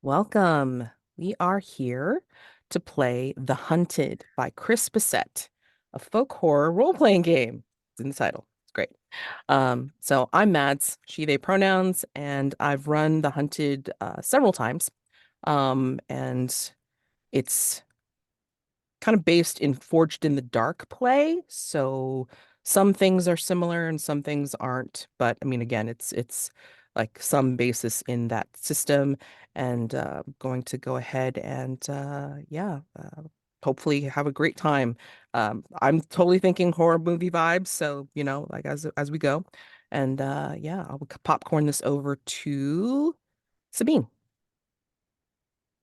Welcome. We are here to play The Hunted by Chris Bissett, a folk horror role-playing game. It's in the title. It's great. So I'm Mads, she, they pronouns, and I've run The Hunted several times. And it's kind of based in Forged in the Dark play. So some things are similar and some things aren't. But I mean, again, it's like some basis in that system, and going to go ahead and hopefully have a great time. I'm totally thinking horror movie vibes, so like as we go, and I'll popcorn this over to Sabine.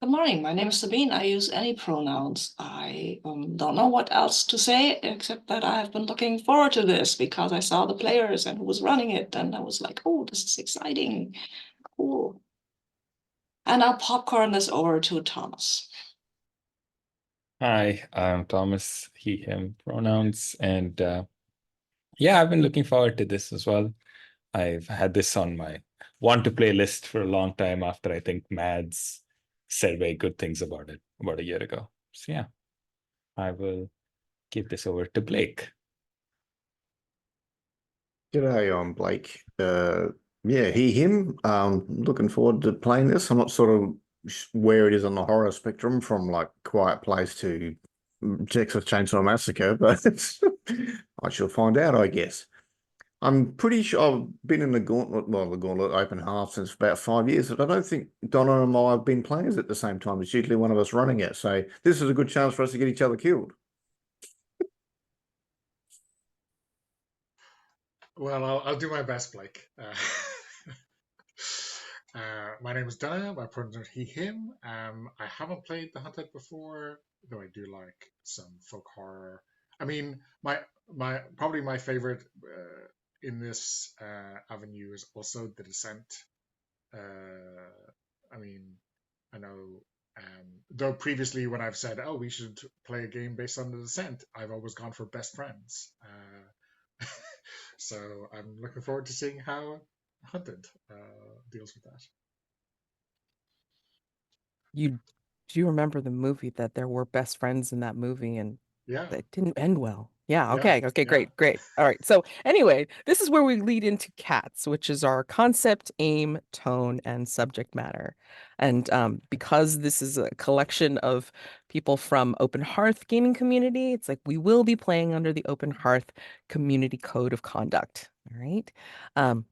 Good morning. My name is Sabine. I use any pronouns. I don't know what else to say except that I have been looking forward to this because I saw the players and who was running it, and I was like, "Oh, this is exciting, cool." And I'll popcorn this over to Thomas. Hi, I'm Thomas, he, him pronouns. And yeah, I've been looking forward to this as well. I've had this on my want to play list for a long time after I think Mads said very good things about it about a year ago. So yeah, I will give this over to Blake. G'day, I'm Blake. Yeah, he, him. Looking forward to playing this. I'm not sort of where it is on the horror spectrum from like Quiet Place to Texas Chainsaw Massacre, but I shall find out, I guess. I'm pretty sure I've been in the Gauntlet Open Hearth since about 5 years, but I don't think Donogh and I have been players at the same time. It's usually one of us running it, so this is a good chance for us to get each other killed. Well, I'll do my best, Blake. My name is Donogh. My pronouns are he, him. I haven't played The Hunted before, though I do like some folk horror. I mean, my probably my favorite in this avenue is also The Descent. I mean, I know, though previously when I've said, "Oh, we should play a game based on The Descent," I've always gone for Best Friends. So I'm looking forward to seeing how Hunted deals with that. You do you remember the movie that there were best friends in that movie and Yeah, that didn't end well? Yeah, yeah, okay, yeah. great. All right. So anyway, this is where we lead into cats, which is our concept, aim, tone, and subject matter. And because this is a collection of people from Open Hearth gaming community, it's like we will be playing under the Open Hearth community code of conduct. All right. Um,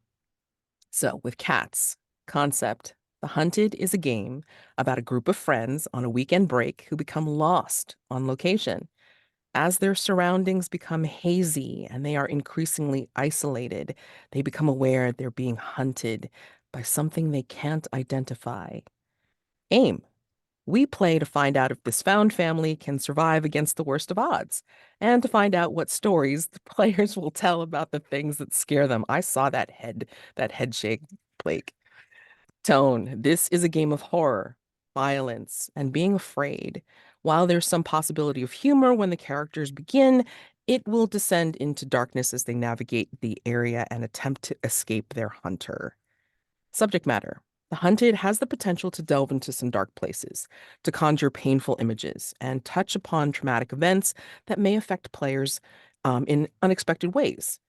so, with cats, concept The Hunted is a game about a group of friends on a weekend break who become lost on location. As their surroundings become hazy and they are increasingly isolated, they become aware they're being hunted by something they can't identify. Aim. We play to find out if this found family can survive against the worst of odds, and to find out what stories the players will tell about the things that scare them. I saw that head shake, Blake. Tone. This is a game of horror, violence, and being afraid. While there's some possibility of humor when the characters begin, it will descend into darkness as they navigate the area and attempt to escape their hunter. Subject matter. The hunted has the potential to delve into some dark places, to conjure painful images, and touch upon traumatic events that may affect players in unexpected ways.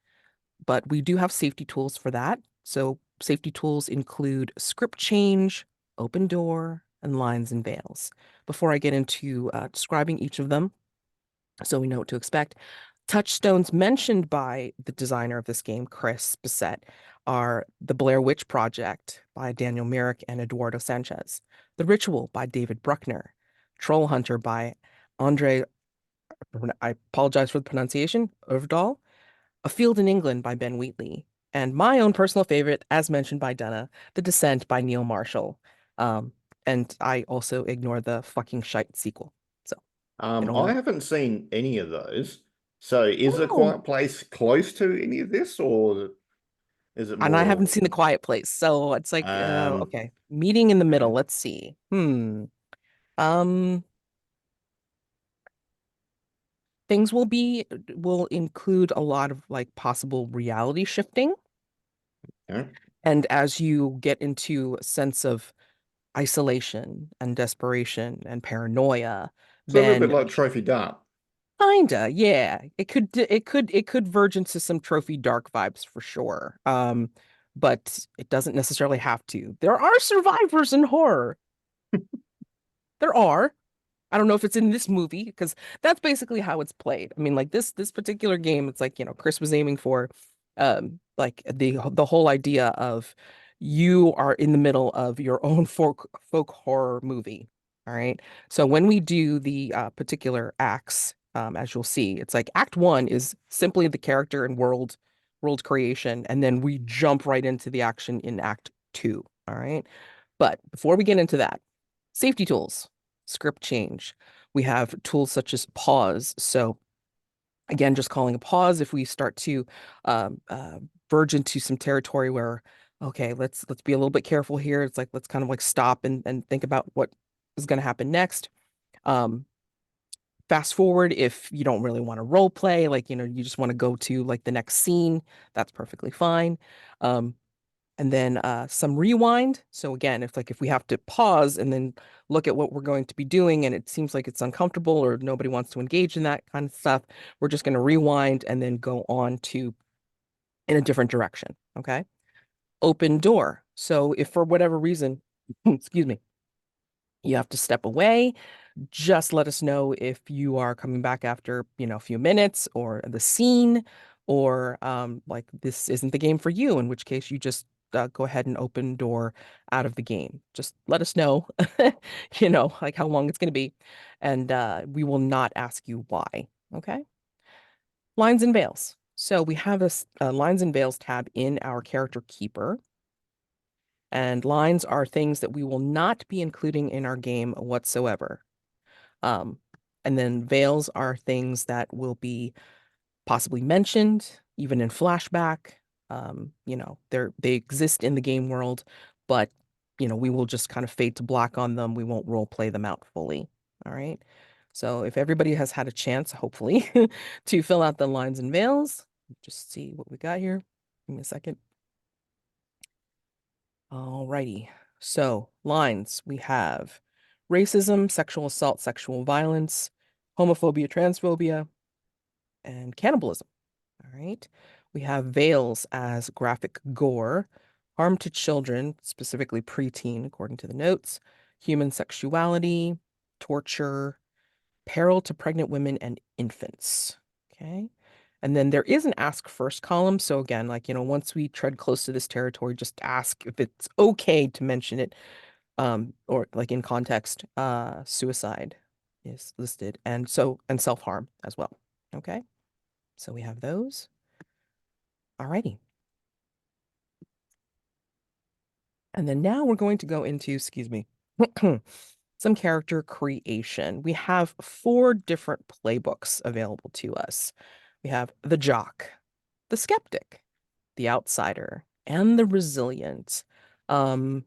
But we do have safety tools for that. So, safety tools include script change, open door, and lines and veils. Before I get into describing each of them, so we know what to expect, touchstones mentioned by the designer of this game, Chris Bissett, are The Blair Witch Project by Daniel Myrick and Eduardo Sanchez, The Ritual by David Bruckner, Troll Hunter by Andre, I apologize for the pronunciation, Overdahl, A Field in England by Ben Wheatley, and my own personal favorite, as mentioned by Dana, The Descent by Neil Marshall. Um, and I also ignore the fucking shite sequel. So I don't I know. haven't seen any of those. So is A Oh, Quiet Place close to any of this, or is it and I haven't more seen The Quiet Place, so it's like, um okay, meeting in the middle. okay. Let's see. Um, things will include a lot of like possible reality shifting, Yeah. and as you get into a sense of isolation and desperation and paranoia, So a little bit then like Trophy Dart. kinda, yeah. It could verge into some trophy dark vibes for sure. But it doesn't necessarily have to. There are survivors in horror. There are. I don't know if it's in this movie because that's basically how it's played. I mean, like this particular game, it's like, Chris was aiming for like the whole idea of you are in the middle of your own folk horror movie. All right. So when we do the particular acts, as you'll see, it's like Act One is simply the character and world creation, and then we jump right into the action in Act Two. All right. But before we get into that, safety tools, script change. We have tools such as pause. So again, just calling a pause if we start to um, uh, verge into some territory where, okay, let's be a little bit careful here. It's like let's kind of like stop and think about what is going to happen next. Um, Fast forward if you don't really want to role play, like you just want to go to like the next scene. That's perfectly fine. Um, and then some rewind. So again, if we have to pause and then look at what we're going to be doing and it seems like it's uncomfortable or nobody wants to engage in that kind of stuff, we're just going to rewind and then go on to in a different direction. Okay. Open door. So if for whatever reason, excuse me, you have to step away, just let us know if you are coming back after, a few minutes or the scene, or like this isn't the game for you, in which case you just go ahead and open door out of the game. Just let us know, like how long it's going to be, and we will not ask you why. Okay. Lines and veils. So we have a lines and veils tab in our character keeper. And lines are things that we will not be including in our game whatsoever. Um, and then veils are things that will be possibly mentioned, even in flashback. They exist in the game world, but we will just kind of fade to black on them. We won't role play them out fully. All right. So if everybody has had a chance, hopefully, to fill out the lines and veils, just see what we got here. Give me a second. All righty. So lines, we have racism, sexual assault, sexual violence, homophobia, transphobia, and cannibalism. All right. We have veils as graphic gore, harm to children, specifically preteen, according to the notes, human sexuality, torture, peril to pregnant women and infants. Okay. And then there is an ask first column. So again, like, once we tread close to this territory, just ask if it's okay to mention it, or like in context, suicide is listed, and self-harm as well. Okay. So we have those. Alrighty. And then now we're going to go into, excuse me, some character creation. We have 4 different playbooks available to us. We have the Jock, the Skeptic, the Outsider, and the Resilient. Um,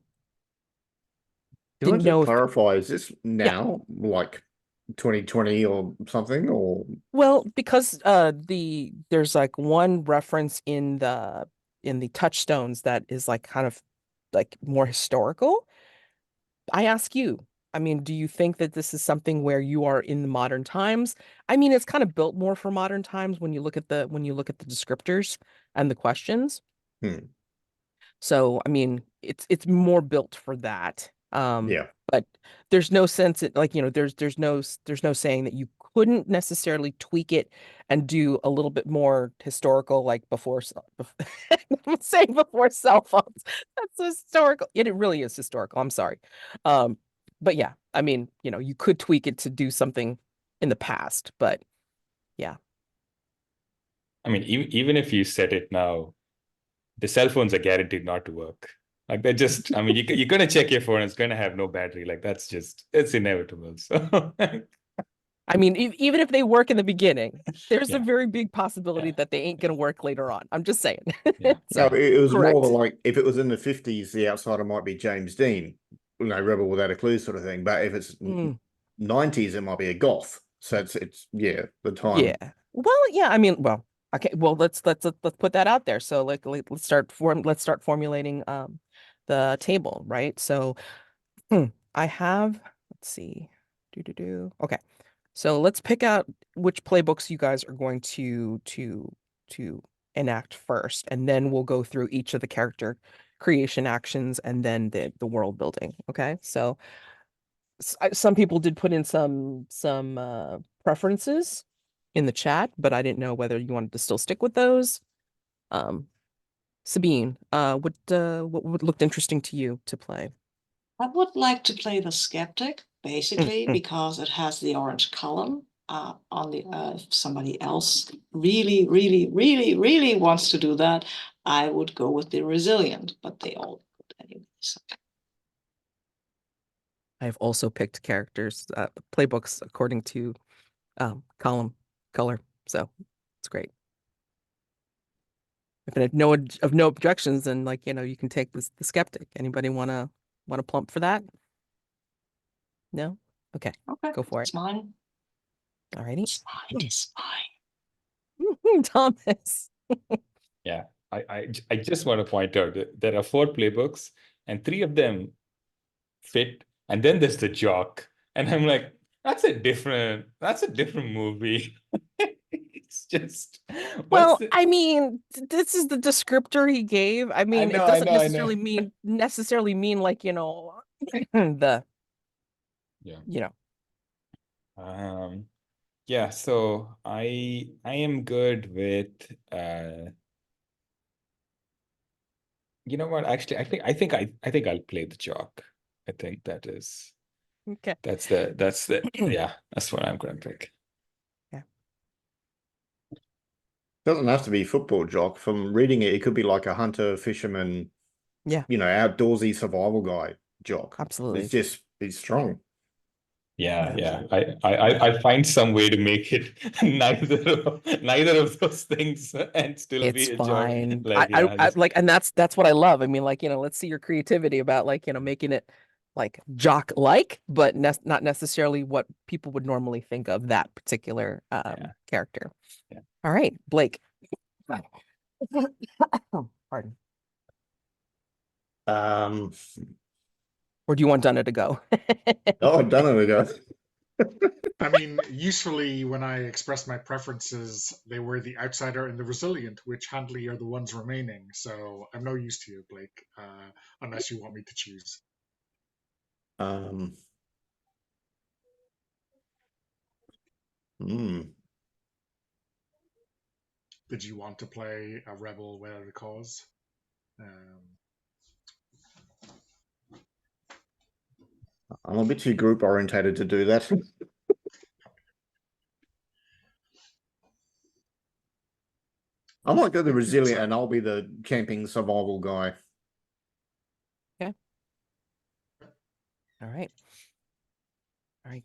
Can I didn't just know if, clarify, is this yeah, now like 2020 or something? Or well, because there's like one reference in the touchstones that is like kind of like more historical. I ask you, I mean, do you think that this is something where you are in the modern times? I mean, it's kind of built more for modern times when you look at the descriptors and the questions. hmm, So, I mean, it's more built for that. yeah. But there's no sense like, there's no saying that you couldn't necessarily tweak it and do a little bit more historical, like I'm saying before cell phones. That's historical. It really is historical. I'm sorry. Um, but yeah, I mean, you could tweak it to do something in the past, but yeah. I mean, even if you set it now, the cell phones are guaranteed not to work. Like they're just, I mean, you're gonna check your phone, it's gonna have no battery. Like it's inevitable. So I mean, even if they work in the beginning, there's a yeah, very big possibility yeah, that they ain't gonna work later on. I'm just saying. yeah, No, So, yeah. it was more correct. like if it was in the 50s, the outsider might be James Dean, rebel without a clue sort of thing. But if it's Mm, 90s, it might be a goth. So it's yeah, the yeah. time. Well, yeah, I mean, well, okay, well, let's put that out there. So let's start formulating the table, right? So I have, let's see. Okay. So let's pick out which playbooks you guys are going to enact first, and then we'll go through each of the character creation actions and then the world building. Okay. So some people did put in some preferences in the chat, but I didn't know whether you wanted to still stick with those. Sabine, what looked interesting to you to play? I would like to play the Sceptic, basically, Mm. because it has the orange column. On the if somebody else really, really, really, really wants to do that, I would go with the Resilient, but they all would anyway. So. I've also picked characters, playbooks according to column color, so it's great. If I have no objections, then you can take the Skeptic. Anybody wanna plump for that? No? Okay, Okay, go for it. it's mine. Alrighty. It's mine. It's mine. Thomas. Yeah, I just want to point out that there are 4 playbooks, and 3 of them fit, and then there's the Jock, and I'm like, that's a different movie. It's just Well, the... I mean, this is the descriptor he gave. I mean, it doesn't I know. necessarily mean the Yeah. Yeah, so I am good with you know what? Actually, I think I'll play the Jock. I think okay. that's the yeah, that's what I'm gonna pick. Yeah. Doesn't have to be football, Jock. From reading it, it could be like a hunter, fisherman, Yeah, outdoorsy survival guy, Jock. absolutely. He's strong. Yeah. I find some way to make it neither of those things and still It's be a Jock. fine. Like, I like, and that's what I love. I mean, let's see your creativity about making it like Jock-like, but not necessarily what people would normally think of that particular character. Yeah. All right, Blake. Pardon. Or do you want Donogh to go? Oh, Donogh. I mean, usefully, when I expressed my preferences, they were the outsider and the resilient, which handily are the ones remaining. So I'm no use to you, Blake, unless you want me to choose. Did you want to play a rebel without a cause? I'm a bit too group orientated to do that. I might go the resilient, and I'll be the camping survival guy. Okay. All right,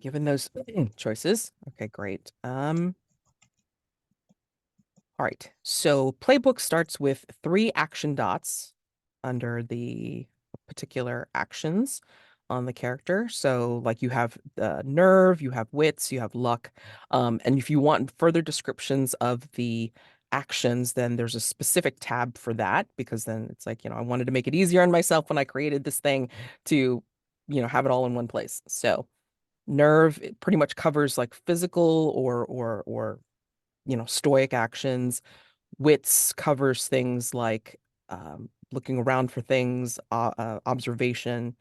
given those choices. Okay, great. All right, so playbook starts with 3 action dots under the particular actions on the character. So like you have nerve, you have wits, you have luck. And if you want further descriptions of the actions, then there's a specific tab for that, because then it's like, I wanted to make it easier on myself when I created this thing to, have it all in one place. So nerve, it pretty much covers like physical or stoic actions. Wits covers things like looking around for things, observation,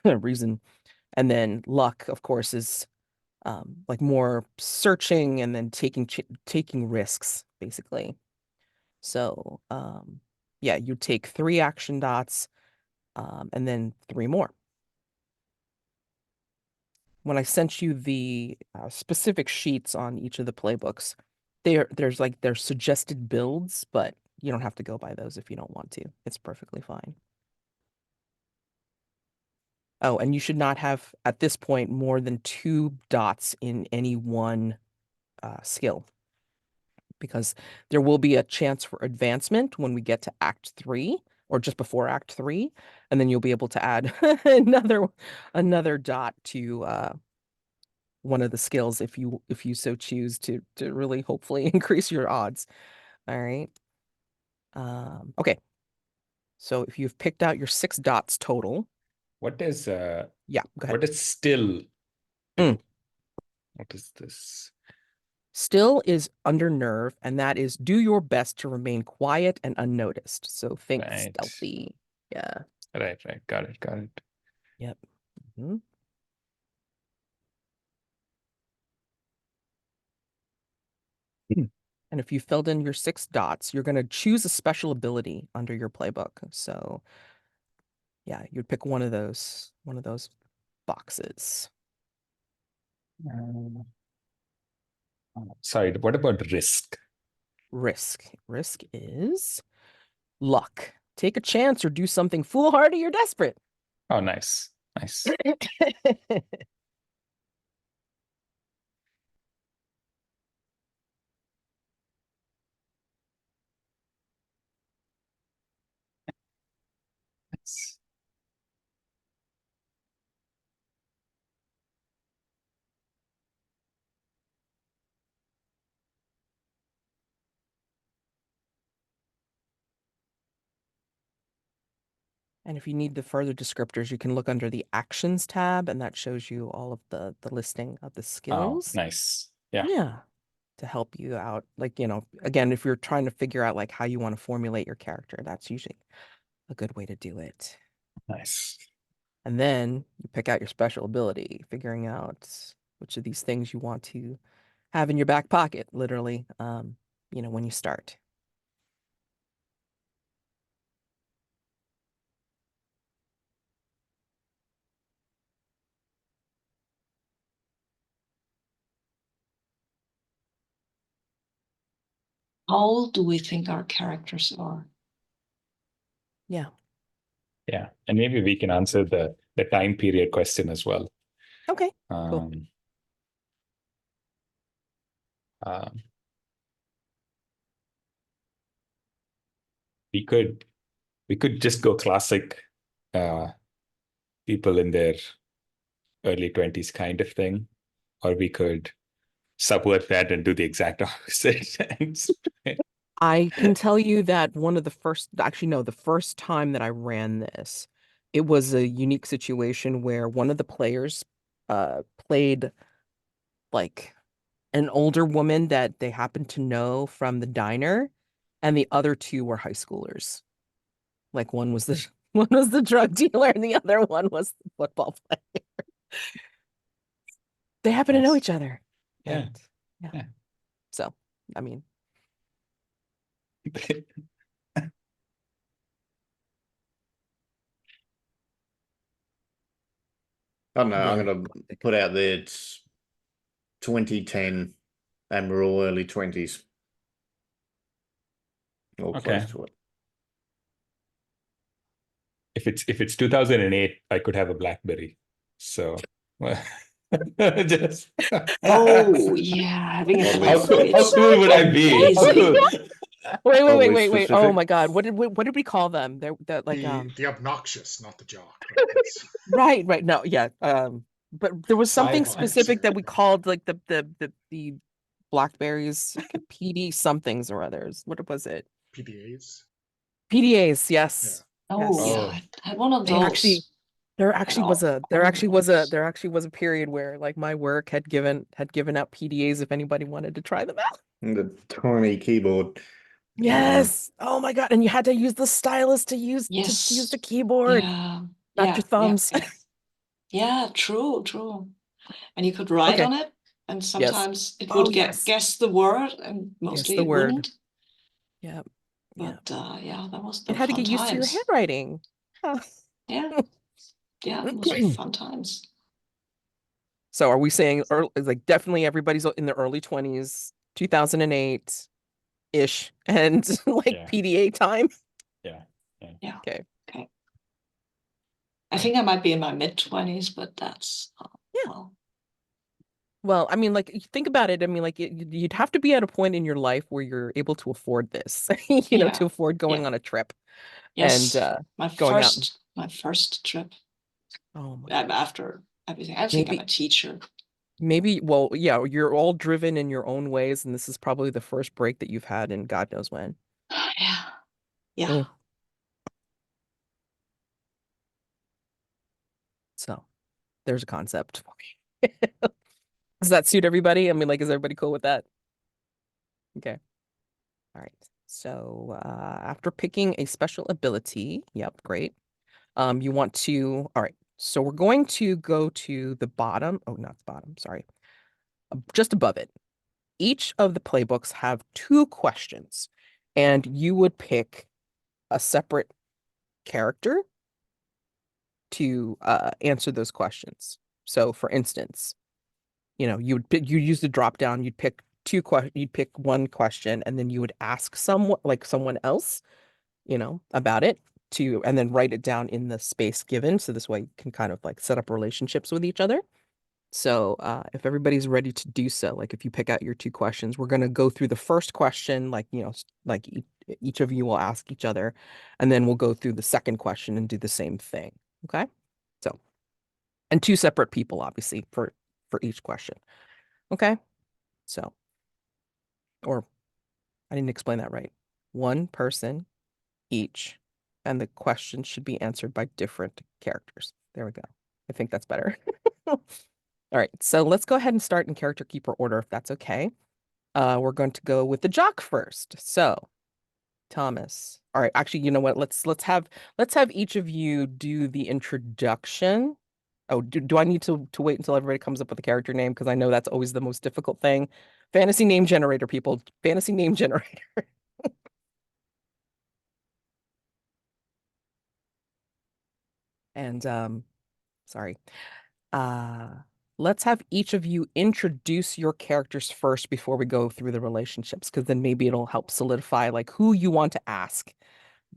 reason. And then luck, of course, is like more searching and then taking risks, basically. So yeah, you take 3 action dots and then 3 more. When I sent you the specific sheets on each of the playbooks, there's suggested builds, but you don't have to go by those if you don't want to. It's perfectly fine. Oh, and you should not have, at this point, more than 2 dots in any one skill, because there will be a chance for advancement when we get to Act 3, or just before Act 3, and then you'll be able to add another dot to one of the skills if you so choose to really hopefully increase your odds. All right. Okay. So if you've picked out your 6 dots total, What is Yeah, go ahead. what is still? Mm. What is this? Still is under nerve, and that is do your best to remain quiet and unnoticed. So think Right. stealthy. Yeah. Right. Got it. Yep. Mhm. And if you filled in your 6 dots, you're going to choose a special ability under your playbook. So yeah, you'd pick one of those boxes. Sorry, what about risk? Risk. Risk is luck. Take a chance or do something foolhardy or desperate. Oh, nice. Nice. And if you need the further descriptors, you can look under the actions tab, and that shows you all of the listing of the Oh, skills. nice. Yeah. Yeah. To help you out. Like, again, if you're trying to figure out like how you want to formulate your character, that's usually a good way to do it. Nice. And then you pick out your special ability, figuring out which of these things you want to have in your back pocket, literally, when you start. How old do we think our characters are? Yeah. Yeah. And maybe we can answer the time period question as well. Okay. Cool. We could just go classic people in their early 20s kind of thing, or we could subvert that and do the exact opposite. I can tell you that the first time that I ran this, it was a unique situation where one of the players played like an older woman that they happened to know from the diner, and the other 2 were high schoolers. Like one was the one was the drug dealer and the other one was the football player. They happen to know each other. Yeah. And, Yeah. So, I mean, I don't know. I'm very going to eclectic. put out there it's 2010 and we're all early 20s. All Okay. close to it. If it's 2008, I could have a BlackBerry. So just Oh, yeah, having a Well, BlackBerry. how cool would I be? Amazing. Wait. Oh specific. my God. What did we call them? They're like The obnoxious, not the jock. Right? right. No, yeah. But there was something Sci-fi. specific that we called like the Blackberries PD somethings or others. What was it? PDAs. PDAs, yes. Oh, Yes. yeah, Oh. I had one of They actually those. there Had actually was all there of actually those. was a period where like my work had given out PDAs if anybody wanted to try them out. And the tiny keyboard. Yes. Oh my God. And you had to use the stylus to use Yes. the keyboard, Yeah. not Yeah. your thumbs. Yeah. Yeah. True. And you could write Okay. on it, and Yes. sometimes it Oh would yes. guess the word, and Guess mostly the it word. wouldn't. Yeah. But yeah, that was You the had to fun get used to your times. handwriting. Huh. Yeah. Those were fun times. So are we saying like definitely everybody's in the early 20s, 2008-ish, and like Yeah. PDA time? Yeah. Okay. I think I might be in my mid-20s, but that's Yeah. Well, I mean, like, you think about it. I mean, like, you'd have to be at a point in your life where you're able to afford this, Yeah. to afford going on a trip Yes. and my going out. my first trip. Oh my After everything. I think I'm Maybe, a teacher. well, yeah, you're all driven in your own ways, and this is probably the first break that you've had in God knows when. Yeah. Mm. So there's a concept. Does that suit everybody? I mean, like, is everybody cool with that? Okay. All right. So after picking a special ability, yep, great. You want to, all right. So we're going to go to the bottom. Oh, not the bottom, sorry. Just above it. Each of the playbooks have 2 questions, and you would pick a separate character to answer those questions. So for instance, you use the drop down, you'd pick you'd pick one question, and then you would ask someone else, about it and then write it down in the space given. So this way you can kind of like set up relationships with each other. So if everybody's ready to do so, like if you pick out your 2 questions, we're going to go through the first question, like, like each of you will ask each other, and then we'll go through the second question and do the same thing. Okay. So, and 2 separate people, obviously, for each question. Okay. So, or I didn't explain that right. 1 person each, and the question should be answered by different characters. There we go. I think that's better. All right, so let's go ahead and start in character keeper order, if that's okay. We're going to go with the Jock first. So, Thomas. All right, actually, you know what? Let's have each of you do the introduction. Oh, do I need to wait until everybody comes up with a character name? Because I know that's always the most difficult thing. Fantasy name generator, people. Fantasy name generator. And sorry. Let's have each of you introduce your characters first before we go through the relationships, because then maybe it'll help solidify like who you want to ask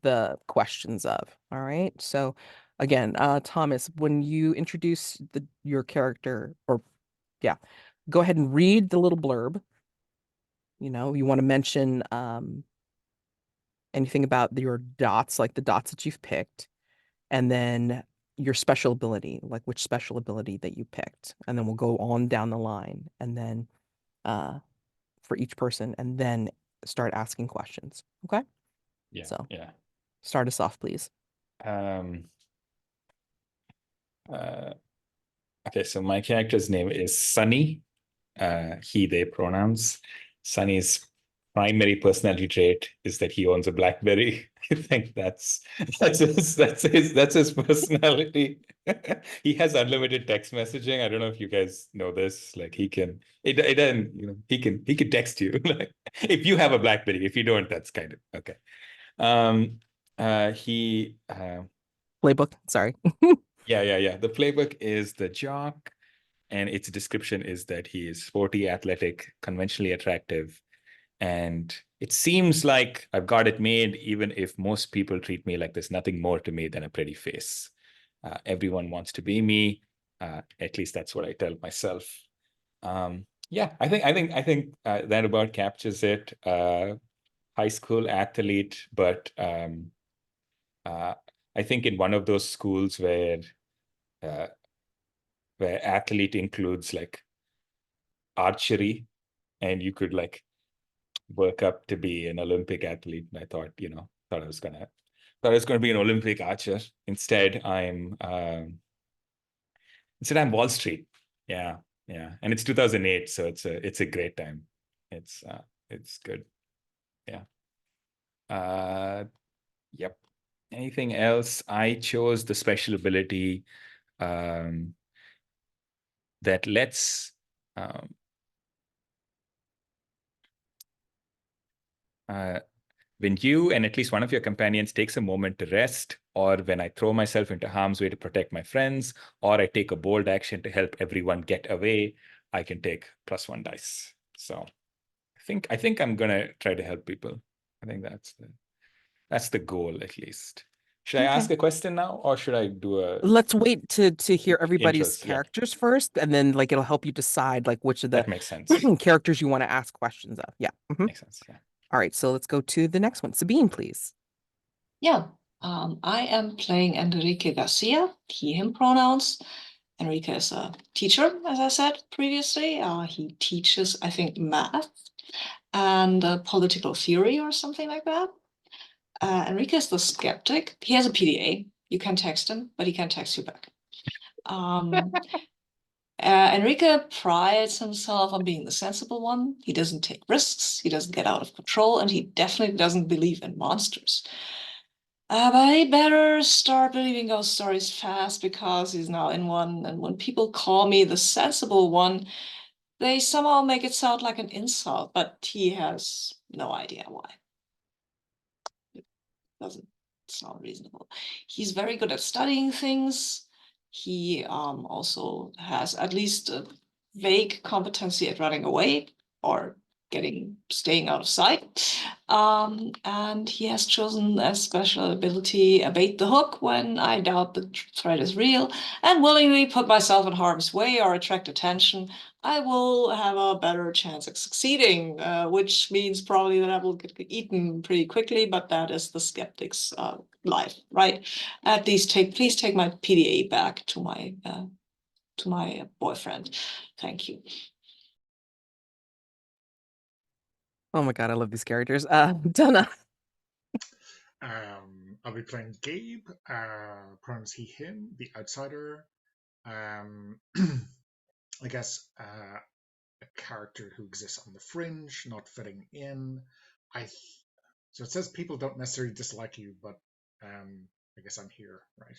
the questions of. All right. So again, Thomas, when you introduce your character, or yeah, go ahead and read the little blurb. You want to mention anything about your dots, like the dots that you've picked, and then your special ability, like which special ability that you picked. And then we'll go on down the line, and then for each person, and then start asking questions. Okay? Yeah. So Yeah. start us off, please. Okay, so my character's name is Sunny. He, they pronouns. Sunny's primary personality trait is that he owns a BlackBerry. I think that's his personality. He has unlimited text messaging. I don't know if you guys know this. Like he can, it doesn't, he can text you. Like if you have a BlackBerry. If you don't, that's kind of okay. He Playbook, sorry. yeah. The playbook is the Jock, and its description is that he is sporty, athletic, conventionally attractive. And it seems like I've got it made, even if most people treat me like there's nothing more to me than a pretty face. Everyone wants to be me. At least that's what I tell myself. Yeah, I think that about captures it. High school athlete, but I think in one of those schools where athlete includes like archery, and you could like work up to be an Olympic athlete. And I thought, I was gonna be an Olympic archer. Instead, I'm Wall Street. Yeah. And it's 2008, so it's a great time. It's good. Yeah. Yep. Anything else? I chose the special ability that lets when you and at least one of your companions takes a moment to rest, or when I throw myself into harm's way to protect my friends, or I take a bold action to help everyone get away, I can take +1 dice. So I think I'm gonna try to help people. I think that's the goal, at least. Should I ask a question now, or should I do a? Let's wait to hear everybody's Intros, yeah. characters first, and then like it'll help you decide like which of the That makes sense. characters you want to ask questions of. Yeah. Makes sense. Yeah. All right, so let's go to the next one. Sabine, please. Yeah, I am playing Enrique Garcia, he, him pronouns. Enrique is a teacher, as I said previously. He teaches, I think, math and political theory or something like that. Enrique is the skeptic. He has a PDA. You can text him, but he can't text you back. Enrique prides himself on being the sensible one. He doesn't take risks, he doesn't get out of control, and he definitely doesn't believe in monsters. But he better start believing ghost stories fast because he's now in one. And when people call me the sensible one, they somehow make it sound like an insult, but he has no idea why. It doesn't sound reasonable. He's very good at studying things. He also has at least a vague competency at running away or staying out of sight. And he has chosen a special ability, bait the hook, when I doubt the threat is real, and willingly put myself in harm's way or attract attention. I will have a better chance at succeeding, which means probably that I will get eaten pretty quickly, but that is the skeptic's life, right? Please take my PDA back to my boyfriend. Thank you. Oh my God, I love these characters. Donogh. I'll be playing Gabe, pronouns he, him, the outsider. I guess a character who exists on the fringe, not fitting in. So it says people don't necessarily dislike you, but I guess I'm here, right?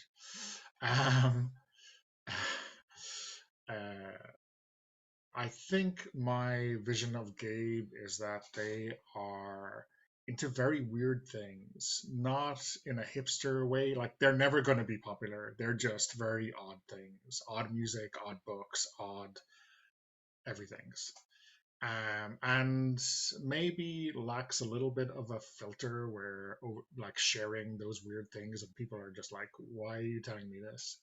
I think my vision of Gabe is that they are into very weird things, not in a hipster way. Like they're never going to be popular. They're just very odd things, odd music, odd books, odd everything's. And maybe lacks a little bit of a filter where like sharing those weird things and people are just like, why are you telling me this?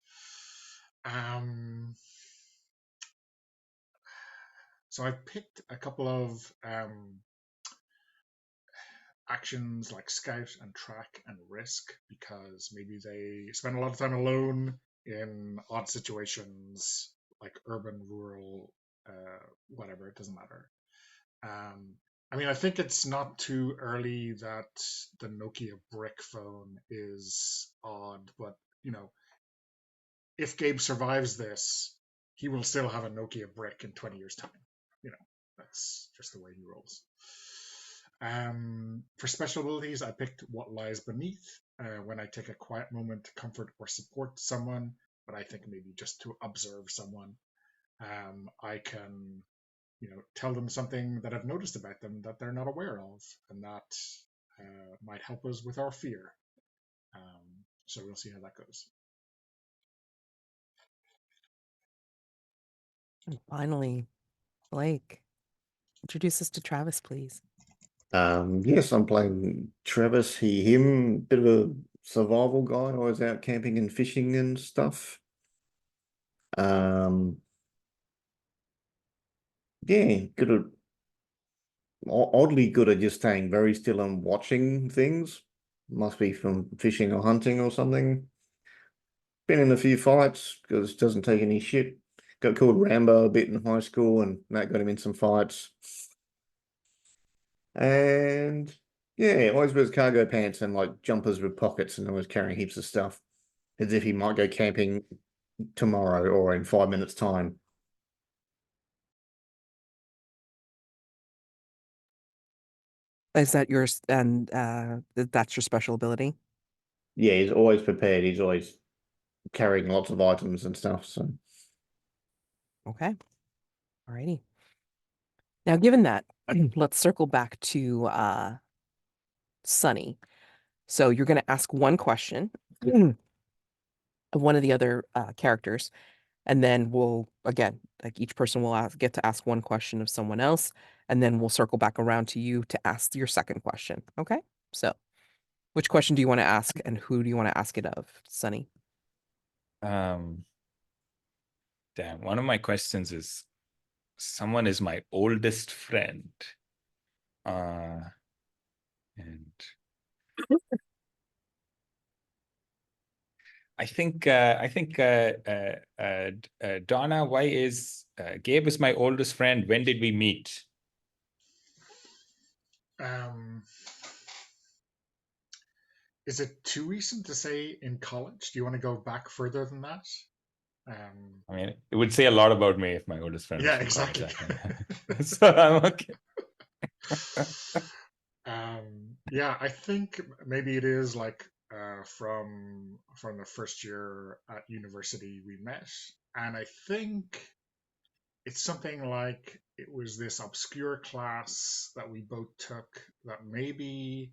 So I've picked a couple of actions like scout and track and risk because maybe they spend a lot of time alone in odd situations like urban, rural, whatever, it doesn't matter. I mean, I think it's not too early that the Nokia brick phone is odd, but if Gabe survives this, he will still have a Nokia brick in 20 years' time. That's just the way he rolls. For special abilities, I picked What Lies Beneath. When I take a quiet moment to comfort or support someone, but I think maybe just to observe someone, I can tell them something that I've noticed about them that they're not aware of, and that might help us with our fear. So we'll see how that goes. And finally, Blake, introduce us to Travis, please. Yes, I'm playing Travis, he, him, bit of a survival guy, always out camping and fishing and stuff. Yeah, good at oddly good at just staying very still and watching things. Must be from fishing or hunting or something. Been in a few fights because it doesn't take any shit. Got called Rambo a bit in high school and that got him in some fights. And yeah, always wears cargo pants and like jumpers with pockets and always carrying heaps of stuff. As if he might go camping tomorrow or in 5 minutes' time. Is that yours? And that's your special ability? Yeah, he's always prepared. He's always carrying lots of items and stuff. So Okay. Alrighty. Now, given that, let's circle back to Sunny. So you're going to ask one question of one of the other characters, and then we'll, again, like each person will get to ask one question of someone else, and then we'll circle back around to you to ask your second question. Okay? So which question do you want to ask, and who do you want to ask it of, Sunny? Damn, one of my questions is someone is my oldest friend. And I think Donna, why is Gabe is my oldest friend? When did we meet? Is it too recent to say in college? Do you want to go back further than that? I mean, it would say a lot about me if my oldest friend Yeah, was from college. exactly. I think. So I'm okay. Yeah, I think maybe it is like from the first year at university we met, and I think it's something like it was this obscure class that we both took that maybe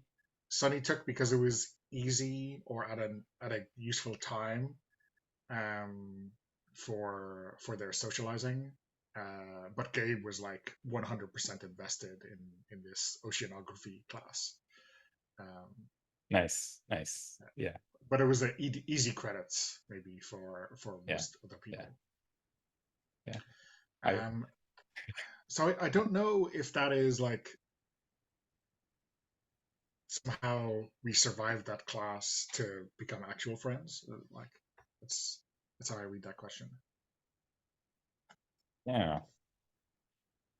Sunny took because it was easy or at a useful time for their socializing. But Gabe was like 100% invested in this oceanography class. Nice. Yeah. But it was the easy credits maybe for most other people. Yeah. So I don't know if that is like somehow we survived that class to become actual friends. Like that's how I read that question. Yeah.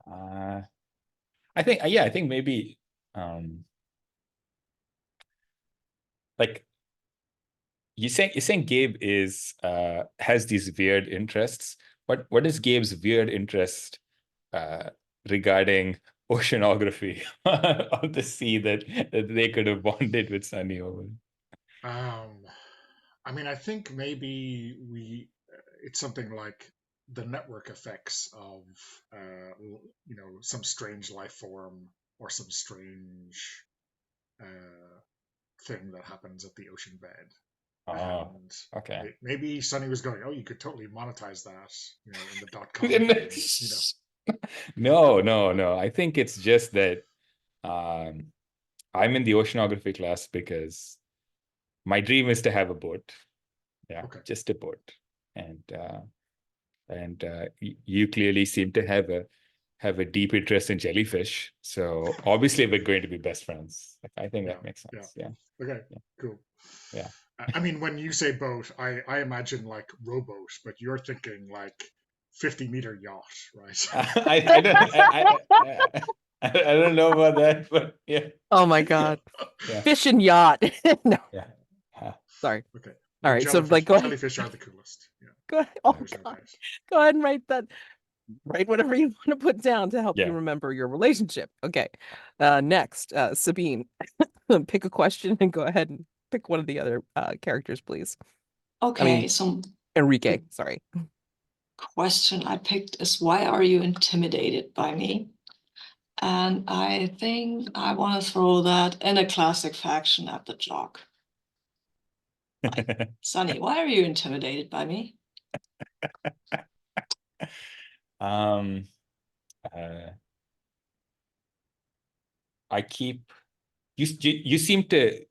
I think maybe like you're saying Gabe is has these weird interests. What is Gabe's weird interest regarding oceanography of the sea that they could have bonded with Sunny over? I mean, I think maybe it's something like the network effects of some strange life form or some strange thing that happens at the ocean bed. Oh, And okay. maybe Sunny was going, oh, you could totally monetize that, in the .com game, No. I think it's just that I'm in the oceanography class because my dream is to have a boat. Yeah, Okay. just a boat. And you clearly seem to have a deep interest in jellyfish. So obviously we're going to be best friends. I think that makes sense. Yeah. Okay, cool. Yeah. I mean, when you say boat, I imagine like rowboat, but you're thinking like 50-meter yacht, right? I don't know about that, but yeah. Oh my God. Yeah. Fish and yacht. No. Yeah. Sorry. Okay. All right. So like go ahead. Jellyfish are the coolest. Yeah. Go ahead. Oh There's no God. doubt. Go ahead and write that. Write whatever you want to put down to help you remember your relationship. Okay. Next, Sabine. Pick a question and go ahead and pick one of the other characters, please. Okay, I mean, so Enrique, sorry. question I picked is, why are you intimidated by me? And I think I want to throw that in a classic faction at the Jock. Like, Sunny, why are you intimidated by me? I keep you seem to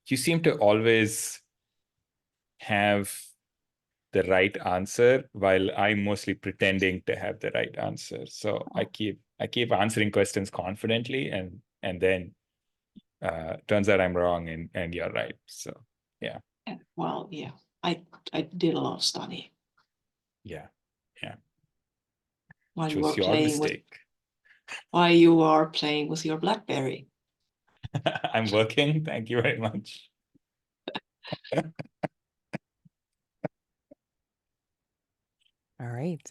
you seem to always have the right answer while I'm mostly pretending to have the right answer. So I keep answering questions confidently and then turns out I'm wrong and you're right. So yeah. Well, yeah, I did a lot of study. Yeah. While Which you was were your playing mistake. while you are playing with your BlackBerry. I'm working. Thank you very much. All right.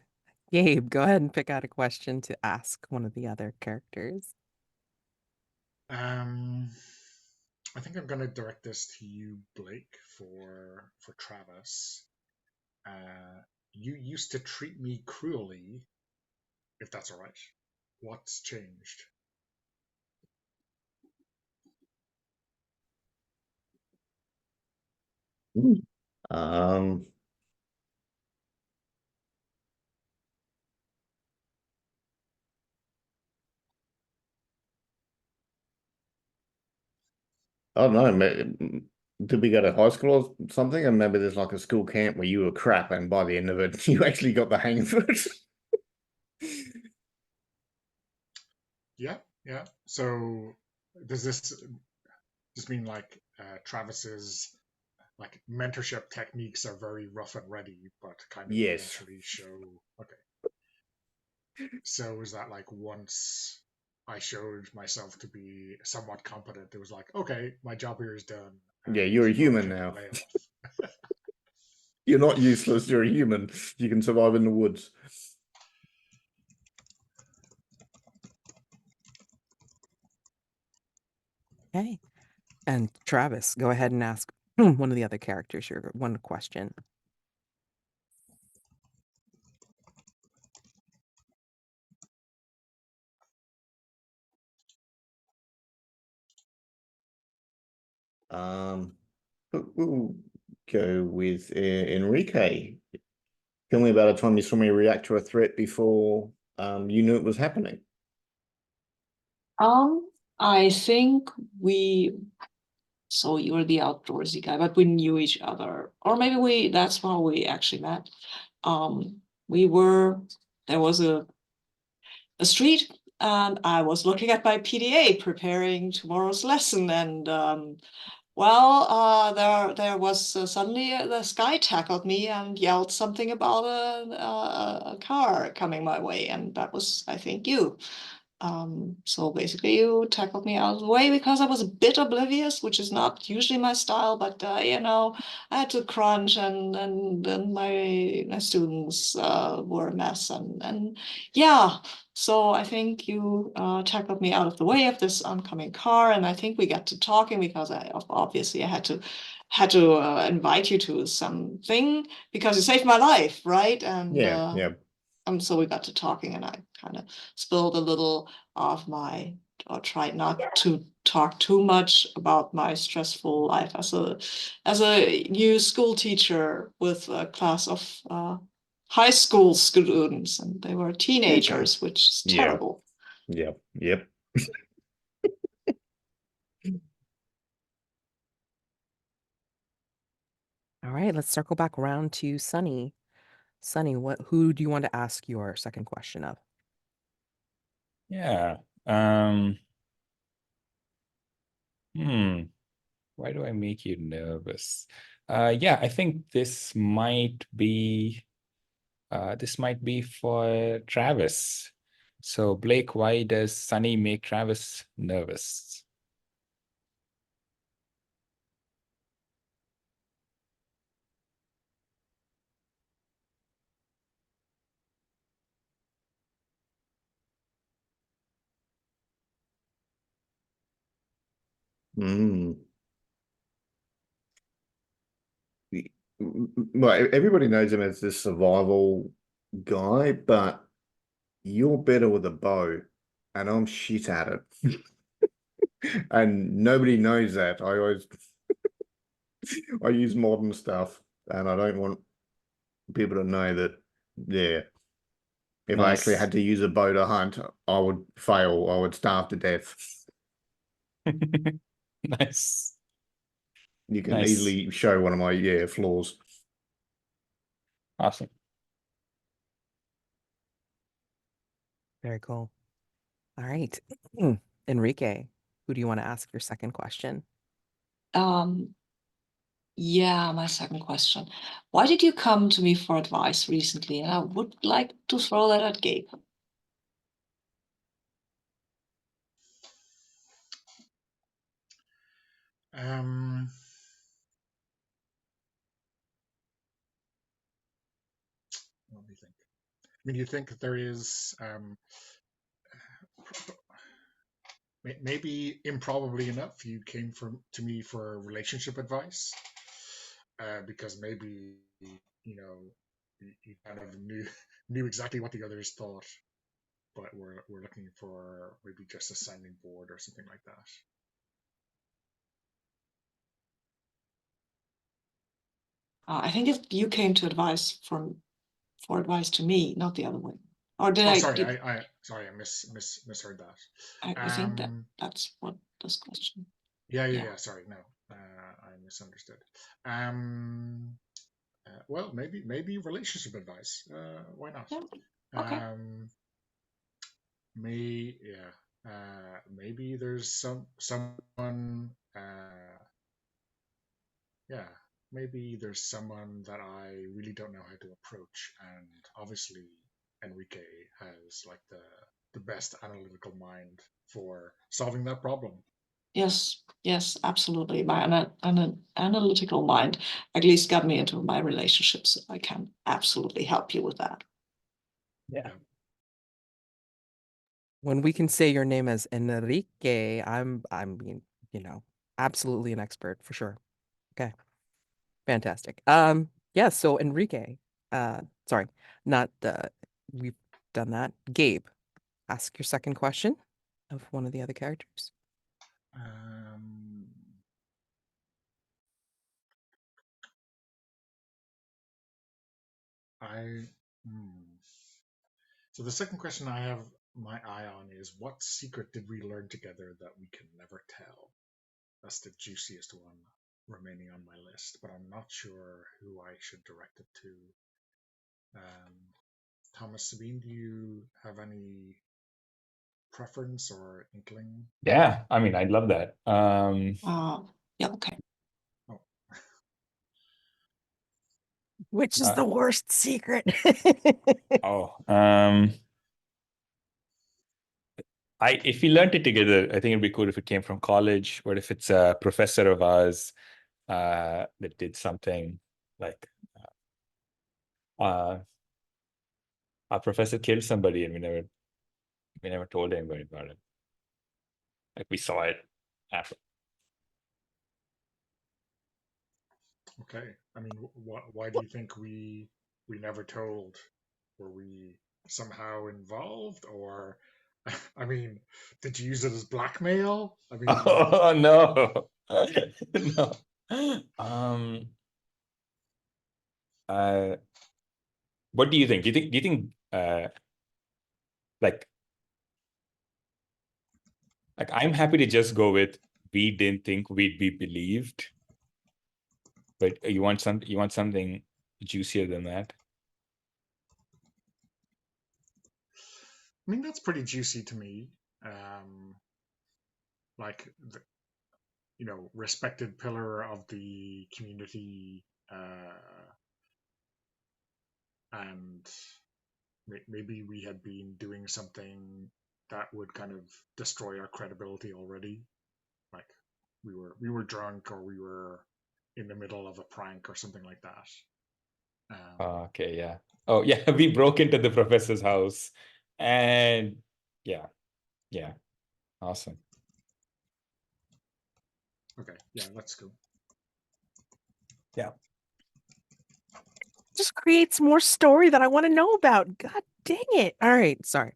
Gabe, go ahead and pick out a question to ask one of the other characters. I think I'm going to direct this to you, Blake, for Travis. You used to treat me cruelly, if that's all right. What's changed? Um, I don't know. Did we go to high school or something? And maybe there's like a school camp where you were crap, and by the end of it, you actually got the hang of it. Yeah. So does this mean like Travis's like mentorship techniques are very rough and ready, but kind of Yes. eventually show? Okay. So is that like once I showed myself to be somewhat competent, it was like, okay, my job here is done. Yeah, you're a you are human taking now. layoff. You're not useless. You're a human. You can survive in the woods. Okay. And Travis, go ahead and ask one of the other characters your one question. We'll go with Enrique. Tell me about a time you saw me react to a threat before you knew it was happening. I think so you were the outdoorsy guy, but we knew each other. Or maybe that's how we actually met. There was a street, and I was looking at my PDA preparing tomorrow's lesson, and there was suddenly this guy tackled me and yelled something about a car coming my way, and that was, I think, you. So basically you tackled me out of the way because I was a bit oblivious, which is not usually my style, but I had to crunch, and my students were a mess, and yeah. So I think you tackled me out of the way of this oncoming car, and I think we got to talking because obviously I had to invite you to something because you saved my life, right? And Yeah. so we got to talking, and I kind of spilled a little of or tried not to talk too much about my stressful life as a new school teacher with a class of high school students, and they were teenagers, which is Yeah. terrible. Yep. All right, let's circle back around to Sunny. Sunny, who do you want to ask your second question of? Yeah. Why do I make you nervous? Yeah, I think this might be for Travis. So Blake, why does Sunny make Travis nervous? Mm. Well, everybody knows him as this survival guy, but you're better with a bow, and I'm shit at it. And nobody knows that. I use modern stuff, and I don't want people to know that. Yeah, if I actually Nice. had to use a bow to hunt, I would fail. I would starve to death. Nice. You can Nice. easily show one of my flaws. Awesome. Very cool. All right. Enrique, who do you want to ask your second question? Yeah, my second question. Why did you come to me for advice recently? And I would like to throw that at Gabe. Um, what do you think? I mean, you think there is maybe improbably enough, you came to me for relationship advice, because maybe you kind of knew exactly what the others thought, but we're looking for maybe just a sounding board or something like that. I think you came to advice for advice to me, not the other way. Or did Oh, I? sorry, I misheard that. I think that's what this question. Yeah. Sorry, no, I misunderstood. Well, maybe relationship advice. Why not? Yeah. Okay. Maybe there's someone. Yeah, maybe there's someone that I really don't know how to approach, and obviously Enrique has like the best analytical mind for solving that problem. Yes, yes, absolutely. My analytical mind at least got me into my relationship, so I can absolutely help you with that. Yeah. When we can say your name as Enrique, I'm being, absolutely an expert for sure. Okay. Fantastic. Yeah, so Enrique, sorry, not we've done that. Gabe, ask your second question of one of the other characters. So the second question I have my eye on is, what secret did we learn together that we can never tell? That's the juiciest one remaining on my list, but I'm not sure who I should direct it to. Thomas, Sabine, do you have any preference or inkling? Yeah, I mean, I'd love that. Yeah, okay. Oh, Which is the worst secret? If we learned it together, I think it'd be cool if it came from college. What if it's a professor of ours that did something like our professor killed somebody and we never told anybody about it. Like we saw it after. okay. I mean, why do you think we never told? Were we somehow involved, or I mean, did you use it as blackmail? I mean, Oh no. No. What do you think? Do you think like I'm happy to just go with we didn't think we'd be believed, but you want something juicier than that? I mean, that's pretty juicy to me. Like, respected pillar of the community, and maybe we had been doing something that would kind of destroy our credibility already. Like we were drunk, or we were in the middle of a prank or something like that. Okay, yeah. Oh, yeah, we broke into the professor's house and yeah, awesome. Okay, yeah, let's go. Yeah. Just creates more story that I want to know about. God dang it. All right, sorry.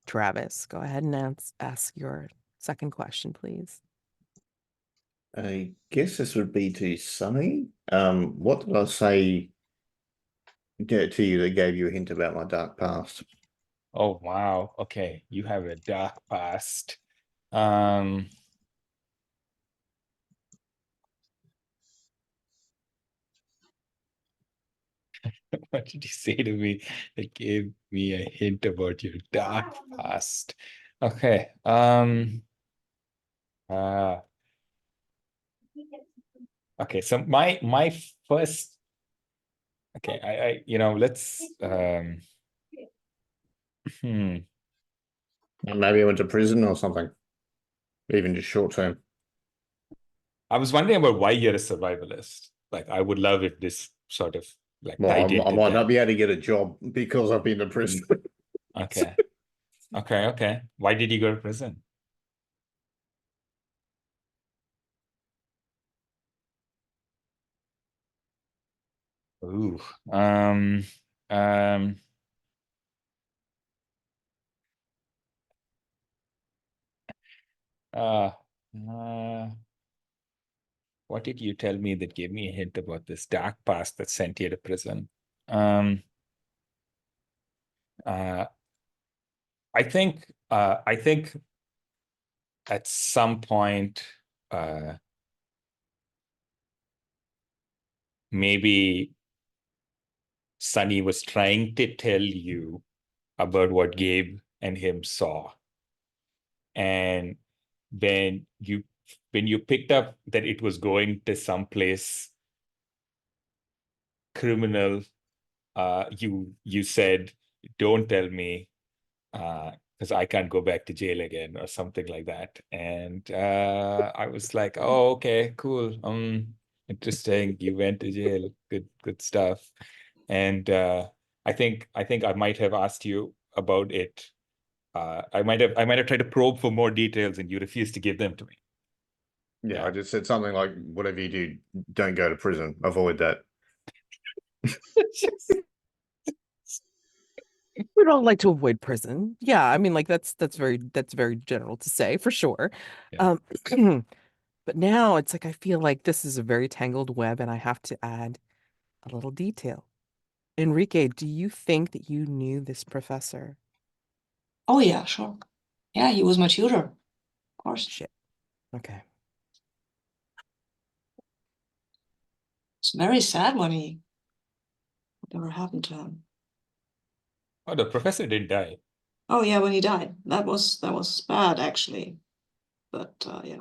Travis, go ahead and ask your second question, please. I guess this would be to Sunny. What did I say to you that gave you a hint about my dark past? Oh, wow. Okay, you have a dark past. What did you say to me that gave me a hint about your dark past? Okay. Okay, so my first. Okay, let's Maybe I went to prison or something, even just short term. I was wondering about why you're a survivalist. Like, I would love if this sort of Well, tied I into might that. not be able to get a job because I've been to prison. Okay. Okay. Why did you go to prison? Ooh. Uh, what did you tell me that gave me a hint about this dark past that sent you to prison? I think at some point, maybe Sunny was trying to tell you about what Gabe and him saw. And when you picked up that it was going to someplace criminal, you said, "Don't tell me," because I can't go back to jail again or something like that. And I was like, oh, okay, cool. Interesting. You went to jail. Good stuff. And I think I might have asked you about it. I might have tried to probe for more details, and you refused to give them to me. Yeah, I just said something like, whatever you do, don't go to prison. Avoid that. We don't like to avoid prison. Yeah, I mean, like that's very general to say for sure. Yeah. But now it's like I feel like this is a very tangled web, and I have to add a little detail. Enrique, do you think that you knew this professor? Oh yeah, sure. Yeah, he was my tutor, of course. Shit. Okay. It's very sad whatever happened to him. Oh, the professor didn't die. Oh yeah, when he died. That was bad actually. But yeah,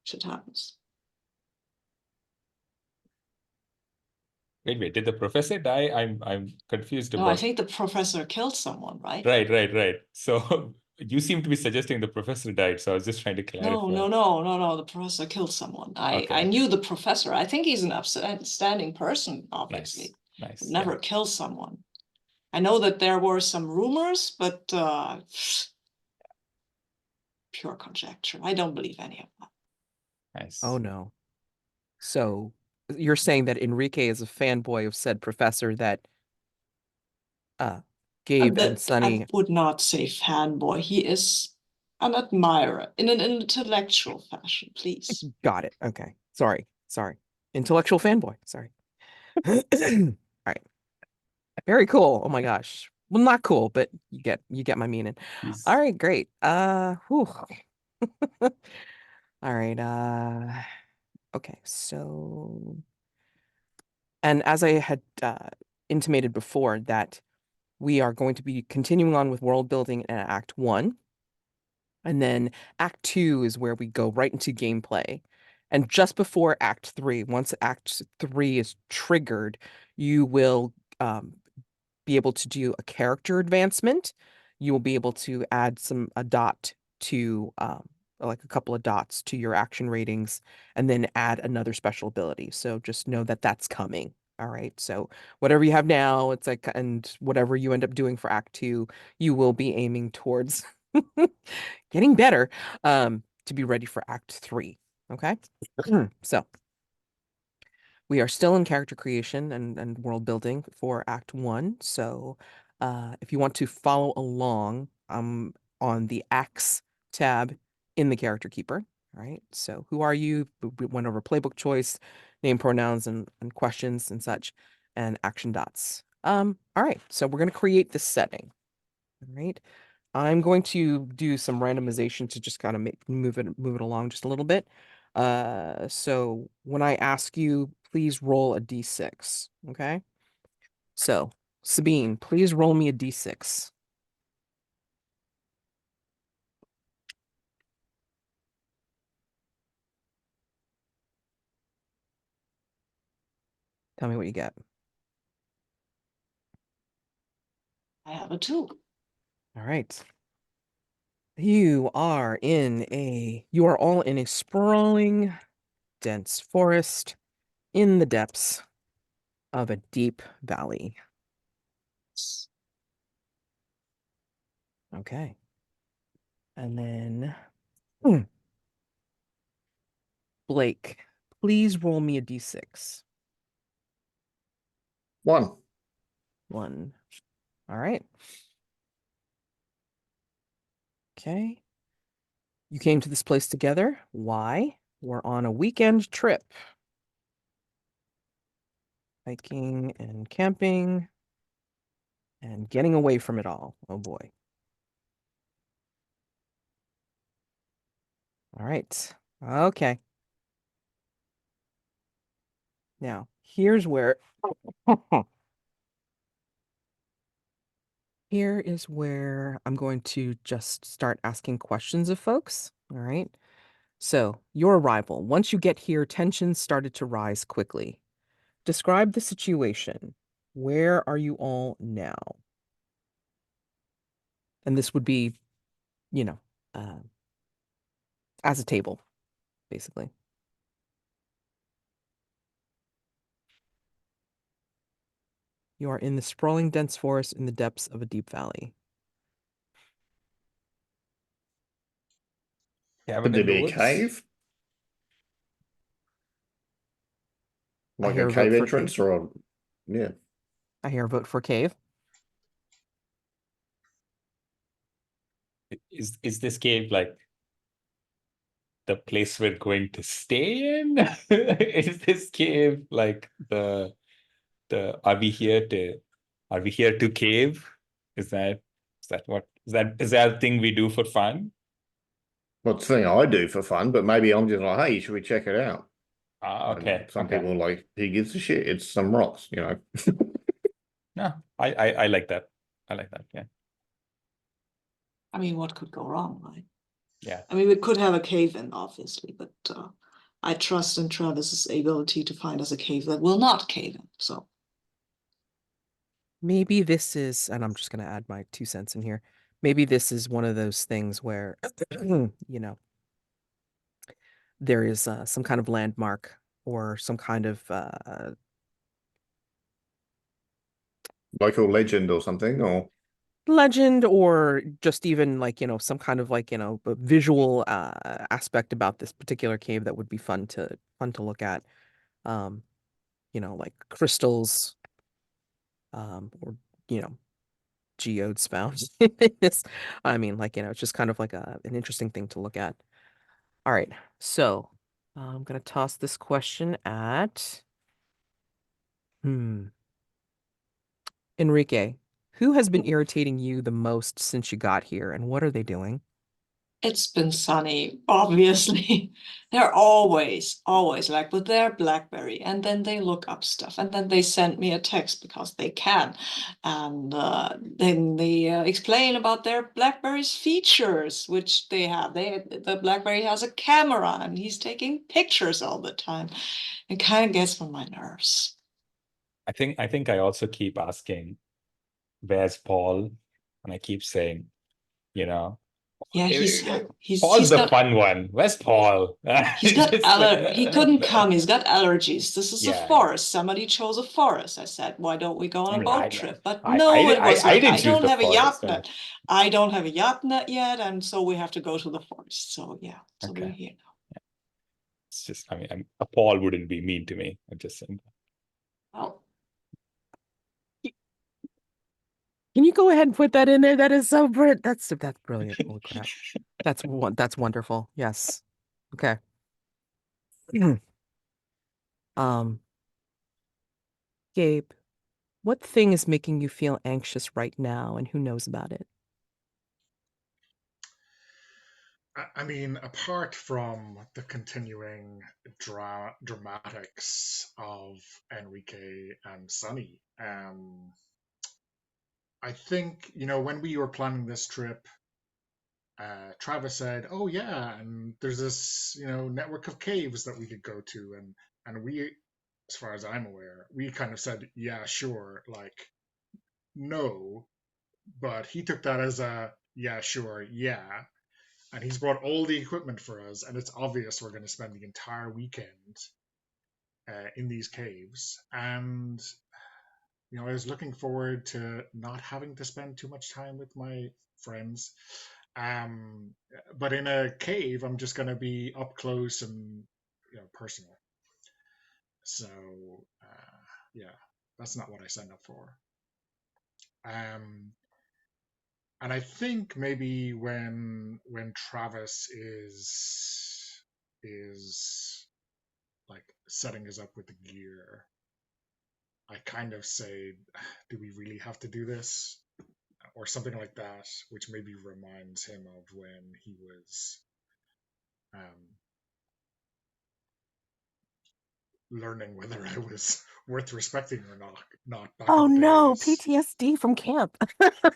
shit happens. Wait, did the professor die? I'm confused No, I about. think the professor killed someone, right? Right. So you seem to be suggesting the professor died, so I was just trying to clarify. No. The professor killed someone. I Okay. knew the professor. I think he's an upstanding person, obviously. Nice. Would never Yeah. kill someone. I know that there were some rumors, but pure conjecture. I don't believe any of that. Nice. Oh no. So you're saying that Enrique is a fanboy of said professor that Gabe and I Sunny. would not say fanboy. He is an admirer in an intellectual fashion, please. Got it. Okay. Sorry. Intellectual fanboy. Sorry. All right. Very cool. Oh my gosh. Well, not cool, but you get my meaning. He's All right, great. Whew. All right. Okay. So, and as I had intimated before, that we are going to be continuing on with world building in Act 1. And then Act 2 is where we go right into gameplay. And just before Act 3, once Act 3 is triggered, you will be able to do a character advancement. You will be able to add a dot to like a couple of dots to your action ratings, and then add another special ability. So just know that that's coming. All right. So whatever you have now, it's like, and whatever you end up doing for Act 2, you will be aiming towards getting better to be ready for Act 3. Okay. So we are still in character creation and world building for Act 1. So if you want to follow along, I'm on the Acts tab in the Character Keeper. All right. So who are you? We went over playbook choice, name, pronouns, and questions and such, and action dots. All right. So we're going to create this setting. All right. I'm going to do some randomization to just kind of move it along just a little bit. So when I ask you, please roll a d6. Okay. So Sabine, please roll me a d6. Tell me what you get. I have a 2. All right. You are all in a sprawling, dense forest in the depths of a deep valley. Okay. And then Blake, please roll me a d6. 1. 1. All right. Okay. You came to this place together. Why? We're on a weekend trip. Hiking and camping and getting away from it all. Oh boy. All right. Okay. Now, here's where here is where I'm going to just start asking questions of folks. All right. So, your arrival. Once you get here, tensions started to rise quickly. Describe the situation. Where are you all now? And this would be, you know, as a table, basically. You are in the sprawling dense forest in the depths of a deep valley. Cabin Could in there the be a woods? cave? Like hear a a vote cave for entrance cave. or a, yeah. I hear a vote for cave. Is this cave like the place we're going to stay in? Is this cave like the are we here to cave? Is that a thing we do for fun? Well, it's the thing I do for fun, but maybe I'm just like, hey, should we check it out? And Okay. some Okay. people are like, he gives a shit. It's some rocks, you know. No, I like that. I like that. Yeah. I mean, what could go wrong, right? Yeah. I mean, we could have a cave in, obviously, but I trust in Travis's ability to find us a cave that will not cave in. So Maybe this is, and I'm just going to add my 2 cents in here. Maybe this is one of those things where, you know, there is some kind of landmark or some kind of Local legend or something, or legend, or just even like, you know, some kind of like, you know, a visual aspect about this particular cave that would be fun to look at. You know, like crystals, or, you know, geodes found in this. I mean, like, you know, it's just kind of like an interesting thing to look at. All right, so I'm gonna toss this question at Enrique. Who has been irritating you the most since you got here, and what are they doing? it's been sunny, obviously. They're always like with their BlackBerry, and then they look up stuff, and then they send me a text because they can, and then they explain about their BlackBerry's features, which they have. The BlackBerry has a camera, and he's taking pictures all the time. It kind of gets on my nerves. I think I also keep asking, where's Paul? And I keep saying, you know, Yeah, Paul's he's the got fun one. Where's Paul? he couldn't come. He's got allergies. This is a Yeah. forest. Somebody chose a forest. I said, why don't we go on I a mean, boat trip? But I no, it was like, didn't I choose don't the have a yacht forest. net. I don't have a yacht net yet, and so we have to go to the forest. So yeah, so we're Okay. here now. It's just, I mean, a Paul wouldn't be mean to me. I'm just saying. Well, Can you go ahead and put that in there? That is so brilliant. That's brilliant. Holy crap. That's wonderful. Yes. Okay. Um, Gabe, what thing is making you feel anxious right now, and who knows about it? I mean, apart from the continuing dramatics of Enrique and Sunny, I think, when we were planning this trip, Travis said, "Oh yeah, and there's this, network of caves that we could go to," and we, as far as I'm aware, we kind of said, "Yeah, sure," like no, but he took that as a yeah, sure, yeah. And he's brought all the equipment for us, and it's obvious we're going to spend the entire weekend in these caves. And I was looking forward to not having to spend too much time with my friends. Um, but in a cave, I'm just going to be up close and personal. So yeah, that's not what I signed up for. And I think maybe when Travis is like setting us up with the gear, I kind of say, do we really have to do this? Or something like that, which maybe reminds him of when he was learning whether I was worth respecting or not back Oh in the no, days. PTSD from camp.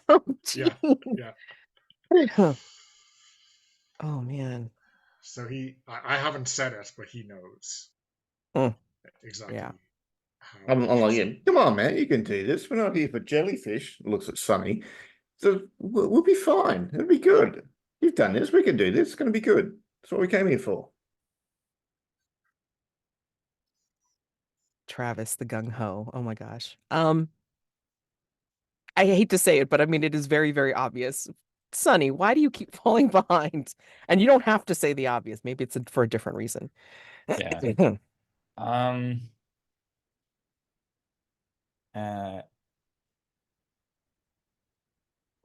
Oh, Yeah, gee. yeah. Oh man. So I haven't said it, but he knows Mm, exactly yeah. how I'm it like, is. yeah, come on, man, you can do this. We're not here for jellyfish. Looks at Sunny. So we'll be fine. It'll be good. You've done this. We can do this. It's going to be good. That's what we came here for. Travis, the gung ho. Oh my gosh. I hate to say it, but I mean it is very, very obvious. Sonny, why do you keep falling behind? And you don't have to say the obvious. Maybe it's for a different reason. Yeah. Um. Why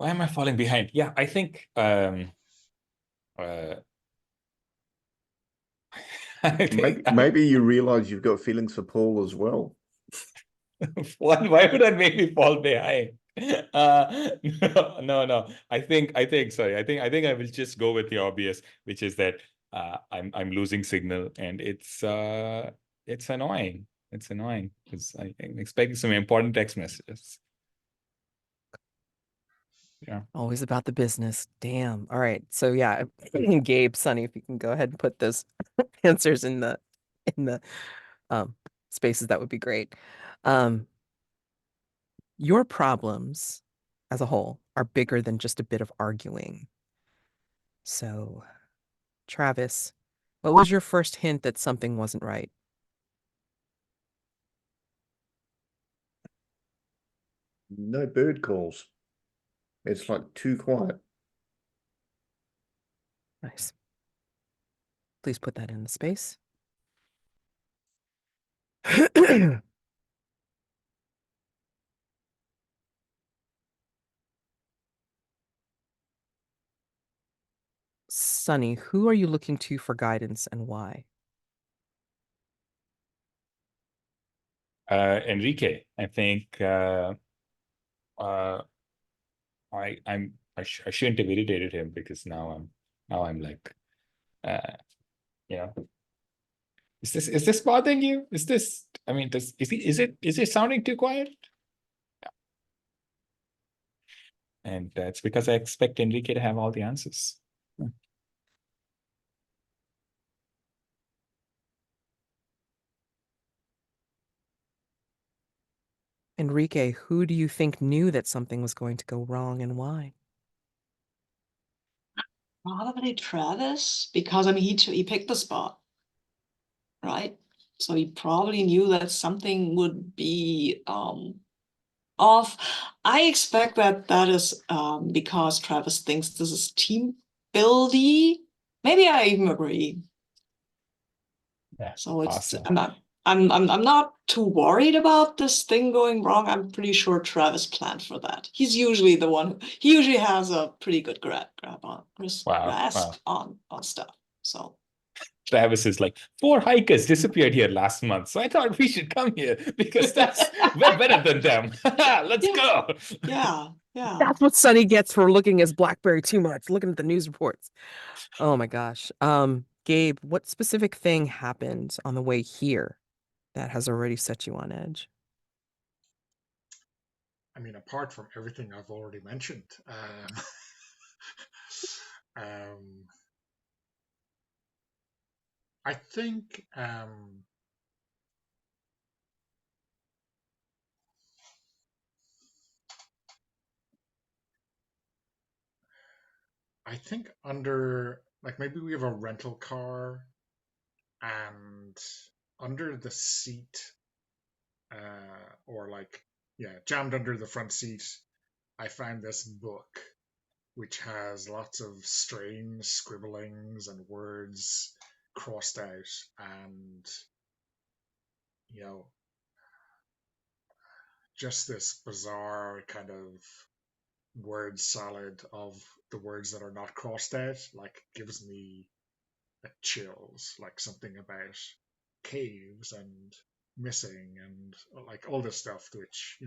am I falling behind? Yeah, I think I think Maybe you realize you've got feelings for Paul as well. why would that make me fall behind? No. Sorry. I think I will just go with the obvious, which is that I'm losing signal, and it's annoying. It's annoying because I'm expecting some important text messages. Yeah. Always about the business. Damn. All right. So yeah, Gabe, Sonny, if you can go ahead and put those answers in the um spaces, that would be great. Your problems as a whole are bigger than just a bit of arguing. So, Travis, what was your first hint that something wasn't right? No bird calls. It's like too quiet. Nice. Please put that in the space. Sonny, who are you looking to for guidance and why? Enrique, I think I shouldn't have irritated him because now I'm like you know, is this bothering you? Is this, I mean, is it sounding too quiet? And it's because I expect Enrique to have all the answers. Enrique, who do you think knew that something was going to go wrong and why? Probably Travis, because I mean he picked the spot, right? So he probably knew that something would be off. I expect that is because Travis thinks this is team buildy. Maybe I even agree. Yeah, So it's awesome. I'm not too worried about this thing going wrong. I'm pretty sure Travis planned for that. He's usually the one. He usually has a pretty good grasp on stuff. So Travis is like, 4 hikers disappeared here last month, so I thought we should come here because we're better than them. Let's go. yeah. That's what Sonny gets for looking at BlackBerry too much, looking at the news reports. Oh my gosh. Gabe, what specific thing happened on the way here that has already set you on edge? I mean, apart from everything I've already mentioned, I think under, like, maybe we have a rental car, and under the seat, or like, yeah, jammed under the front seat, I found this book which has lots of strange scribblings and words crossed out, and you know, just this bizarre kind of word salad of the words that are not crossed out, like, gives me a chills, like something about caves and missing and like all this stuff, which,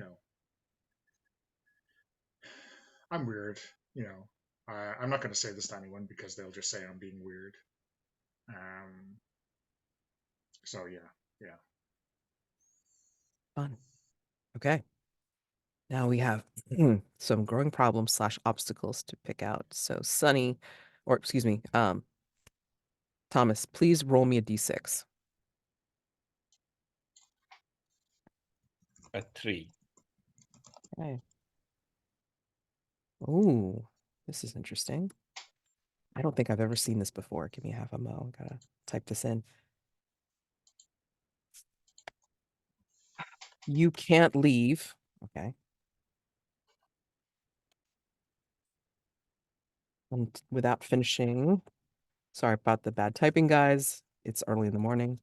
I'm weird, you know. I'm not going to say this to anyone because they'll just say I'm being weird. So yeah. Fun. Okay. Now we have some growing problems / obstacles to pick out. So Sonny, or excuse me, Thomas, please roll me a d6. A 3. Okay. Oh, this is interesting. I don't think I've ever seen this before. Give me half a mo. Gotta type this in. You can't leave. Okay. And without finishing. Sorry about the bad typing, guys. It's early in the morning.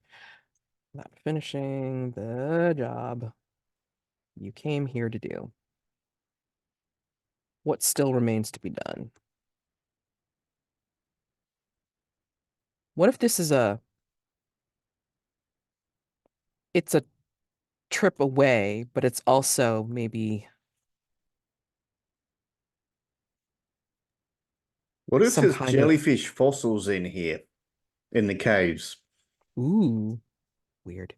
Without finishing the job you came here to do. What still remains to be done? What if this is it's a trip away, but it's also maybe What if some there's kind of, jellyfish fossils in here, in the caves? ooh, weird.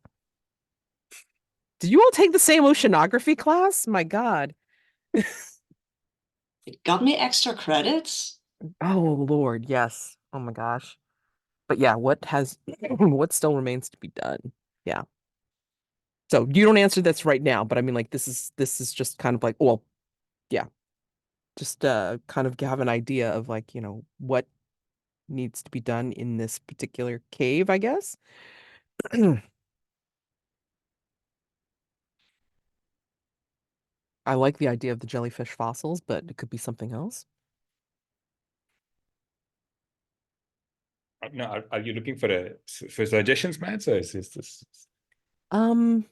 Did you all take the same oceanography class? My God. It got me extra credits. Oh, Lord, yes. Oh my gosh. But yeah, what still remains to be done? Yeah. So you don't answer this right now, but I mean, like, this is just kind of like, well, yeah, just kind of have an idea of, like, what needs to be done in this particular cave, I guess. I like the idea of the jellyfish fossils, but it could be something else. No, are you looking for suggestions, Matt? Or is this? Um,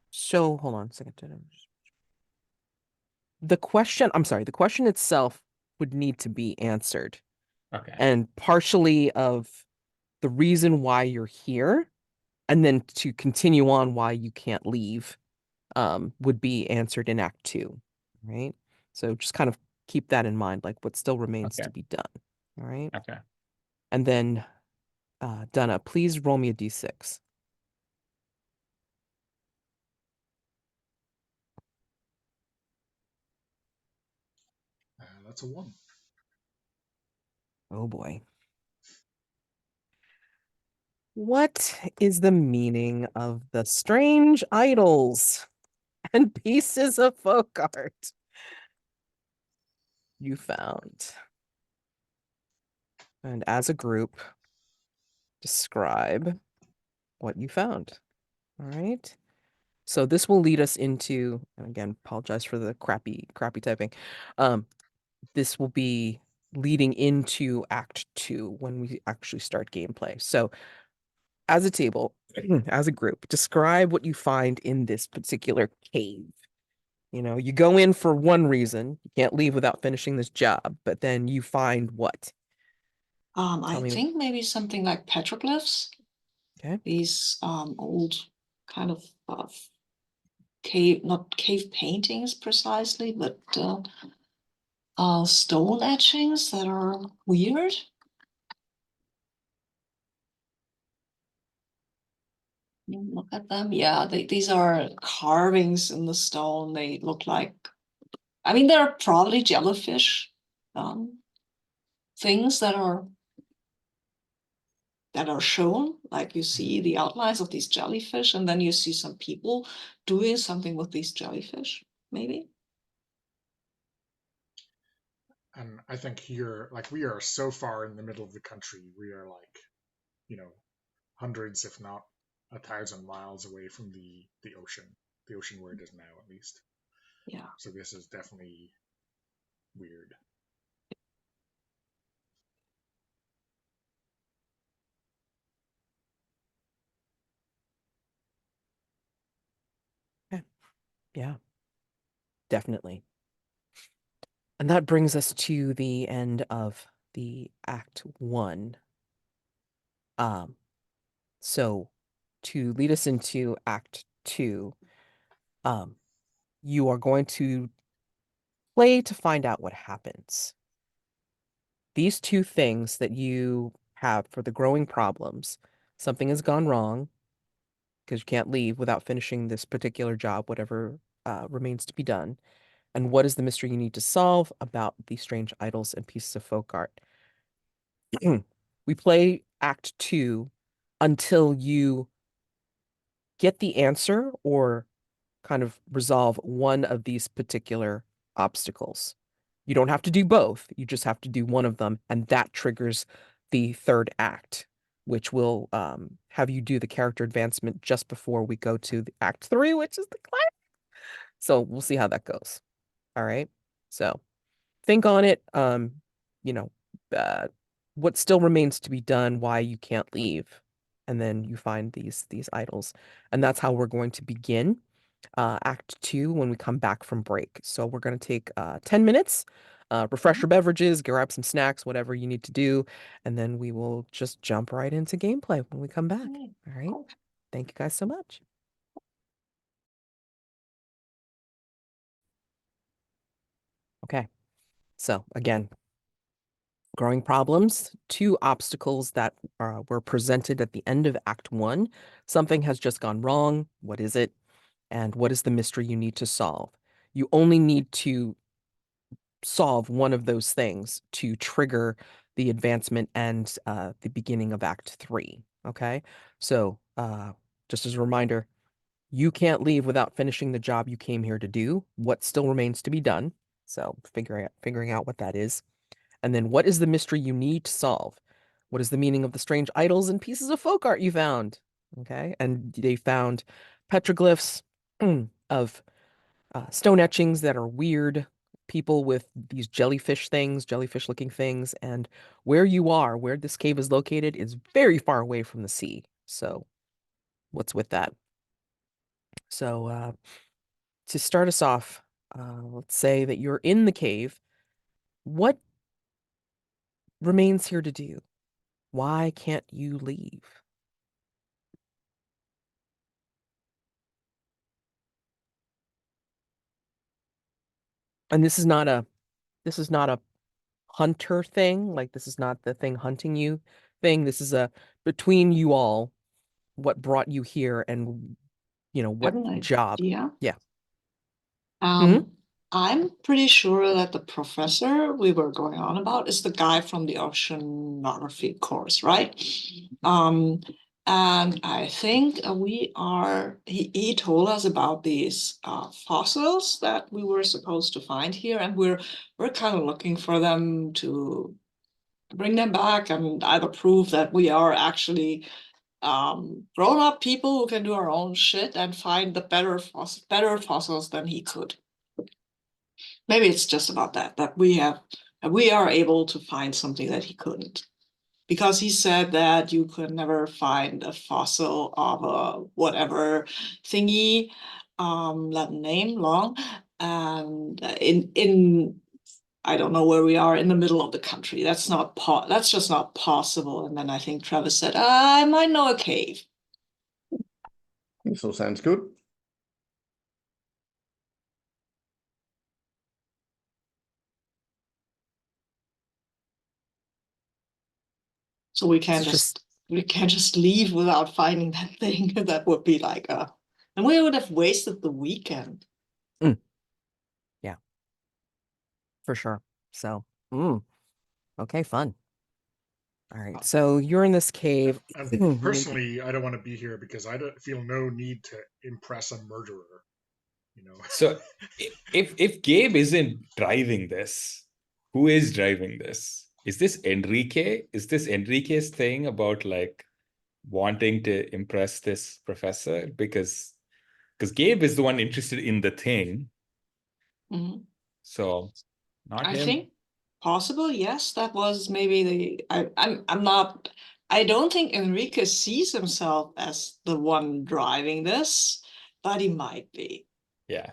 so hold on a second. The question itself would need to be answered. Okay. And partially of the reason why you're here, and then to continue on why you can't leave, would be answered in Act 2, right? So just kind of keep that in mind, like what still remains Okay. to be done, all right? Okay. And then, Donogh, please roll me a d6. That's a 1. Oh boy. What is the meaning of the strange idols and pieces of folk art you found? And as a group, describe what you found. All right. So this will lead us into, and again, apologize for the crappy typing. This will be leading into Act 2 when we actually start gameplay. So as a table, as a group, describe what you find in this particular cave. You go in for one reason, you can't leave without finishing this job, but then you find what? I Tell me. think maybe something like petroglyphs. Okay. These old kind of cave, not cave paintings precisely, but stone etchings that are weird. Look at them. Yeah, these are carvings in the stone. They look like, I mean, they're probably jellyfish things that are shown. Like you see the outlines of these jellyfish, and then you see some people doing something with these jellyfish, maybe. And I think here, like, we are so far in the middle of the country. We are like, hundreds, if not 1,000 miles away from the ocean where it is now, at least. Yeah. So this is definitely weird. Yeah, definitely. And that brings us to the end of the Act 1. So to lead us into Act 2, you are going to play to find out what happens. These two things that you have for the growing problems, something has gone wrong because you can't leave without finishing this particular job, whatever remains to be done. And what is the mystery you need to solve about these strange idols and pieces of folk art? We play Act 2 until you get the answer or kind of resolve one of these particular obstacles. You don't have to do both. You just have to do one of them, and that triggers the third act, which will have you do the character advancement just before we go to the act 3, which is the climax. So we'll see how that goes. All right. So think on it. You know, uh, what still remains to be done, why you can't leave, and then you find these idols, and that's how we're going to begin Act 2 when we come back from break. So we're going to take 10 minutes, refresh your beverages, grab some snacks, whatever you need to do, and then we will just jump right into gameplay when we come back. All right. Thank you guys so much. Okay. So again, growing problems, 2 obstacles that were presented at the end of Act 1. Something has just gone wrong. What is it? And what is the mystery you need to solve? You only need to solve one of those things to trigger the advancement and the beginning of Act 3. Okay, so just as a reminder, you can't leave without finishing the job you came here to do. What still remains to be done? So figuring out what that is, and then what is the mystery you need to solve? What is the meaning of the strange idols and pieces of folk art you found? Okay, and they found petroglyphs of stone etchings that are weird, people with these jellyfish things, jellyfish looking things, and where you are, where this cave is located, is very far away from the sea. So, what's with that? So, to start us off, let's say that you're in the cave. What remains here to do? Why can't you leave? And this is not a hunter thing. Like, this is not the thing hunting you thing. This is a between you all, what brought you here, and what job. Yeah. Yeah. I'm pretty sure that the professor we were going on about is the guy from the oceanography course, right? And I think he told us about these fossils that we were supposed to find here, and we're kind of looking for them to bring them back and either prove that we are actually grown-up people who can do our own shit and find the better fossils than he could. Maybe it's just about that we are able to find something that he couldn't, because he said that you could never find a fossil of a whatever thingy, Latin name, long, and in I don't know where we are in the middle of the country. That's just not possible. And then I think Travis said, I might know a cave. This all sounds good. So we can't just leave without finding that thing. That would be like and we would have wasted the weekend. Yeah, for sure. So, okay, fun. All right, so you're in this cave. And personally, I don't want to be here because I don't feel no need to impress a murderer. So if Gabe isn't driving this, who is driving this? Is this Enrique? Is this Enrique's thing about like wanting to impress this professor? Because Gabe is the one interested in the thing. So not I him. think possible, yes. That was maybe I don't think Enrique sees himself as the one driving this, but he might be. Yeah.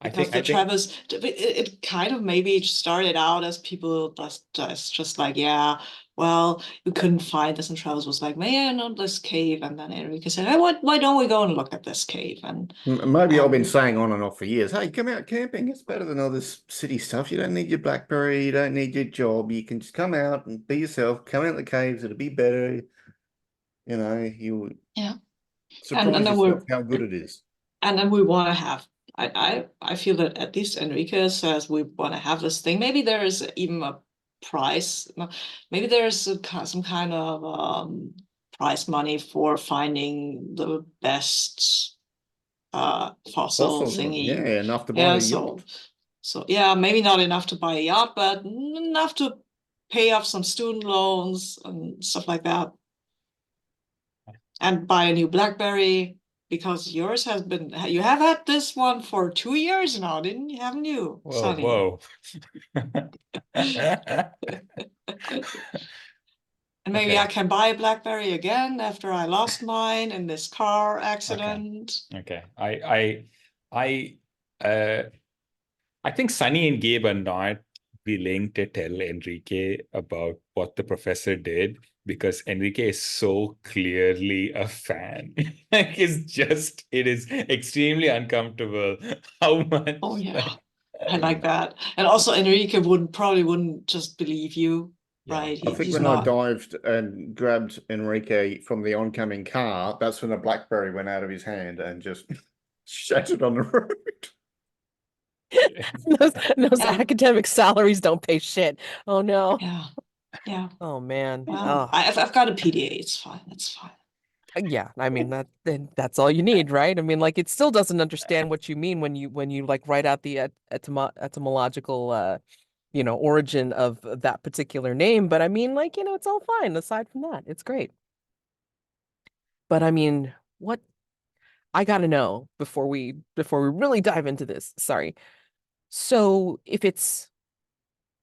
Because Travis, it kind of maybe started out as people just like, yeah, well, we couldn't find this, and Travis was like, may I know this cave? And then Enrique said, hey, why don't we go and look at this cave? And maybe I've been saying on and off for years, hey, come out camping. It's better than all this city stuff. You don't need your BlackBerry. You don't need your job. You can just come out and be yourself. Come out the caves. It'll be better. You surprise yourself how good it is. And then we want to have, I feel that at least Enrique says we want to have this thing. Maybe there is even a price. Maybe there's some kind of prize money for finding the best fossil Fossils, yeah, thingy. enough to buy Yeah, a so yacht. yeah, maybe not enough to buy a yacht, but enough to pay off some student loans and stuff like that, and buy a new BlackBerry, because yours has been, you have had this one for 2 years now, didn't you? Haven't you, Whoa, Sonny? whoa. And maybe Okay. I can buy a BlackBerry again after I lost mine in this car accident. Okay. I think Sunny and Gabe are not willing to tell Enrique about what the professor did because Enrique is so clearly a fan. Like it is extremely uncomfortable how much. Oh yeah, like, I like that. And also Enrique probably wouldn't just believe you, Yeah. right? I think He's when I not. dived and grabbed Enrique from the oncoming car, that's when a BlackBerry went out of his hand and just shattered on the road. Those Yeah. academic salaries don't pay shit. Oh no. Yeah, yeah. Oh man. Well, Oh. I've got a PDA. It's fine. It's fine. Yeah, I mean that's all you need, right? I mean, like it still doesn't understand what you mean when you like write out the etymological origin of that particular name, but I mean, like, it's all fine aside from that. It's great. But I mean, what I gotta know before we really dive into this. Sorry. So if it's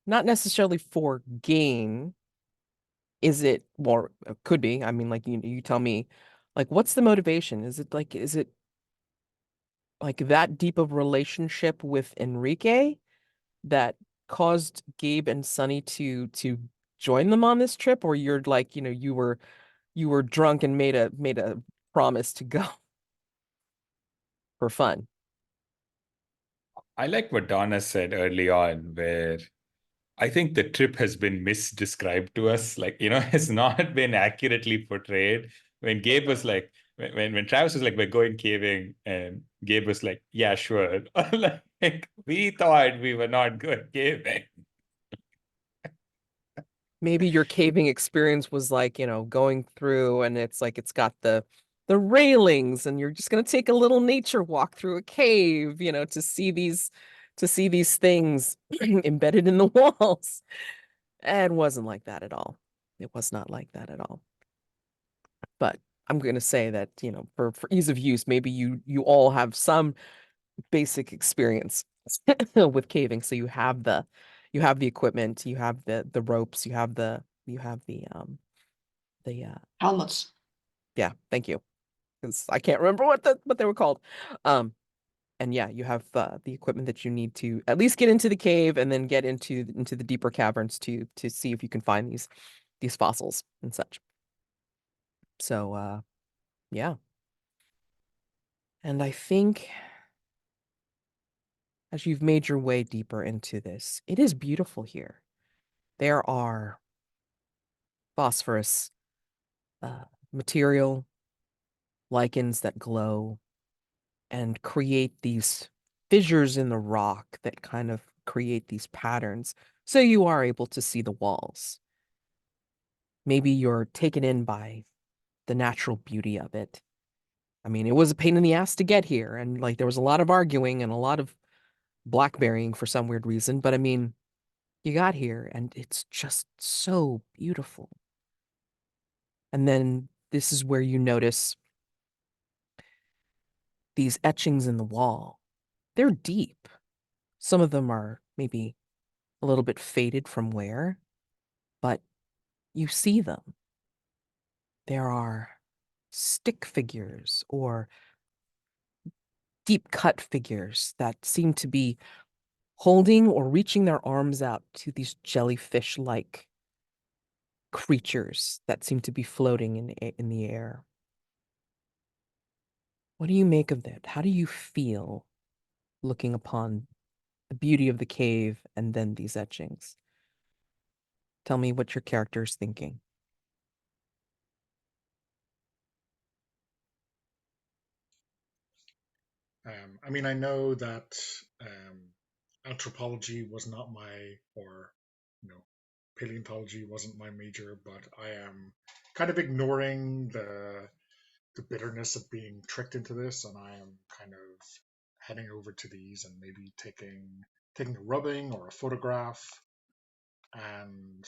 not necessarily for gain, is it, or it could be, I mean, like you tell me, like what's the motivation? Is it like that deep of relationship with Enrique that caused Gabe and Sunny to join them on this trip, or you're like, you were drunk and made a promise to go for fun? I like what Donna said early on, where I think the trip has been misdescribed to us. Like, has not been accurately portrayed. When Gabe was like, when Travis was like, we're going caving, and Gabe was like, yeah, sure. Like, we thought we were not going caving. Maybe your caving experience was like, going through and it's like it's got the railings and you're just going to take a little nature walk through a cave, to see these things embedded in the walls. And it wasn't like that at all. It was not like that at all. But I'm going to say that, for ease of use, maybe you all have some basic experience with caving. So you have the equipment, you have the ropes, you have the Helmets. yeah, thank you. Because I can't remember what they were called. And yeah, you have the equipment that you need to at least get into the cave and then get into the deeper caverns to see if you can find these fossils and such. So yeah. And I think as you've made your way deeper into this, it is beautiful here. There are phosphorus material, lichens that glow and create these fissures in the rock that kind of create these patterns. So you are able to see the walls. Maybe you're taken in by the natural beauty of it. I mean, it was a pain in the ass to get here, and like there was a lot of arguing and a lot of blackberrying for some weird reason, but I mean, you got here and it's just so beautiful. And then this is where you notice these etchings in the wall. They're deep. Some of them are maybe a little bit faded from wear, but you see them. There are stick figures or deep cut figures that seem to be holding or reaching their arms out to these jellyfish like creatures that seem to be floating in the air. What do you make of that? How do you feel looking upon the beauty of the cave and then these etchings? Tell me what your character is thinking. I mean, I know that anthropology was not or you know, paleontology wasn't my major, but I am kind of ignoring bitterness of being tricked into this, and I am kind of heading over to these and maybe taking a rubbing or a photograph, and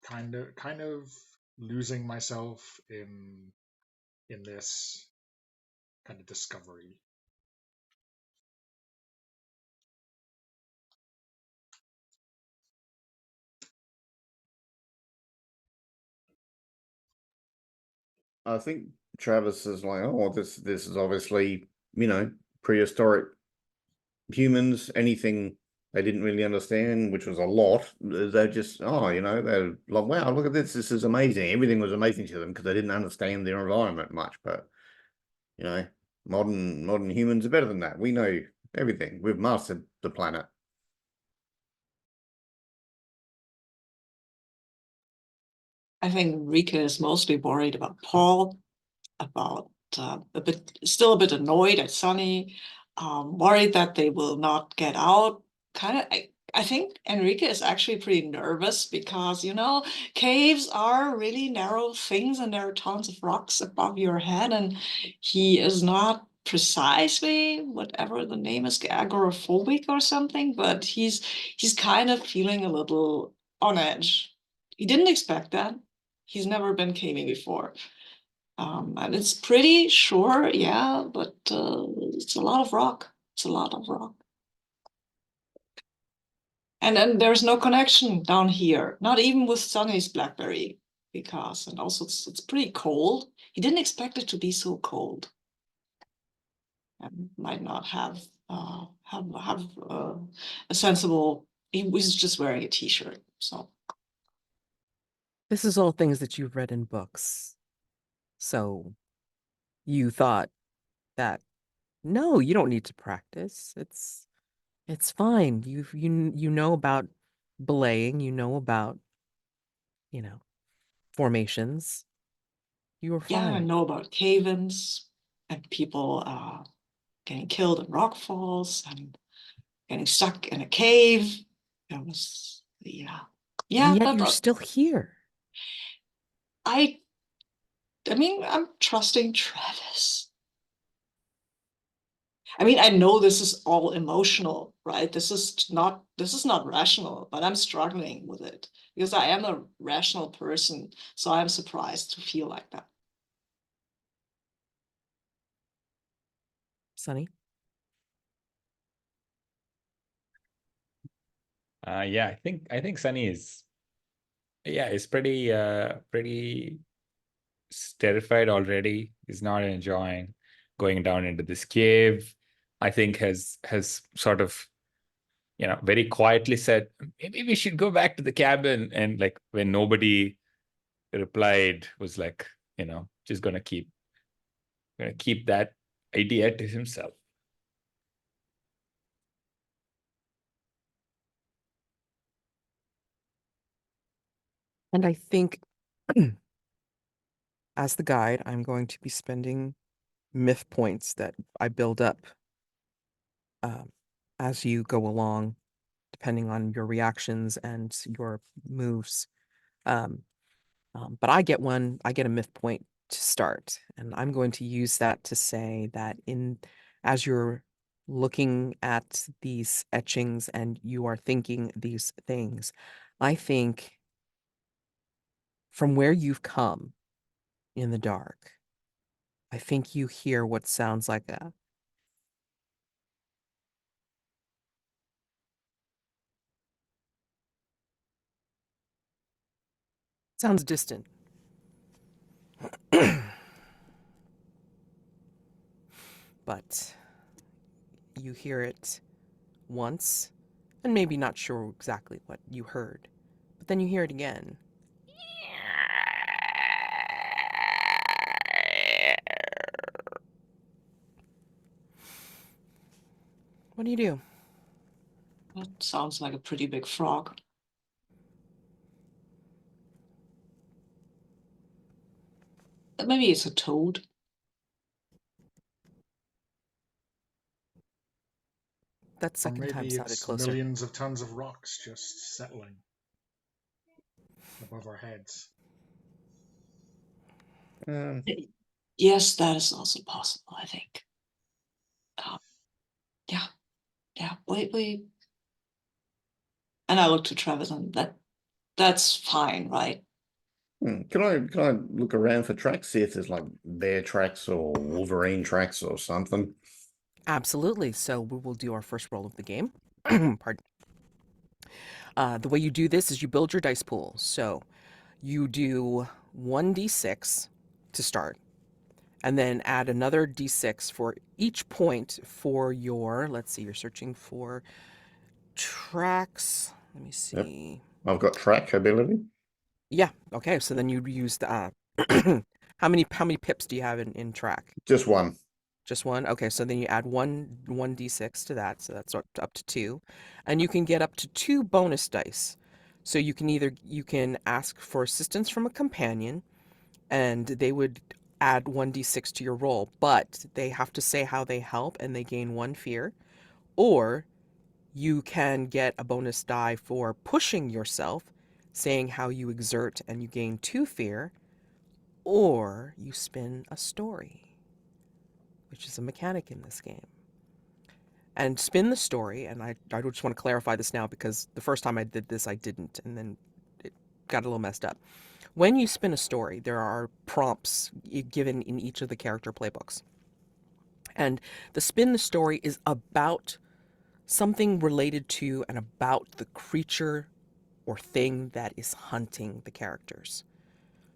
kind of losing myself in this kind of discovery. I think Travis is like, oh, this is obviously, prehistoric humans, anything they didn't really understand, which was a lot. They're just, they're like, wow, look at this. This is amazing. Everything was amazing to them because they didn't understand their environment much. But, modern humans are better than that. We know everything. We've mastered the planet. I think Enrique is mostly worried about Paul, about still a bit annoyed at Sonny, worried that they will not get out. I think Enrique is actually pretty nervous because, caves are really narrow things and there are tons of rocks above your head, and he is not precisely whatever the name is, agoraphobic or something, but he's kind of feeling a little on edge. He didn't expect that. He's never been caving before. And it's pretty sure, yeah, but it's a lot of rock. It's a lot of rock. And then there's no connection down here, not even with Sonny's Blackberry, and also it's pretty cold. He didn't expect it to be so cold, and might not have a sensible. He was just wearing a t-shirt, so. This is all things that you've read in books. So you thought that, no, you don't need to practice. It's fine. You know about belaying, you know about, formations. You were Yeah, I fine. know about cave-ins and people getting killed in rockfalls and getting stuck in a cave. It was, yeah. Yeah, And yet but you're still here. I mean, I'm trusting Travis. I mean, I know this is all emotional, right? This is not rational, but I'm struggling with it because I am a rational person, so I'm surprised to feel like that. Sonny? Yeah, I think Sunny is pretty terrified already. He's not enjoying going down into this cave. I think has sort of very quietly said, maybe we should go back to the cabin. And like when nobody replied, was like, just gonna keep that idea to himself. And I think as the guide, I'm going to be spending myth points that I build up as you go along, depending on your reactions and your moves. But I get a myth point to start, and I'm going to use that to say that as you're looking at these etchings and you are thinking these things, I think from where you've come in the dark, I think you hear what sounds like a sounds distant. But you hear it once and maybe not sure exactly what you heard. But then you hear it again. What do you do? That sounds like a pretty big frog. Maybe it's a toad. That Or second time maybe sounded it's closer. millions of tons of rocks just settling above our heads. Yes, that is also possible, I think. Yeah, yeah. And I look to Travis, and that's fine, right? Can I look around for tracks, see if there's like bear tracks or wolverine tracks or something? Absolutely. So we will do our first roll of the game. Pardon. The way you do this is you build your dice pool. So you do 1d6 to start, and then add another d6 for each point for your, let's see, you're searching for tracks. Let me see. I've got track ability. Yeah, okay. So then you use the how many pips do you have in track? Just one. Just one? Okay, so then you add one d6 to that, so that's up to 2. And you can get up to 2 bonus dice. So you can ask for assistance from a companion, and they would add 1d6 to your roll, but they have to say how they help and they gain 1 fear. Or you can get a bonus die for pushing yourself, saying how you exert and you gain 2 fear. Or you spin a story, which is a mechanic in this game. And spin the story, and I just want to clarify this now because the first time I did this, I didn't, and then it got a little messed up. When you spin a story, there are prompts given in each of the character playbooks. And the spin the story is about something related to and about the creature or thing that is hunting the characters.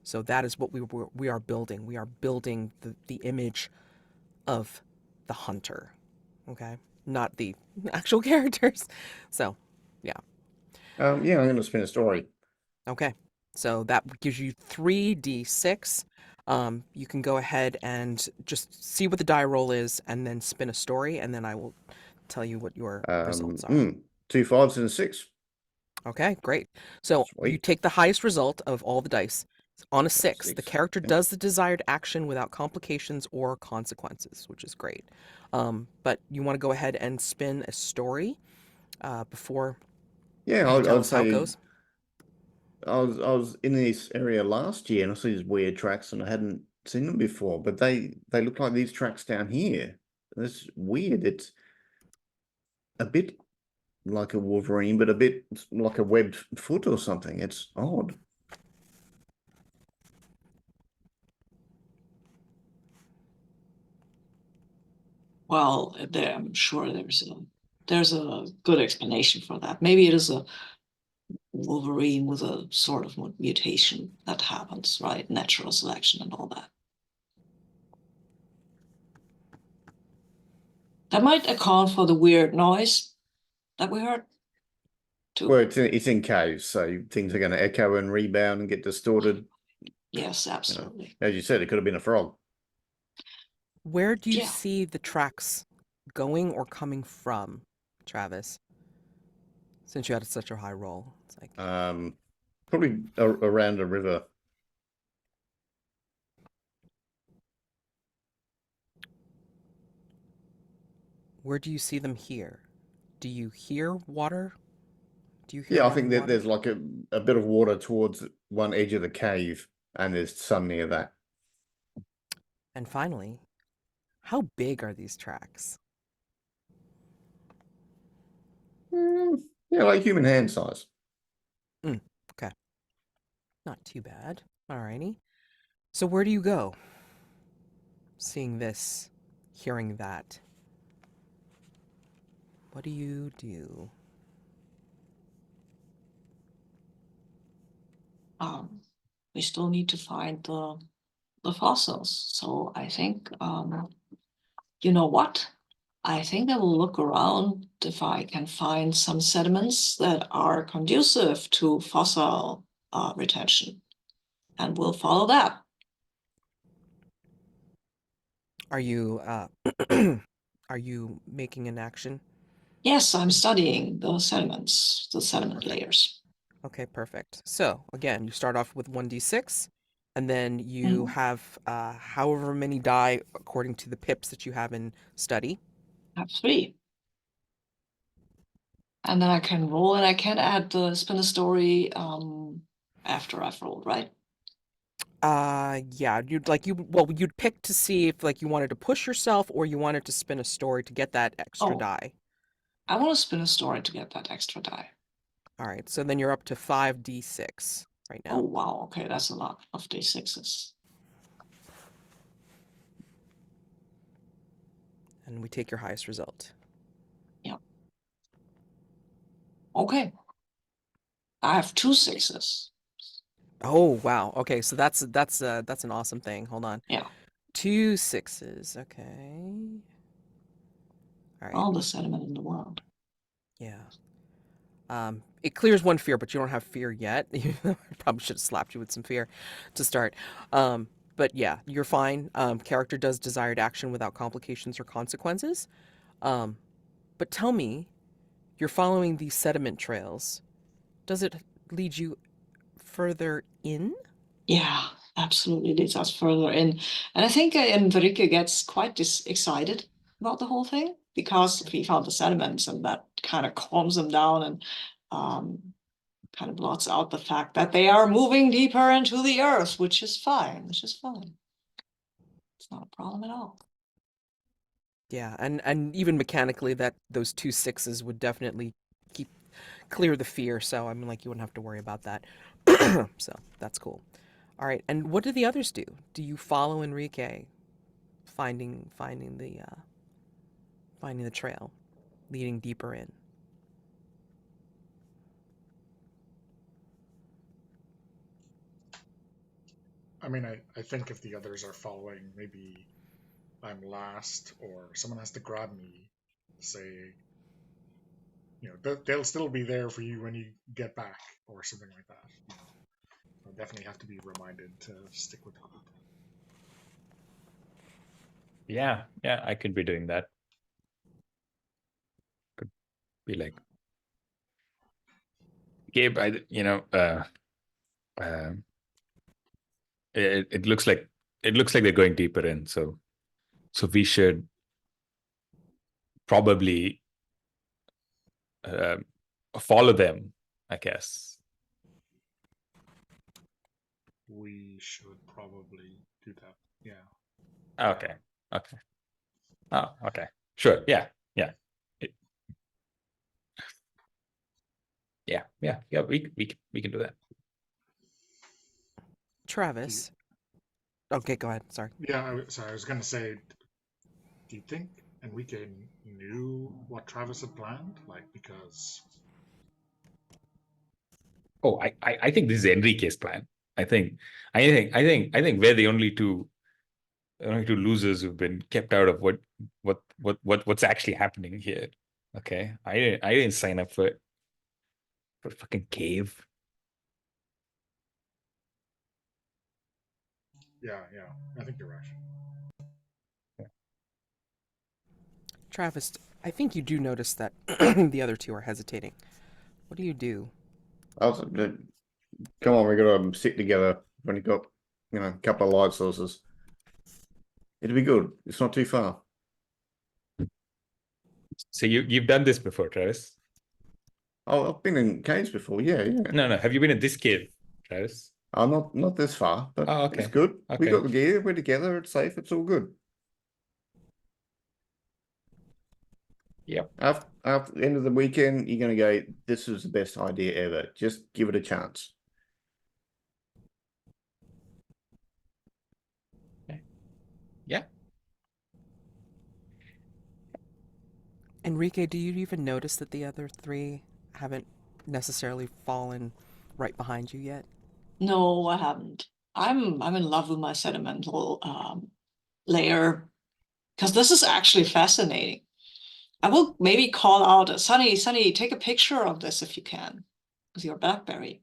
So that is what we are building. We are building the image of the hunter, okay? Not the actual characters. So, yeah. Yeah, I'm going to spin a story. Okay. So that gives you 3d6. You can go ahead and just see what the die roll is and then spin a story, and then I will tell you what your results are. 2 5s and a 6. Okay, great. So you Sweet. take the highest result of all the dice. On a 6, the 6. character Yep. does the desired action without complications or consequences, which is great. But you want to go ahead and spin a story before Yeah, you tell I'd us how it say goes. I was in this area last year and I saw these weird tracks and I hadn't seen them before, but they look like these tracks down here. It's weird. It's a bit like a wolverine, but a bit like a webbed foot or something. It's odd. Well, I'm sure there's a good explanation for that. Maybe it is a Wolverine with a sort of mutation that happens, right? Natural selection and all that. That might account for the weird noise that we heard too. Well, it's in caves, so things are going to echo and rebound and get distorted. Yes, absolutely. As you said, it could have been a frog. Where do you Yeah. see the tracks going or coming from, Travis? Since you had such a high roll. It's like Probably around a river. where do you see them here? Do you hear water? Do you hear Yeah, I running think that water? there's like a bit of water towards one edge of the cave, and there's sun near that. And finally, how big are these tracks? Yeah, like human hand size. Okay. Not too bad. Alrighty. So where do you go? Seeing this, hearing that. What do you do? We still need to find the fossils. So I think, you know what? I think I will look around if I can find some sediments that are conducive to fossil retention, and we'll follow that. Are you are you making an action? Yes, I'm studying the sediments, the sediment layers. Okay, perfect. So again, you start off with 1d6, and then you have however many die according to the pips that you have in study. I have 3. And then I can roll, and I can add the spin a story after I've rolled, right? Yeah, you'd pick to see if like you wanted to push yourself or you wanted to spin a story to get that extra Oh, die. I want to spin a story to get that extra die. All right, so then you're up to 5d6 right Oh, now. wow. Okay, that's a lot of D6s. And we take your highest result. Yeah. Okay. I have 2 6s. Oh, wow. Okay, so that's an awesome thing. Hold on. Yeah. 2 6s. Okay. All right. All the sediment in the world. Yeah. It clears one fear, but you don't have fear yet. I probably should have slapped you with some fear to start. But yeah, you're fine. Character does desired action without complications or consequences. But tell me, you're following these sediment trails. Does it lead you further in? Yeah, absolutely leads us further in. And I think Enrique gets quite excited about the whole thing because he found the sediments and that kind of calms him down and kind of blots out the fact that they are moving deeper into the earth, which is fine, It's not a problem at all. Yeah, and even mechanically, that those 2 6s would definitely keep clear the fear. So I mean, like you wouldn't have to worry about that. So that's cool. All right, and what do the others do? Do you follow Enrique, finding the trail, leading deeper in? I mean, I think if the others are following, maybe I'm last, or someone has to grab me, say, they'll still be there for you when you get back, or something like that. I'll definitely have to be reminded to stick with the group. Yeah, I could be doing that. Could be like, Gabe, it looks like they're going deeper in, so we should probably follow them, I guess. We should probably do that. Yeah. Okay. Oh, okay. Sure. Yeah. It- yeah. We can do that. Travis. Okay, go ahead. Sorry. Yeah. Sorry, I was gonna say, do you think Enrique knew what Travis had planned? Like, because Oh, I think this is Enrique's plan. I think we're the only two losers who've been kept out of what's actually happening here. Okay, I didn't sign up for a fucking cave. yeah, I think you're right. Travis, I think you do notice that the other two are hesitating. What do you do? Come on, we gotta stick together. We've only got, a couple of light sources. It'll be good. It's not too far. So you've done this before, Travis? Oh, I've been in caves before. Yeah. No. Have you been in this cave, Travis? Not this far, but Oh, it's okay. good. We Okay. got the gear. We're together. It's safe. It's all good. Yep. After the end of the weekend, you're gonna go, this is the best idea ever. Just give it a chance. Yeah. Enrique, do you even notice that the other three haven't necessarily fallen right behind you yet? No, I haven't. I'm in love with my sedimental layer because this is actually fascinating. I will maybe call out Sunny, take a picture of this if you can with your BlackBerry.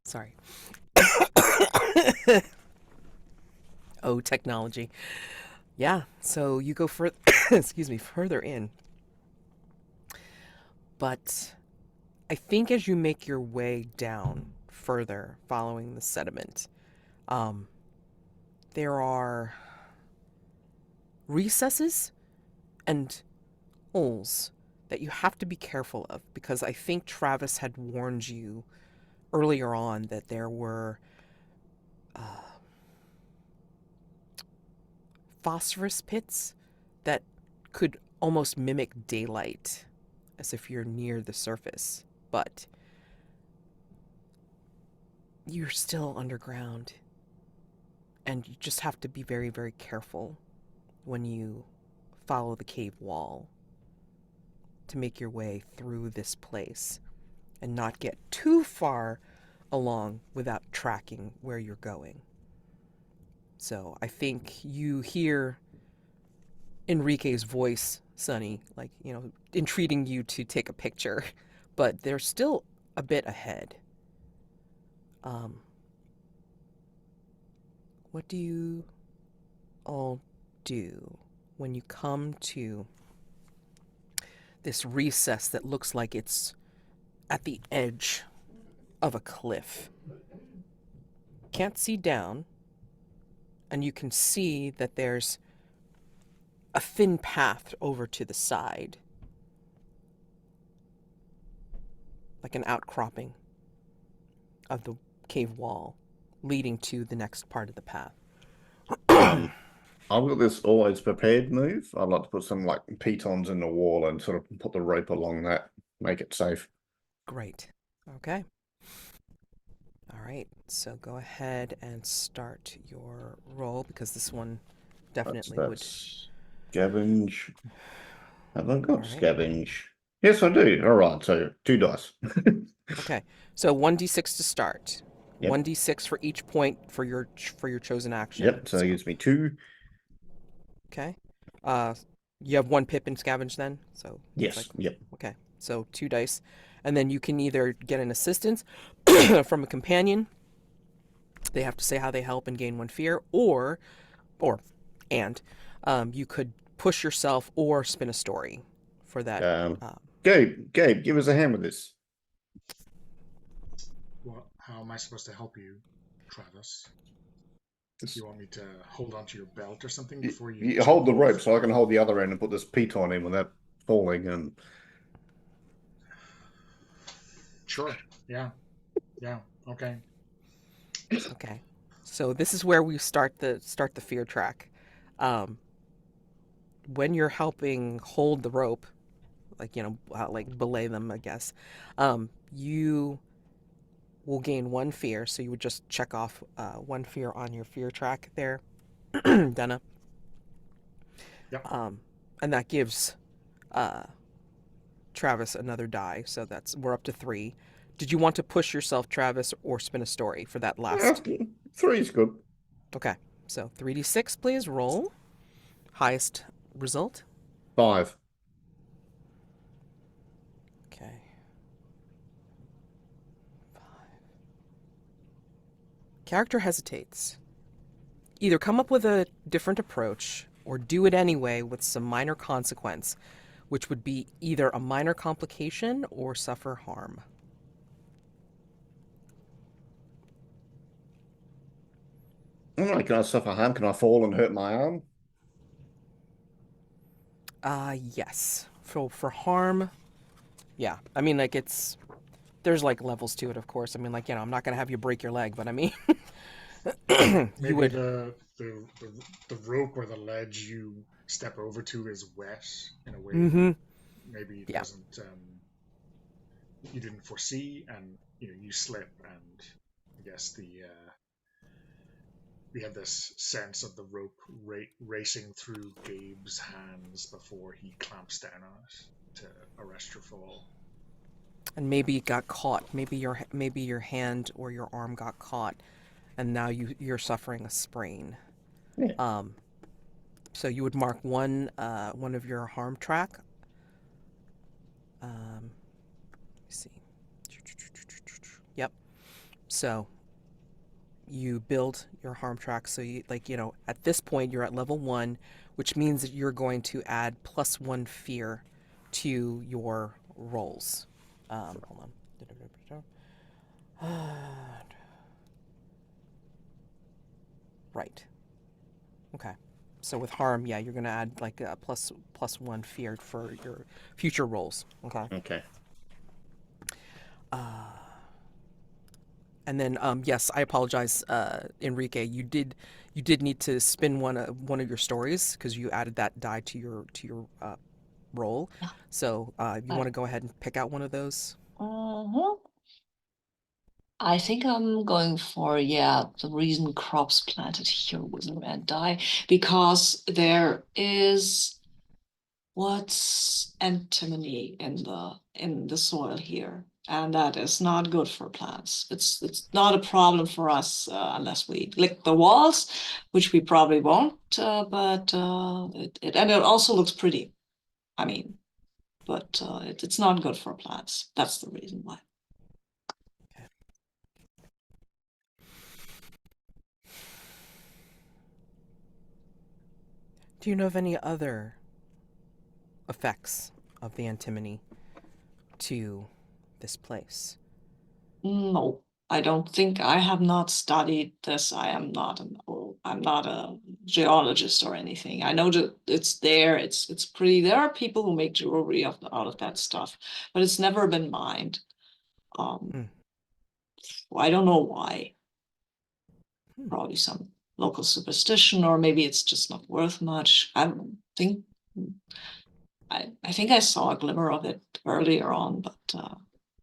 Sorry. Oh, technology. Yeah, so you go further, excuse me, further in. But I think as you make your way down further following the sediment, um, there are recesses and holes that you have to be careful of because I think Travis had warned you earlier on that there were phosphorus pits that could almost mimic daylight as if you're near the surface, but you're still underground, and you just have to be very, very careful when you follow the cave wall to make your way through this place and not get too far along without tracking where you're going. So I think you hear Enrique's voice, Sonny, like, entreating you to take a picture, but they're still a bit ahead. What do you all do when you come to this recess that looks like it's at the edge of a cliff? Can't see down, and you can see that there's a thin path over to the side, like an outcropping of the cave wall leading to the next part of the path. I've got this always prepared move. I'd like to put some like pitons in the wall and sort of put the rope along that, make it safe. Great. Okay. All right. So go ahead and start your roll, because this one definitely would. Scavenge. Have I got All right. scavenge? Yes, I do. All right, so 2 dice. Okay. So 1d6 to start. Yep. 1d6 for each point for your chosen action. Yep, so it gives me 2. Okay. You have 1 pip in scavenge then? So Yes, yep. Okay. So 2 dice. And then you can either get an assistance from a companion. They have to say how they help and gain 1 fear, or you could push yourself or spin a story for that. Gabe, give us a hand with this. Well, how am I supposed to help you, Travis? Do you want me to hold onto your belt or something before you hold the rope so I can hold the other end and put this piton in without falling? And sure, yeah, okay. Okay. So this is where we start the fear track. When you're helping hold the rope, like belay them, I guess, you will gain 1 fear. So you would just check off 1 fear on your fear track there, Donogh. Yep. And that gives Travis another die. So we're up to 3. Did you want to push yourself, Travis, or spin a story for that last? 3 is good. Okay. So 3d6, please roll. Highest result. 5. Okay. 5. Character hesitates. Either come up with a different approach or do it anyway with some minor consequence, which would be either a minor complication or suffer harm. Alright, can I suffer harm? Can I fall and hurt my arm? Yes. For harm, yeah. I mean, like, there's like levels to it, of course. I mean, like, I'm not gonna have you break your leg, but I mean, Maybe would. The rope or the ledge you step over to is wet in a way. Mm-hmm. Maybe it doesn't. You didn't foresee, and you slip, and I guess we have this sense of the rope racing through Gabe's hands before he clamps down on it to arrest your fall. And maybe it got caught. Maybe your hand or your arm got caught, and now you're suffering a sprain. Yeah. So you would mark one of your harm track. Let me see. Yep. So you build your harm track. So you at this point you're at level 1, which means that you're going to add +1 fear to your rolls. Hold on. Right. Okay. So with harm, yeah, you're gonna add like a +1 fear for your future rolls. Okay. Okay. And then, yes, I apologize, Enrique. You did need to spin one of your stories because you added that die to your roll. Yeah. So, you want Right. to go ahead and pick out one of those? Mhm. I think I'm going for, yeah, the reason crops planted here with a red dye, because there is what's antimony in the soil here, and that is not good for plants. It's not a problem for us unless we lick the walls, which we probably won't. But and it also looks pretty. I mean, but it's not good for plants. That's the reason why. Do you know of any other effects of the antimony to this place? No, I don't think I have not studied this. I'm not a geologist or anything. I know that it's there. It's pretty. There are people who make jewelry out of that stuff, but it's never been mined. Um, Hmm. I don't know why. Hmm. Probably some local superstition, or maybe it's just not worth much. I don't think. I think I saw a glimmer of it earlier on, but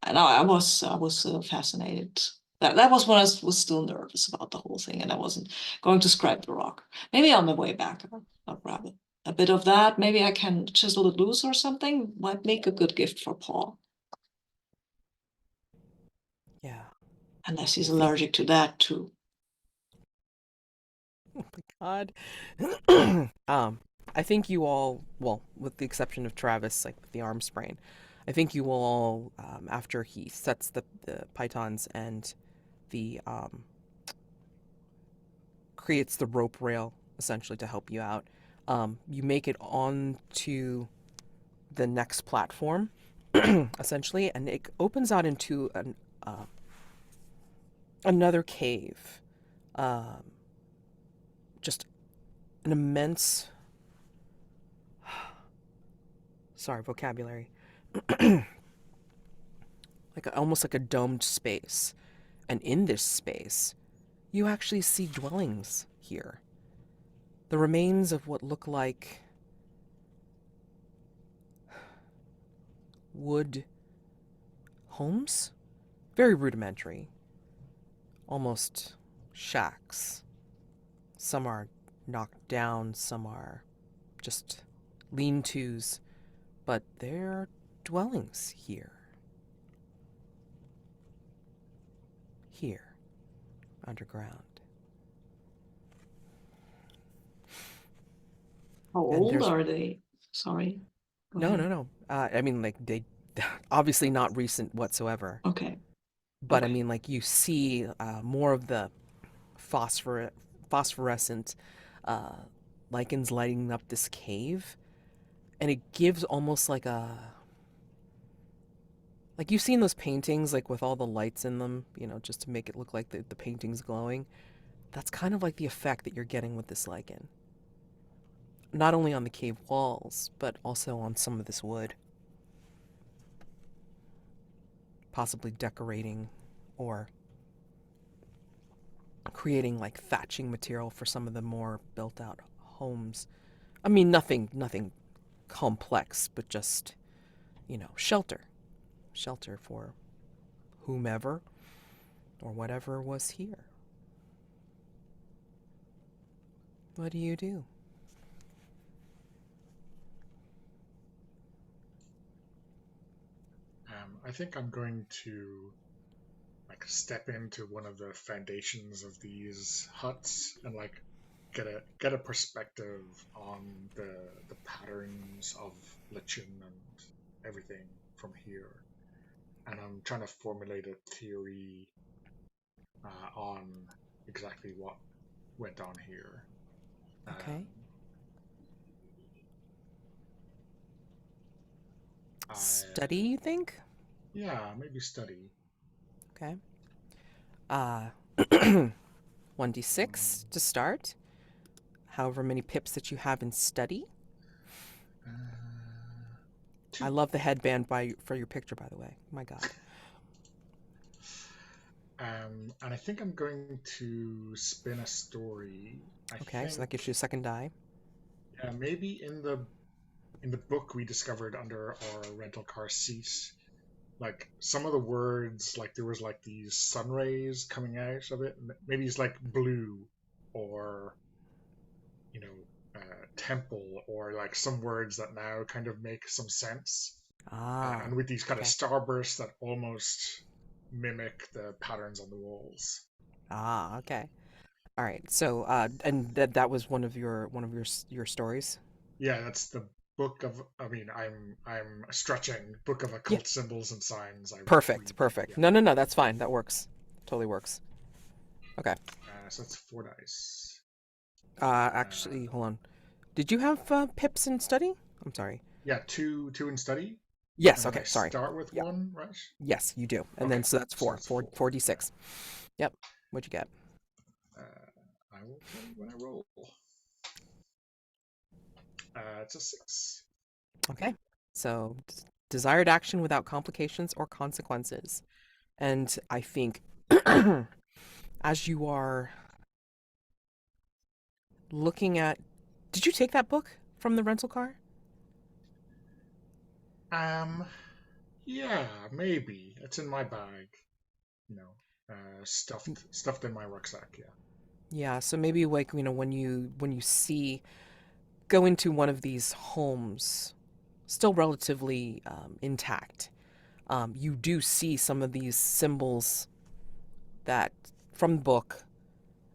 I was fascinated. That was when I was still nervous about the whole thing, and I wasn't going to scrape the rock. Maybe on the way back, I'll grab it. A bit of that. Maybe I can chisel it loose or something. Might make a good gift for Paul, Yeah. unless he's I think. allergic to that too. Oh my God. I think you all, well, with the exception of Travis, like with the arm sprain, I think you will all, after he sets the pythons and the creates the rope rail essentially to help you out, you make it onto the next platform, essentially, and it opens out into another cave. Um, just an immense, sorry, vocabulary, almost like a domed space. And in this space, you actually see dwellings here. The remains of what look like wood homes, very rudimentary, almost shacks. Some are knocked down, some are just lean tos, but there are dwellings here. Here, underground. How And old there's are they? Sorry. Go no, ahead. no, no. I mean, like, they obviously not recent whatsoever. Okay. But I Okay. mean, like, you see more of the phosphor phosphorescent uh, lichens lighting up this cave, and it gives almost like you've seen those paintings like with all the lights in them, just to make it look like the painting's glowing. That's kind of like the effect that you're getting with this lichen. Not only on the cave walls, but also on some of this wood, possibly decorating or creating like thatching material for some of the more built out homes. I mean, nothing complex, but just, shelter. Shelter for whomever or whatever was here. What do you do? I think I'm going to like step into one of the foundations of these huts and like get a perspective on the patterns of lichen and everything from here. And I'm trying to formulate a theory on exactly what went on here. Okay. Um, I Study, you think? yeah, maybe study. Okay. Uh 1d6 to start. However many pips that you have in study. Uh, I two. love the headband for your picture, by the way. My God. And I think I'm going to spin a story. I Okay, so that think, gives you a second die. yeah, maybe in the book we discovered under our rental car seat, like some of the words, like there was like these sun rays coming out of it. Maybe it's like blue, or you know, temple, or like some words that now kind of make some sense. Ah, And with these kind of okay. starbursts that almost mimic the patterns on the walls. Ah, okay. All right. So, and that was one of your stories. Yeah, that's the book of. I mean, I'm stretching book of Yeah. occult symbols and signs. I Perfect. read. Perfect. Yeah. No, no, no. That's fine. That works. Totally works. Okay. So that's 4 dice. Actually, hold on. Did you have pips in study? I'm sorry. Yeah, two in study, and Yes. then I Okay. Sorry. start with Yeah. one, right? Yes, you do. And Okay, then so that's so four, that's four, four. four d6. Yep. What'd you get? I will tell you when I roll. It's a 6. Okay. So desired action without complications or consequences. And I think as you are looking at, did you take that book from the rental car? Yeah, maybe it's in my bag. You know, stuffed in my rucksack. Yeah. Yeah, so maybe like, when you see go into one of these homes still relatively intact, you do see some of these symbols that from the book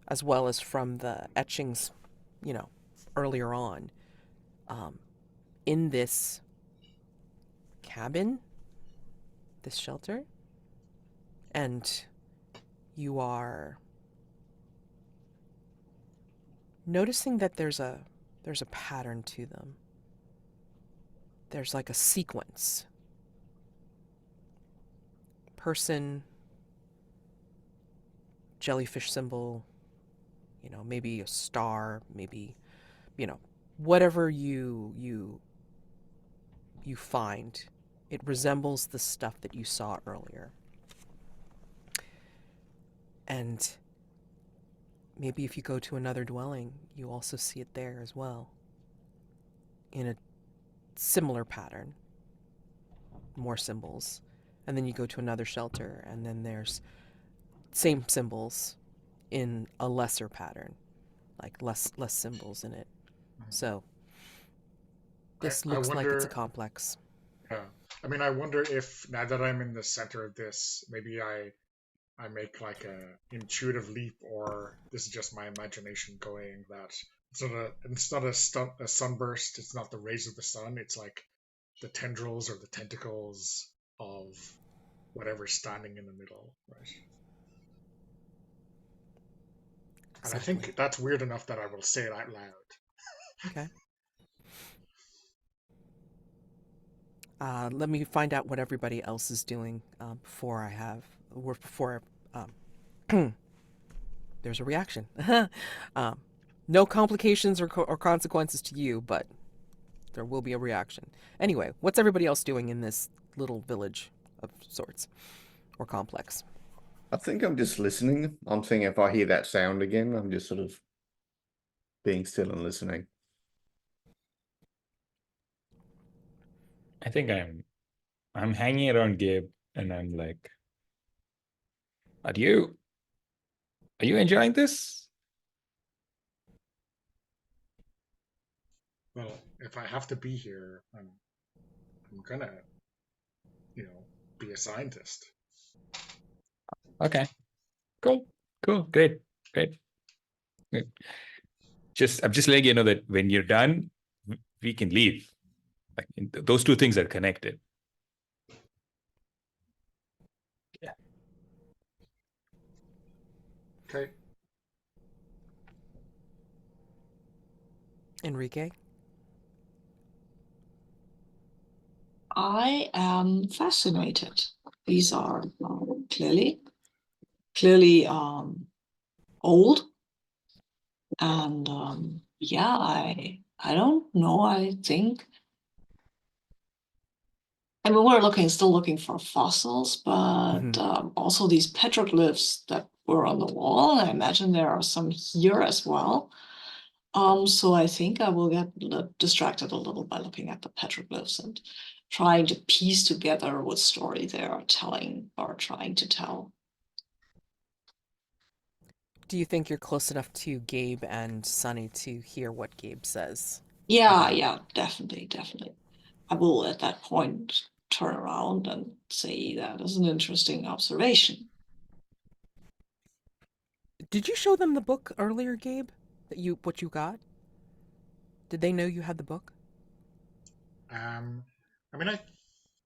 as well as from the etchings, you know, earlier on, um, in this cabin, this shelter, and you are noticing that there's a pattern to them. There's like a sequence. Person, jellyfish symbol, maybe a star, maybe, whatever you find, it resembles the stuff that you saw earlier. And maybe if you go to another dwelling, you also see it there as well, in a similar pattern, more symbols. And then you go to another shelter, and then there's same symbols in a lesser pattern, like less symbols in it. So this I looks like it's a wonder. complex. Yeah. I mean, I wonder if now that I'm in the center of this, maybe I make like a intuitive leap, or this is just my imagination going that it's not a sunburst, it's not the rays of the sun, it's like the tendrils or the tentacles of whatever's standing in the middle, right? And I Exactly. think that's weird enough that I will say it out loud. Okay. Let me find out what everybody else is doing before there's a reaction. um, no complications or consequences to you, but there will be a reaction. Anyway, what's everybody else doing in this little village of sorts or complex? I think I'm just listening. I'm thinking if I hear that sound again, I'm just sort of being still and listening. I think I'm hanging around Gabe, and I'm like, are you enjoying this? Well, if I have to be here, I'm gonna, be a scientist. Okay, cool, great, great. Good. I'm just letting you know that when you're done, we can leave. Like those two things are connected. Yeah. Okay. Enrique? I am fascinated. These are clearly old, and yeah, I don't know. I think I mean, we're still looking for fossils, but Mhm. also these petroglyphs that were on the wall. I imagine there are some here as well. So I think I will get distracted a little by looking at the petroglyphs and trying to piece together what story they are telling or trying to tell. Do you think you're close enough to Gabe and Sunny to hear what Gabe says? Yeah, about- yeah, definitely, definitely. I will at that point turn around and say that is an interesting observation. Did you show them the book earlier, Gabe? What you got? Did they know you had the book? I mean,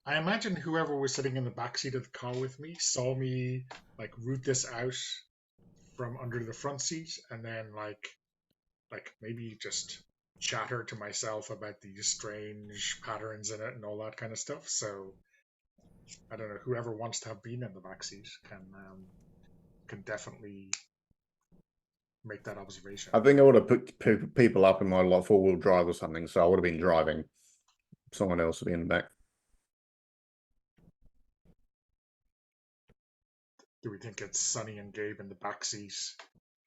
I imagine whoever was sitting in the backseat of the car with me saw me like root this out from under the front seat, and then like maybe just chatter to myself about these strange patterns in it and all that kind of stuff. So I don't know. Whoever wants to have been in the backseat can definitely make that observation. I think I would have put people up in my like 4-wheel drive or something, so I would have been driving. Someone else would be in the back. Do we think it's Sunny and Gabe in the backseat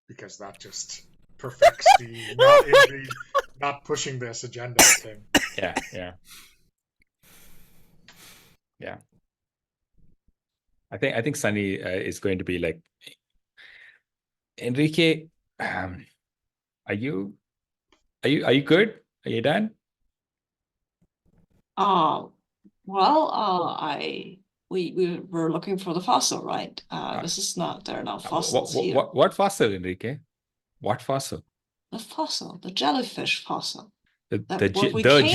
because that just perfects the not pushing this agenda thing? Yeah, yeah, yeah. I think Sunny is going to be like, Enrique, are you good? Are you done? Well, we were looking for the fossil, right? This is not, there are no fossils here. What fossil, Enrique? What fossil? The fossil, the jellyfish fossil. The That what we came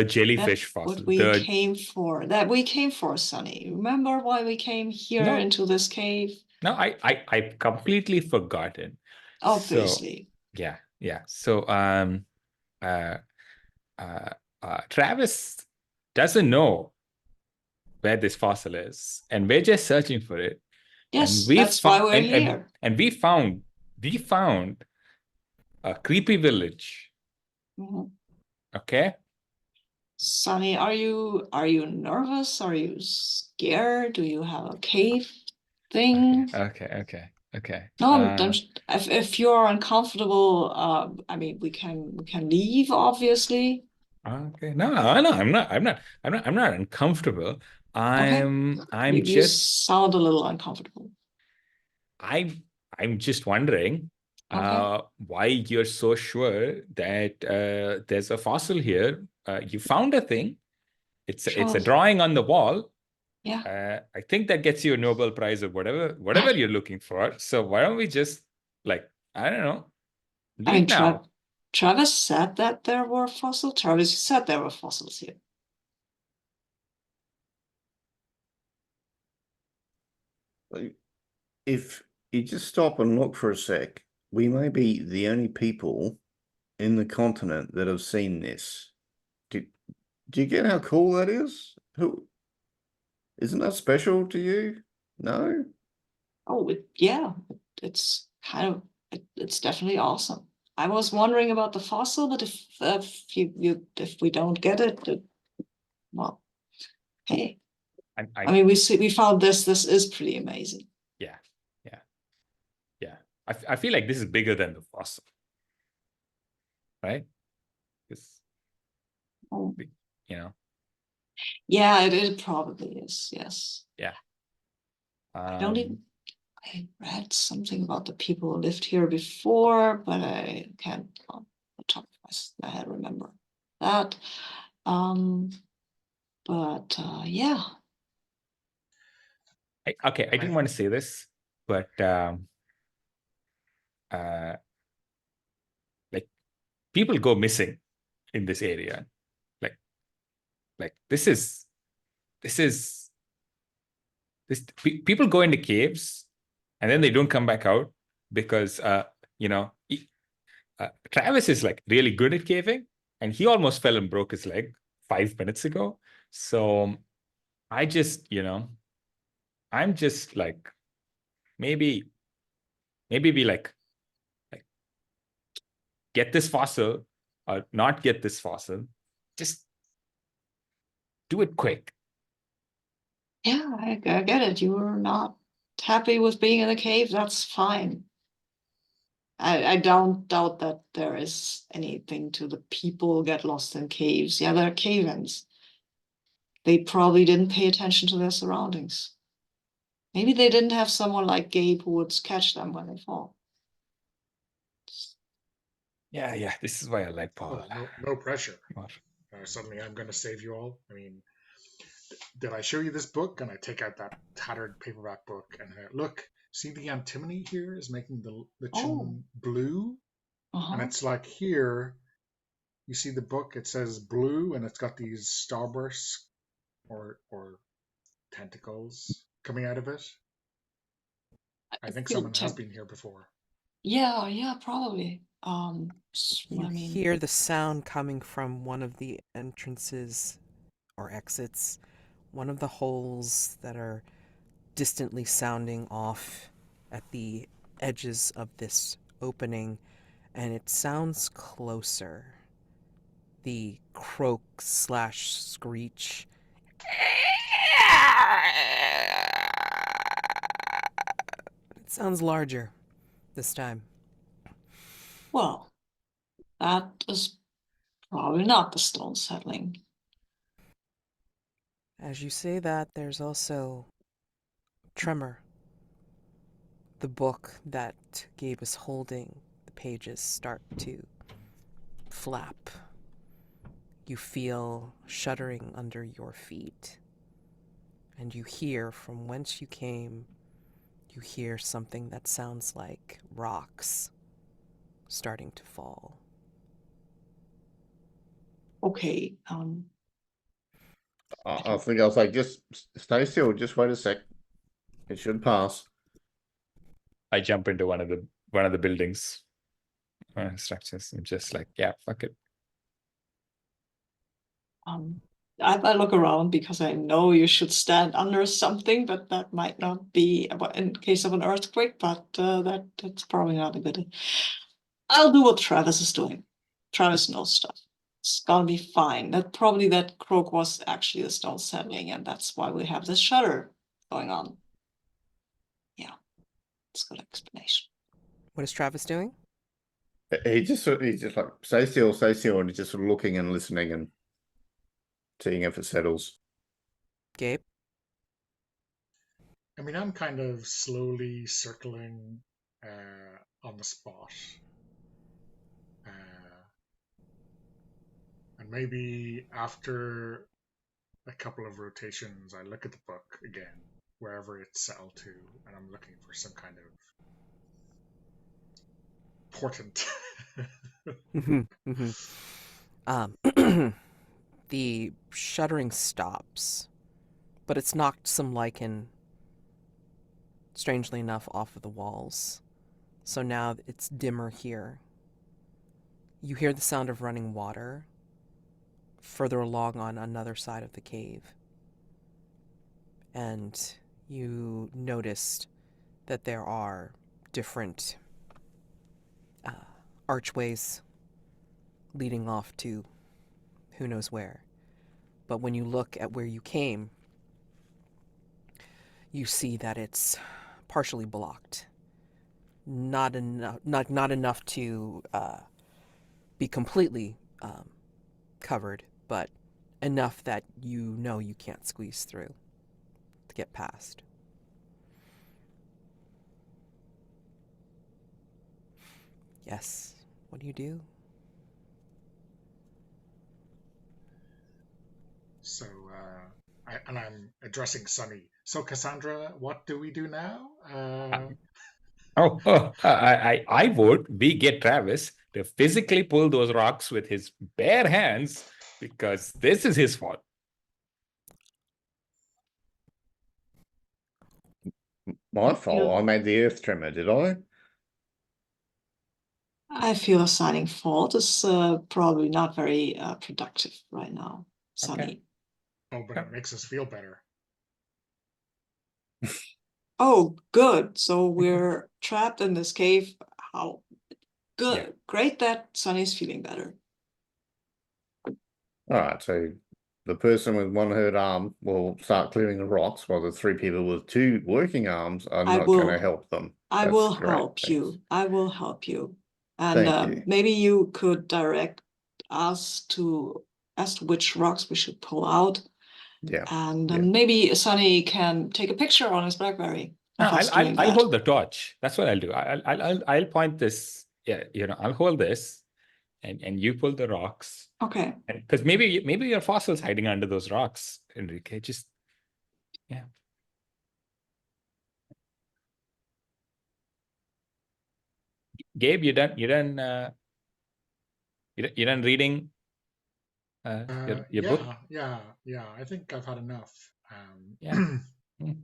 jellyfish fossil. what we came for. That we came for, Sunny. Remember why we came here No. into this cave? No, I've completely forgotten. Obviously. So yeah. So Travis doesn't know where this fossil is, and we're just searching for it. Yes, And that's why we're here. And we found a creepy village. Mhm. Okay. Sunny, are you nervous? Are you scared? Do you have a cave thing? Okay. No, don't. If you're uncomfortable, I mean, we can leave, obviously. Okay. No, I'm not uncomfortable. Okay. I'm You just sound a little uncomfortable. I'm just wondering Okay. why you're so sure that there's a fossil here. You found a thing. It's a Sure. drawing on the wall. Yeah. I think that gets you a Nobel Prize or whatever you're looking for. So why don't we just like, I don't know, I mean, leave now? Travis said that there were fossils. Travis said there were fossils here. If you just stop and look for a sec, we may be the only people in the continent that have seen this. Do you get how cool that is? Who isn't that special to you? No? Oh, yeah. It's kind of it's definitely awesome. I was wondering about the fossil, but if we don't get it, well, hey. I mean, we found this. This is pretty amazing. Yeah. I feel like this is bigger than the fossil, right? Because Oh, you know, yeah, it probably is. Yes. yeah. I don't even. I read something about the people who lived here before, but I can't on the top of my head remember that. But yeah. I didn't want to say this, but like people go missing in this area. Like this people go into caves and then they don't come back out because Travis is like really good at caving, and he almost fell and broke his leg 5 minutes ago. So I just, I'm just like, maybe we like get this fossil or not get this fossil. Just do it quick. Yeah, I get it. You're not happy with being in a cave. That's fine. I don't doubt that there is anything to the people get lost in caves. Yeah, they're cave-ins. They probably didn't pay attention to their surroundings. Maybe they didn't have someone like Gabe who would catch them when they fall. Yeah. This is why I like Paul. Oh, no pressure. More. Suddenly I'm going to save you all. I mean, did I show you this book? And I take out that tattered paperback book and look, see the antimony here is making the lichen blue? And it's like here, you see the book, it says blue and it's got these starbursts or tentacles coming out of it. I think someone has been here before. Yeah, probably. You hear the sound coming from one of the entrances or exits, one of the holes that are distantly sounding off at the edges of this opening, and it sounds closer. The croak / screech. It sounds larger this time. Well, that is probably not the stone settling. As you say that, there's also tremor. The book that Gabe is holding, the pages start to flap. You feel shuddering under your feet. And you hear from whence you came, you hear something that sounds like rocks starting to fall. Okay. I think I'll say just stay still. Just wait a sec. It should pass. I jump into one of the buildings structures. I'm just like, yeah, fuck it. I look around because I know you should stand under something, but that might not be in case of an earthquake, but that's probably not a good. I'll do what Travis is doing. Travis knows stuff. It's gonna be fine. That croak was actually the stone settling, and that's why we have this shutter going on. Yeah, it's a good explanation. What is Travis doing? He's just like stay still, and he's just sort of looking and listening and seeing if it settles. Gabe? I mean, I'm kind of slowly circling on the spot. And maybe after a couple of rotations, I look at the book again, wherever it's settled to, and I'm looking for some kind of portent. The shuddering stops, but it's knocked some lichen, strangely enough, off of the walls. So now it's dimmer here. You hear the sound of running water further along on another side of the cave. And you noticed that there are different archways leading off to who knows where. But when you look at where you came, you see that it's partially blocked. Not enough to be completely covered, but enough that you know you can't squeeze through to get past. Yes. What do you do? So, I'm addressing Sunny. So, Cassandra, what do we do now? I vote we get Travis to physically pull those rocks with his bare hands because this is his fault. My fault. I made the earth tremor, did I? I feel assigning fault is probably not very productive right now, Sunny. Okay. Oh, but it makes us feel better. Oh, good. So we're trapped in this cave. How good. Yeah. Great that Sunny's feeling better. All right. So the person with one hurt arm will start clearing the rocks, while the three people with two working arms are I not going to will- help them. I That's will great. help Thanks. you. I will help you. And Thank you. maybe you could direct us as to which rocks we should pull out. Yeah. And Yeah. maybe Sonny can take a picture on his BlackBerry No, of us doing I'll that. hold the torch. That's what I'll do. I'll point this. Yeah, I'll hold this, and you pull the rocks. Okay. Because maybe your fossil's hiding under those rocks, Enrique. Just yeah. Gabe, you done you done reading your book? Yeah. I think I've had enough. Yeah. Mm.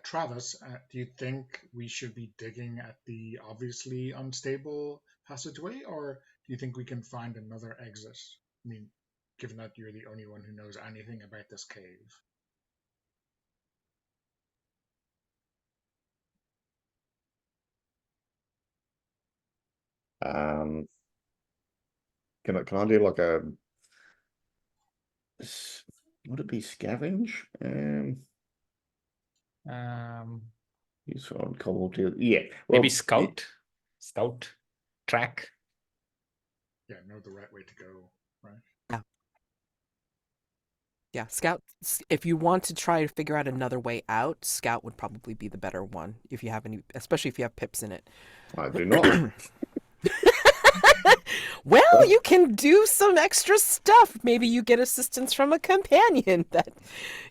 Travis, do you think we should be digging at the obviously unstable passageway, or do you think we can find another exit? I mean, given that you're the only one who knows anything about this cave. Can I do like a would it be scavenge? Use on cobalt. Yeah. Maybe Well, scout track. Yeah, know the right way to go, right? Yeah, Scout, if you want to try to figure out another way out, Scout would probably be the better one if you have any, especially if you have pips in it. I do not. Well, you can do some extra stuff. Maybe you get assistance from a companion that,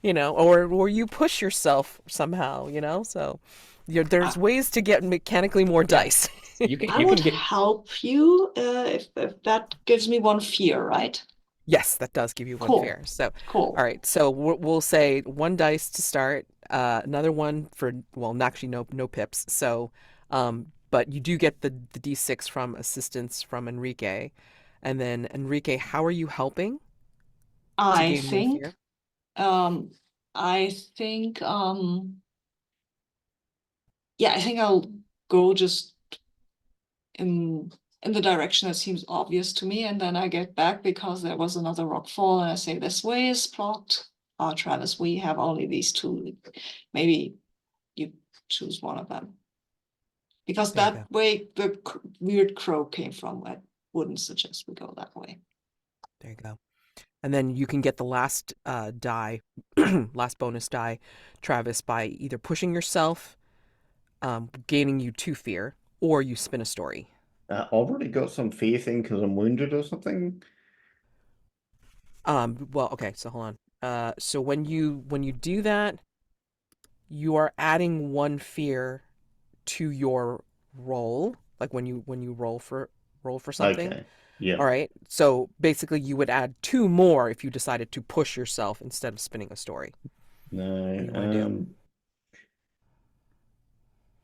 or you push yourself somehow, So there's ways to get mechanically more dice. I would help you if that gives me one fear, right? Yes, that does give you one Cool. fear. So, Cool. all right. So we'll say one dice to start, another one for, well, actually no pips. So, but you do get the D6 from assistance from Enrique. And then Enrique, how are you helping to I gain more think, fear? I think, yeah, I think I'll go just in the direction that seems obvious to me, and then I get back because there was another rock fall, and I say this way is blocked. Travis, we have only these two. Maybe you choose one of them. Because There you that way the weird crow came from. I wouldn't suggest we go that way. There you go. And then you can get the last die, last bonus die, Travis, by either pushing yourself, gaining you 2 fear, or you spin a story. I've already got some fear thing because I'm wounded or something. Well, okay, so hold on. So when you do that, you are adding 1 fear to your roll, like when you roll for something. Okay. Yeah. All right. So basically you would add 2 more if you decided to push yourself instead of spinning a story. No.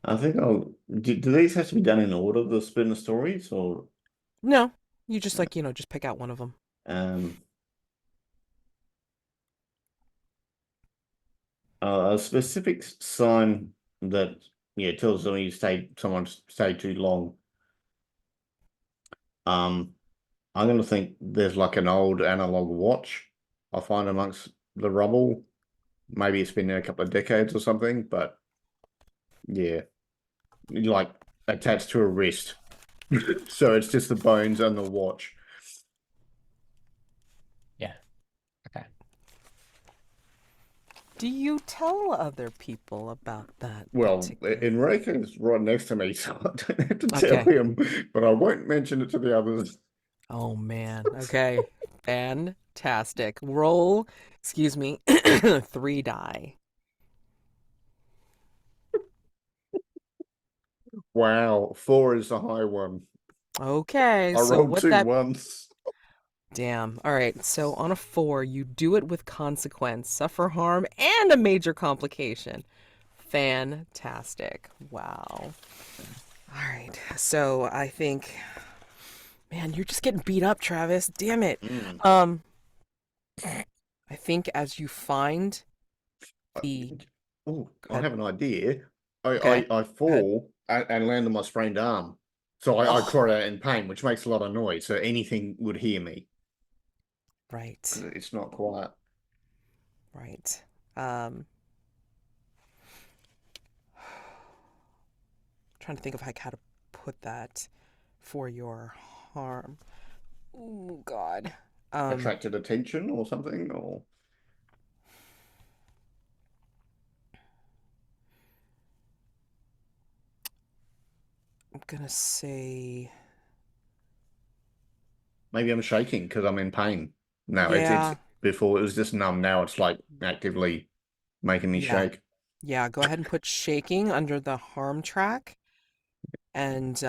I think I'll do these have to be done in order, the spin of stories, or No, you just just pick out one of them. A specific sign that tells them someone stayed too long. I'm gonna think there's like an old analog watch I find amongst the rubble. Maybe it's been there a couple of decades or something, but yeah, like attached to a wrist. So it's just the bones and the watch. Yeah. Okay. Do you tell other people about that? Well, particular- Enrique's right next to me, so I don't have to tell Okay. him, but I won't mention it to the others. Oh man. Okay. Fantastic. Roll, excuse me, 3 die. Wow, 4 is the high one. Okay. I So rolled what 2 that once. Damn. All right. So on a 4, you do it with consequence, suffer harm, and a major complication. Fantastic. Wow. All right. So I think, man, you're just getting beat up, Travis. Damn it. I think as you find the Oh, I have an idea. Okay. I fall and land on my sprained arm. So I cry out in pain, which makes a lot of noise. So anything would hear me. right. It's not quiet. Right. Um, trying to think of like how to put that for your harm. Oh God. Um, Attracted attention or something, or I'm gonna say, maybe I'm shaking because I'm in pain. No, it's yeah, before it was just numb. Now it's like actively making me yeah, shake. yeah. Go ahead and put shaking under the harm track, and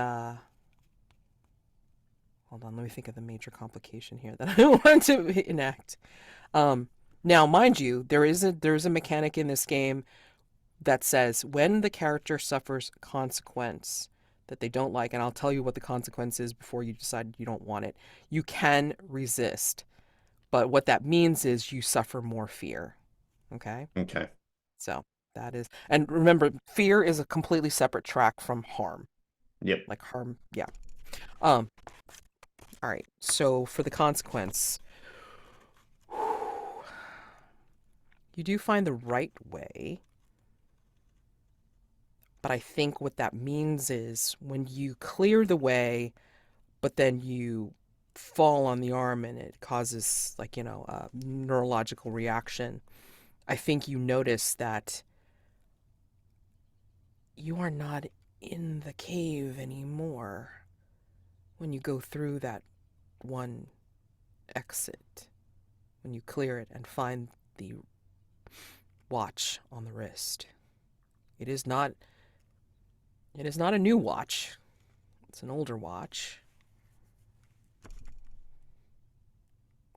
hold on, let me think of the major complication here that I want to enact. Um, Now, mind you, there is a mechanic in this game that says when the character suffers consequence that they don't like, and I'll tell you what the consequence is before you decide you don't want it, you can resist. But what that means is you suffer more fear. Okay? Okay. So that is, and remember, fear is a completely separate track from harm. Yep. Like harm, yeah. Um, all right. So for the consequence, you do find the right way. But I think what that means is when you clear the way, but then you fall on the arm and it causes, like, a neurological reaction. I think you notice that you are not in the cave anymore when you go through that one exit, when you clear it and find the watch on the wrist. It is not it is not a new watch. It's an older watch,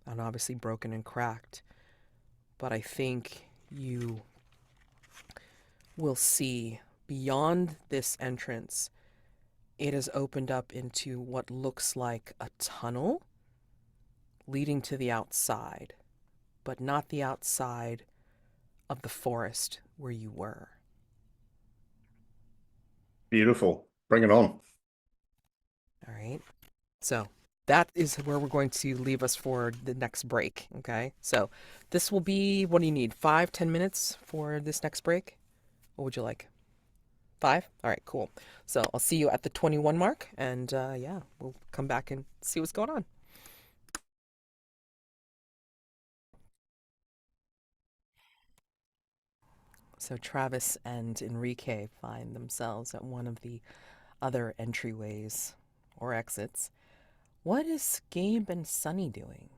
and obviously broken and cracked. But I think you will see beyond this entrance, it has opened up into what looks like a tunnel leading to the outside, but not the outside of the forest where you were. Beautiful. Bring it on. All right. So that is where we're going to leave us for the next break. Okay. So this will be, what do you need? 5, 10 minutes for this next break? What would you like? 5? All right, cool. So I'll see you at the 21 mark, and yeah, we'll come back and see what's going on. So Travis and Enrique find themselves at one of the other entryways or exits. What is Gabe and Sunny doing?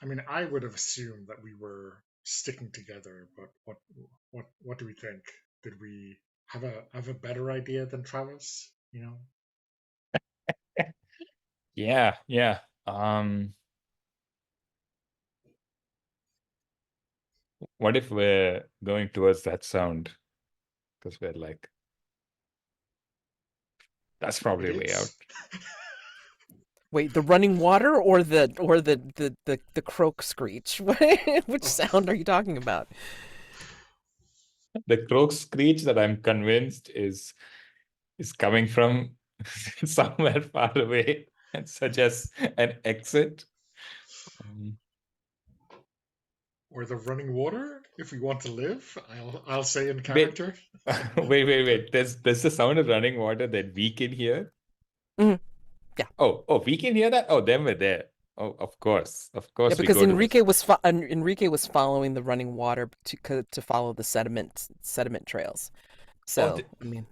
I mean, I would have assumed that we were sticking together, but what do we think? Did we have a better idea than Travis? You know? Yeah, yeah. What if we're going towards that sound? Because we're like, that's probably a way out. Idiots? Wait, the running water or the croak screech? Which Oh, sound are you talking about? The croak screech that I'm convinced is coming from somewhere far away and suggests an exit. Um, or the running water, if we want to live, I'll say in wait, character. wait. There's the sound of running water that we can hear. Mhm. Yeah. Oh, we can hear that. Oh, then we're there. Oh, of Yeah, course we because go to this. Enrique was following the running water to follow the sediment trails. Oh, So, I mean,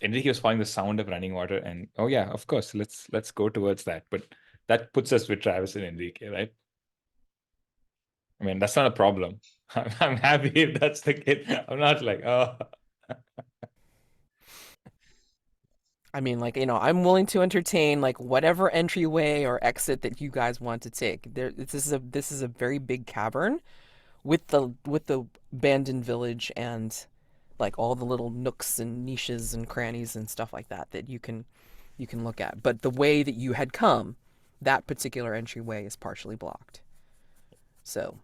Enrique was following the sound of running water, and oh yeah, of course, let's go towards that. But that puts us with Travis and Enrique, right? I mean, that's not a problem. I'm happy if that's the case. I'm not like, oh, like, I'm willing to entertain like whatever entryway or exit that you guys want to take. This is a very big cavern with the abandoned village and like all the little nooks and niches and crannies and stuff like that you can look at. But the way that you had come, that particular entryway is partially blocked. So,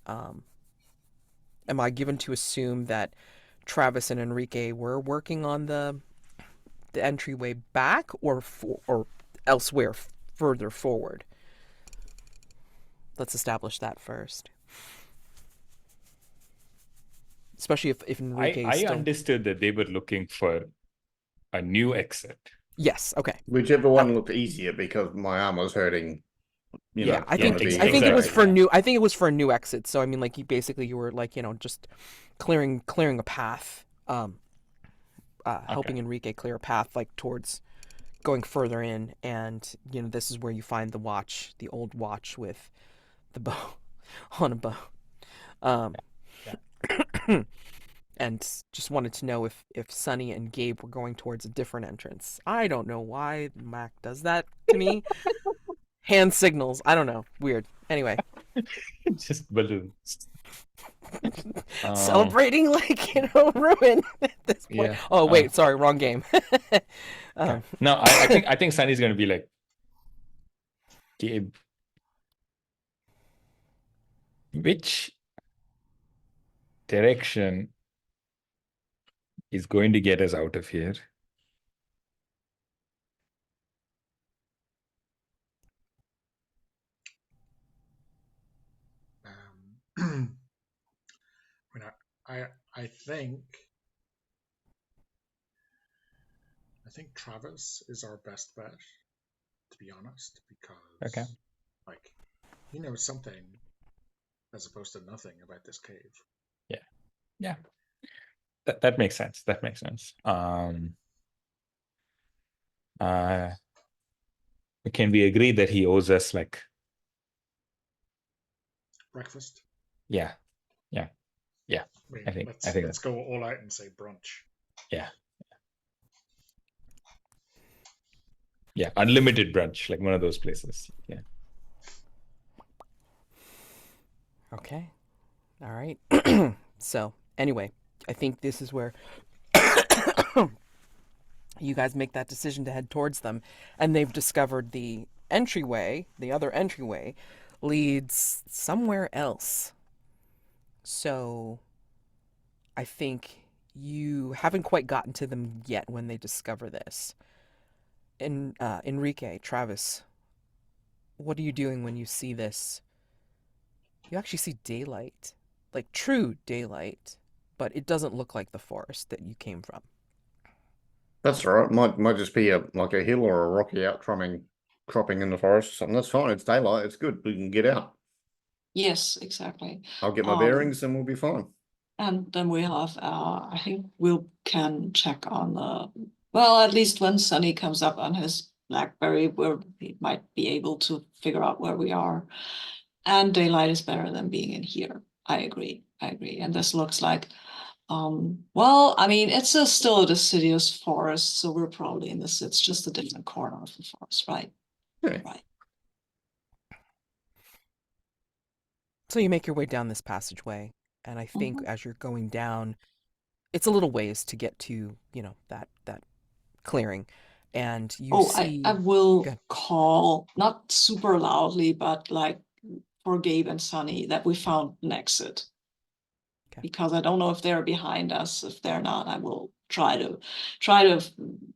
um, am I given to assume that Travis and Enrique were working on the the entryway back or elsewhere further forward? Let's establish that first. Especially if Enrique is I still... understood that they were looking for a new exit. Yes, okay. Whichever one looked easier because my arm was hurting. Yeah, I trying think to be I think it was exactly, for yeah. new. I think it was for a new exit. So I mean, like you were like just clearing a path, helping Enrique clear a path like towards going further in, and this is where you find the watch, the old watch with the bow on a bow. And just wanted to know if Sunny and Gabe were going towards a different entrance. I don't know why Mac does that to me. Hand signals. I don't know. Weird. Anyway. Just balloons. Celebrating like ruin at this point. Yeah. Oh wait, sorry, wrong game. Okay. No, I think Sunny's gonna be like, Gabe, which direction is going to get us out of here? I mean, I think Travis is our best bet, to be honest, because like he knows something as opposed to nothing about this cave. Yeah. That makes sense. Can we agree that he owes us like Breakfast? Yeah. I mean, I think let's go all out and say brunch. Yeah, unlimited brunch, like one of those places. Yeah. Okay. All right. So anyway, I think this is where you guys make that decision to head towards them, and they've discovered the entryway, the other entryway, leads somewhere else. So I think you haven't quite gotten to them yet when they discover this. Enrique, Travis, what are you doing when you see this? You actually see daylight, like true daylight, but it doesn't look like the forest that you came from. That's all right. Might just be like a hill or a rocky cropping in the forest or something. That's fine. It's daylight. It's good. We can get out. Yes, exactly. I'll get my bearings and we'll be fine. And then we have, I think we can check on well, at least when Sunny comes up on his BlackBerry, where he might be able to figure out where we are. And daylight is better than being in here. I agree. And this looks like, well, I mean, it's still a deciduous forest, so we're probably in this. It's just a different corner of the forest, right? Yeah. Right. So you make your way down this passageway, and I think as you're going down, it's a little ways to get to, that clearing. And you see... I will call, not super loudly, but like for Gabe and Sunny, that we found an exit. Okay. Because I don't know if they're behind us. If they're not, I will try to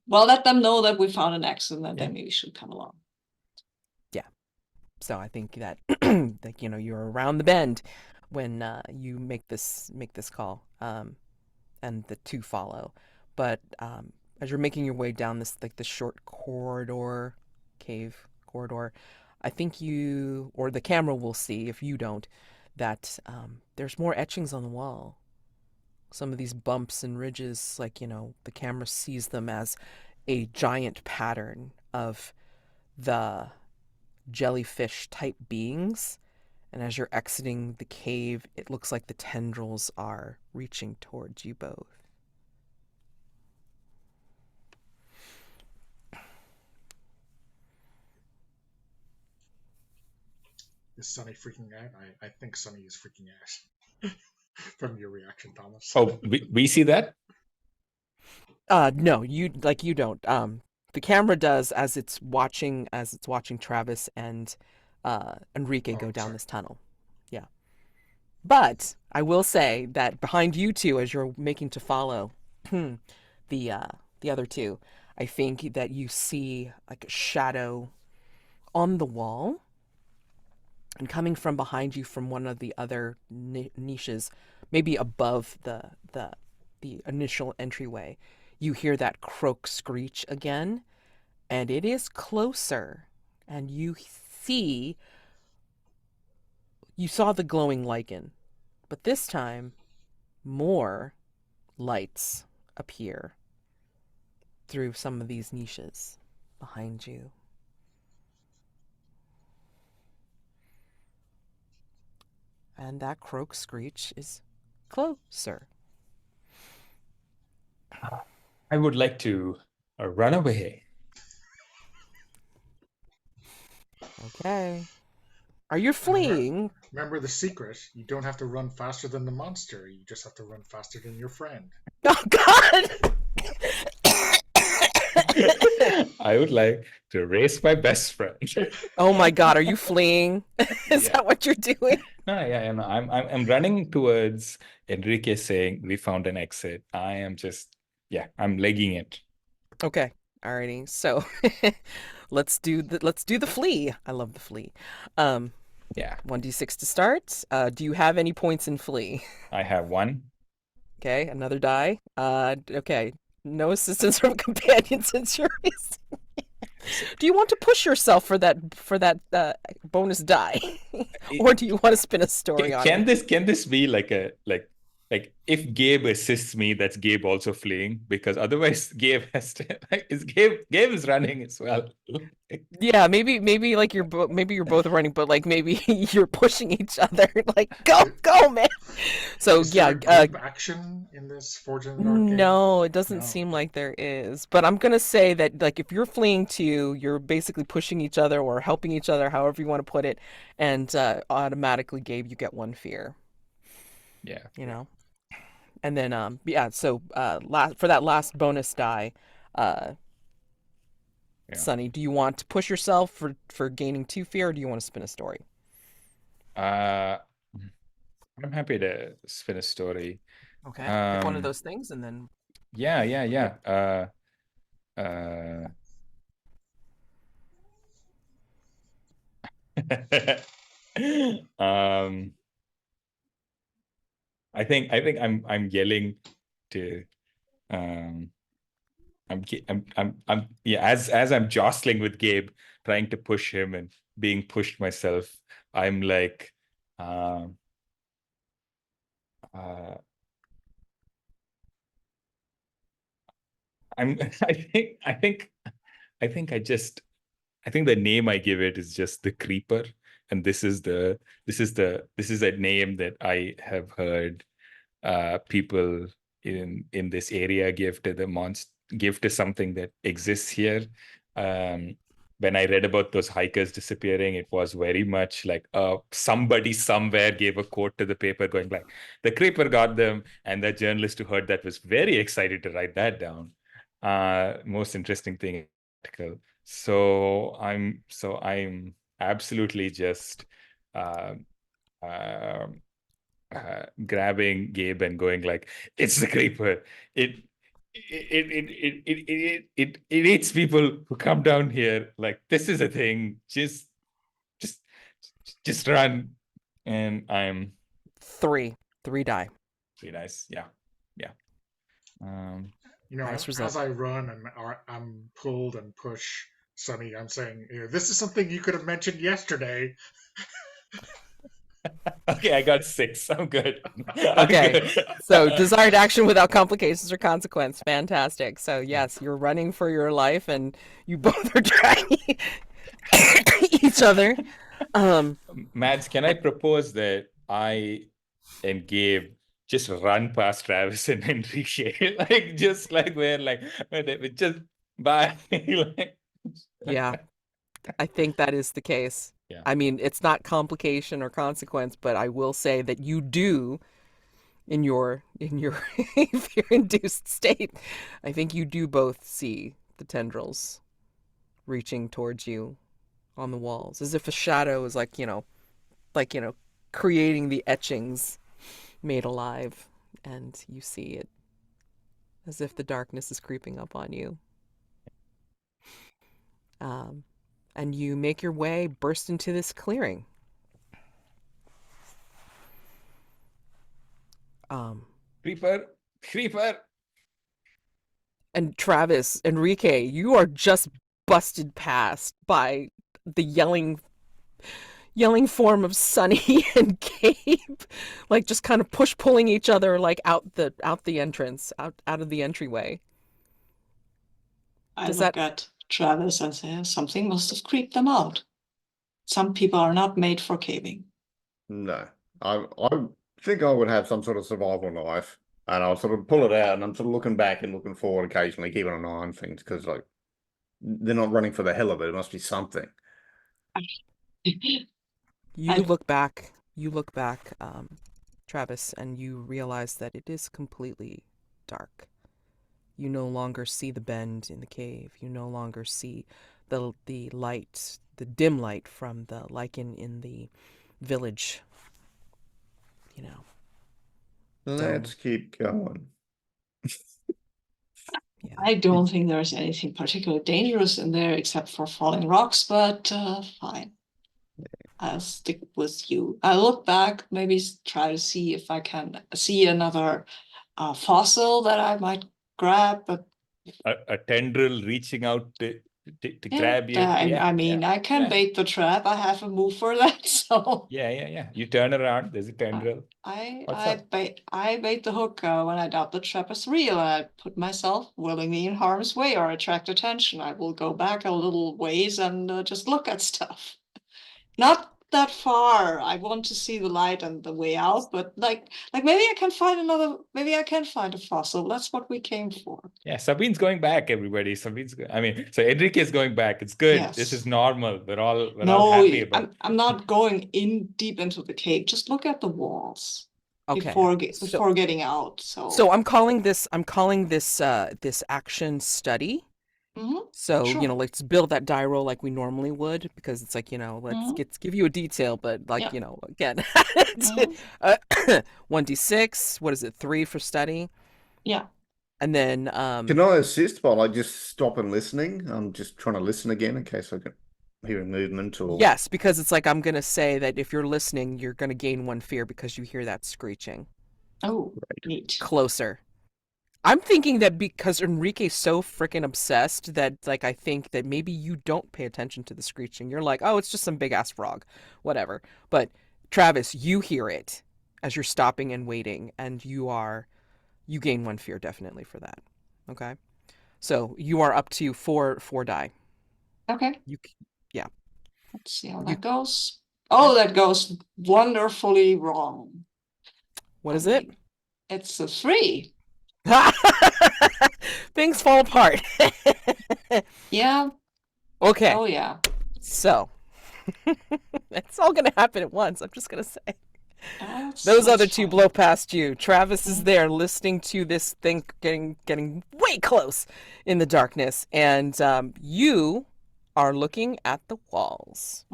let them know that we found an exit and that they maybe should come along. So I think that like you're around the bend when you make this call, and the two follow. But as you're making your way down this like the short cave corridor, I think you or the camera will see, if you don't, that there's more etchings on the wall. Some of these bumps and ridges, like the camera sees them as a giant pattern of the jellyfish type beings, and as you're exiting the cave, it looks like the tendrils are reaching towards you both. Is Sunny freaking out? I think Sunny is freaking out from your reaction, Thomas. Oh, we see that? No, you don't. The camera does as it's watching Travis and Enrique go down this tunnel. Yeah. But I will say that behind you two, as you're making to follow the other two, I think that you see like a shadow on the wall, and coming from behind you from one of the other niches, maybe above the initial entryway, you hear that croak screech again, and it is closer, and you saw the glowing lichen, but this time more lights appear through some of these niches behind you. And that croak screech is closer. I would like to run away. Okay. Are you And fleeing? remember the secret. You don't have to run faster than the monster. You just have to run faster than your friend. Oh, God! I would like to race my best friend. Oh my God, are you fleeing? Is Yeah. that what you're doing? No, yeah, no, I'm running towards Enrique saying we found an exit. I am just, yeah, I'm legging it. Okay. Alrighty. So let's do the flee. I love the flee. Yeah, 1d6 to start. Do you have any points in flee? I have one. Okay, another die. Okay. No assistance from companion since you're racing. Do you want to push yourself for that bonus die, or do you want to spin a story on Can it? this be like like if Gabe assists me, that's Gabe also fleeing, because otherwise Gabe has to like is Gabe is running as well. Yeah, maybe like maybe you're both running, but like maybe you're pushing each other. Like go, man. So Is yeah, there a group action in this Forge in the Dark game? no, it doesn't No. seem like there is. But I'm gonna say that like if you're fleeing too, you're basically pushing each other or helping each other, however you want to put it, and automatically, Gabe, you get one fear. Yeah. You know. And then yeah, so for that last bonus die, uh Yeah. Sunny, do you want to push yourself for gaining 2 fear, or do you want to spin a story? I'm happy to spin a story. Okay. Pick one of those things and then Yeah. um I think I'm yelling to um I'm yeah, as I'm jostling with Gabe, trying to push him and being pushed myself, I'm like um uh I'm I think the name I give it is just the Creeper, and this is a name that I have heard people in this area give to the monster, give to something that exists here. Um, when I read about those hikers disappearing, it was very much like somebody somewhere gave a quote to the paper going like, "The creeper got them," and the journalist who heard that was very excited to write that down. Most interesting thing article. So I'm absolutely just uh, uh, grabbing Gabe and going like, "It's the creeper. It eats people who come down here. Like this is a thing. Just just run." And I'm 3 die. pretty nice. Yeah. Um, Nice As result. I run and I'm pulled and push Sunny, I'm saying, this is something you could have mentioned yesterday. okay, I got 6. I'm good. Okay. So desired action without complications or consequence. Fantastic. So yes, you're running for your life and you both are dragging each other. Mads, can I propose that I and Gabe just run past Travis and Enrique? Like, just like we're like, we just bye. Like, Yeah, I think that is the case. Yeah. I mean, it's not complication or consequence, but I will say that you do in your fear-induced state, I think you do both see the tendrils reaching towards you on the walls, as if a shadow is creating the etchings made alive, and you see it as if the darkness is creeping up on you. And you make your way, burst into this clearing. Creeper, creeper. And Travis, Enrique, you are just busted past by the yelling form of Sunny and Gabe, like just kind of push pulling each other like out the entrance, out of the entryway. I Does look that at Travis and say, something must have creeped them out. Some people are not made for caving. No, I think I would have some sort of survival knife, and I'll sort of pull it out, and I'm sort of looking back and looking forward occasionally, keeping an eye on things because like they're not running for the hell of it. It must be something. you look back, Travis, and you realize that it is completely dark. You no longer see the bend in the cave. You no longer see the light, the dim light from the lichen in the village. You know. Let's keep going. Yeah. I don't think there's anything particularly dangerous in there except for falling rocks, but fine. I'll stick with you. I'll look back, maybe try to see if I can see another fossil that I might grab, but A tendril reaching out to yeah, grab you. I mean, I can bait the trap. I have a move for that, so Yeah. You turn around, there's a tendril. What's up? I bait the hook when I doubt the trap is real, and I put myself willingly in harm's way or attract attention. I will go back a little ways and just look at stuff. Not that far. I want to see the light and the way out, but like maybe I can find a fossil. That's what we came for. Yeah, Sabine's going back, everybody. So Enrique is going back. It's good. Yes. This is normal. We're all No, happy about it. I'm not going in deep into the cave. Just look at the walls Okay. before getting out. So I'm calling this this action study. So, sure. let's build that die roll like we normally would, because it's like, let's give you a detail, but like, again, 1d6, what is it, 3 for study? Yeah. And then Can I assist by like just stopping listening? I'm just trying to listen again in case I can hear a movement or yes, because it's like I'm gonna say that if you're listening, you're gonna gain 1 fear because you hear that screeching. Oh, neat. Closer. I'm thinking that because Enrique's so freaking obsessed that, like, I think that maybe you don't pay attention to the screeching. You're like, oh, it's just some big ass frog, whatever. But Travis, you hear it as you're stopping and waiting, and you gain 1 fear definitely for that. Okay, so you are up to four die. Okay. Yeah. Let's see how that goes. Oh, that goes wonderfully wrong. What is it? It's a 3. Things fall apart. Yeah. Okay. Oh yeah. So it's all gonna happen at once. I'm just gonna say. Those other two blow past you. Travis is there listening to this thing getting way close in the darkness, and you are looking at the walls.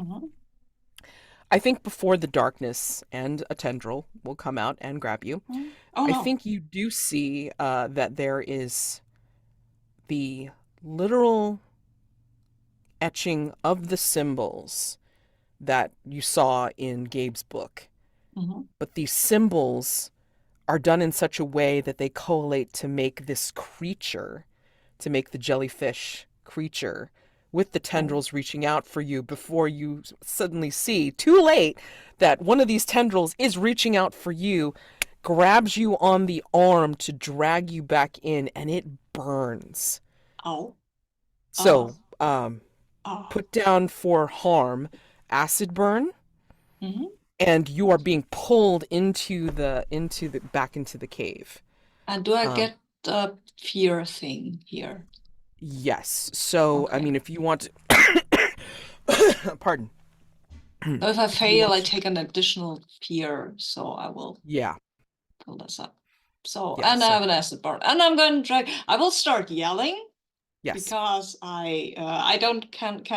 I think before the darkness and a tendril will come out and grab you, I think you do see that there is the literal etching of the symbols that you saw in Gabe's book. But these symbols are done in such a way that they collate to make this creature, to make the jellyfish creature, with the tendrils reaching out for you before you suddenly see, too late, that one of these tendrils is reaching out for you, grabs you on the arm to drag you back in, and it burns. Oh. So, put down for harm, acid burn, and you are being pulled into the back into the cave. And do I get the fear thing here? Yes. So, I mean, if you want pardon. If I fail, I take an additional fear, so I will pull this up. So, and I have an acid burn, and I'm going to drag. I will start yelling. Yes. Because I can't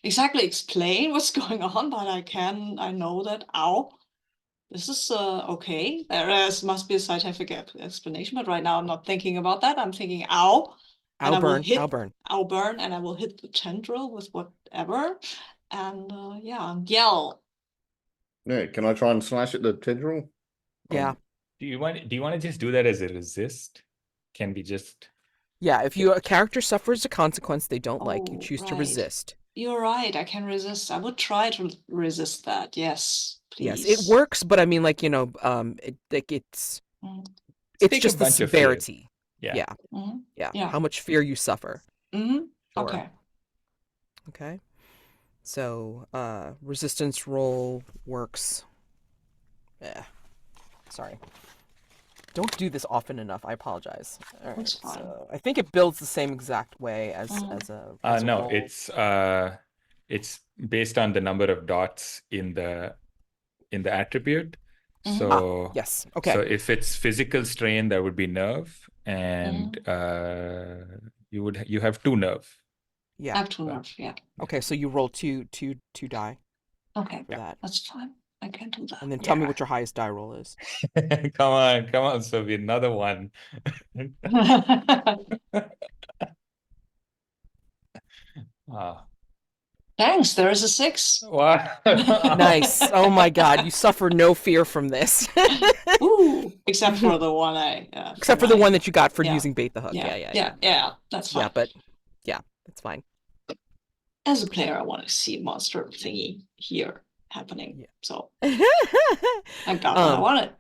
exactly explain what's going on, but I know that this is okay. There must be a scientific explanation, but right now I'm not thinking about that. I'm thinking And I will I'll hit, burn. I'll burn, and I will hit the tendril with whatever, and yeah, yell. Yeah, can I try and slash at the tendril? Yeah. Do you want to just do that as a resist? Can be just Yeah, if a character suffers a consequence they don't like, you Oh, choose to right. resist. You're right. I can resist. I would try to resist that. Yes, Yes, it please. works, but I mean, like, you know, it's Mm. take just a the bunch of fear. severity. Yeah. Mhm. Yeah. Yeah. How much fear you suffer. Mm-hmm. Sure. Okay. Okay. So, resistance roll works. Yeah. Sorry. Don't do this often enough. I apologize. All right. That's fine. So I think it builds the same exact way as a No, roll. it's based on the number of dots in the attribute. Mhm. So Yes. Okay. so if it's physical strain, that would be nerve, and you have 2 nerve. I Yeah. have 2 nerve. Yeah. Okay. So you roll two die Okay. for that, That's fine. I can do that. and then tell me Yeah. what your highest die roll is. Come on, so be another one. Ah, Thanks. There is a 6. wow. Nice. Oh my God, you suffer no fear from this, Ooh, except for the one except for the my- one that you got for yeah. using bait the hook. Yeah. Yeah. That's fine. Yeah, but yeah, that's fine. As a player, I want to see monster thingy here happening. Yeah. So I got what I wanted.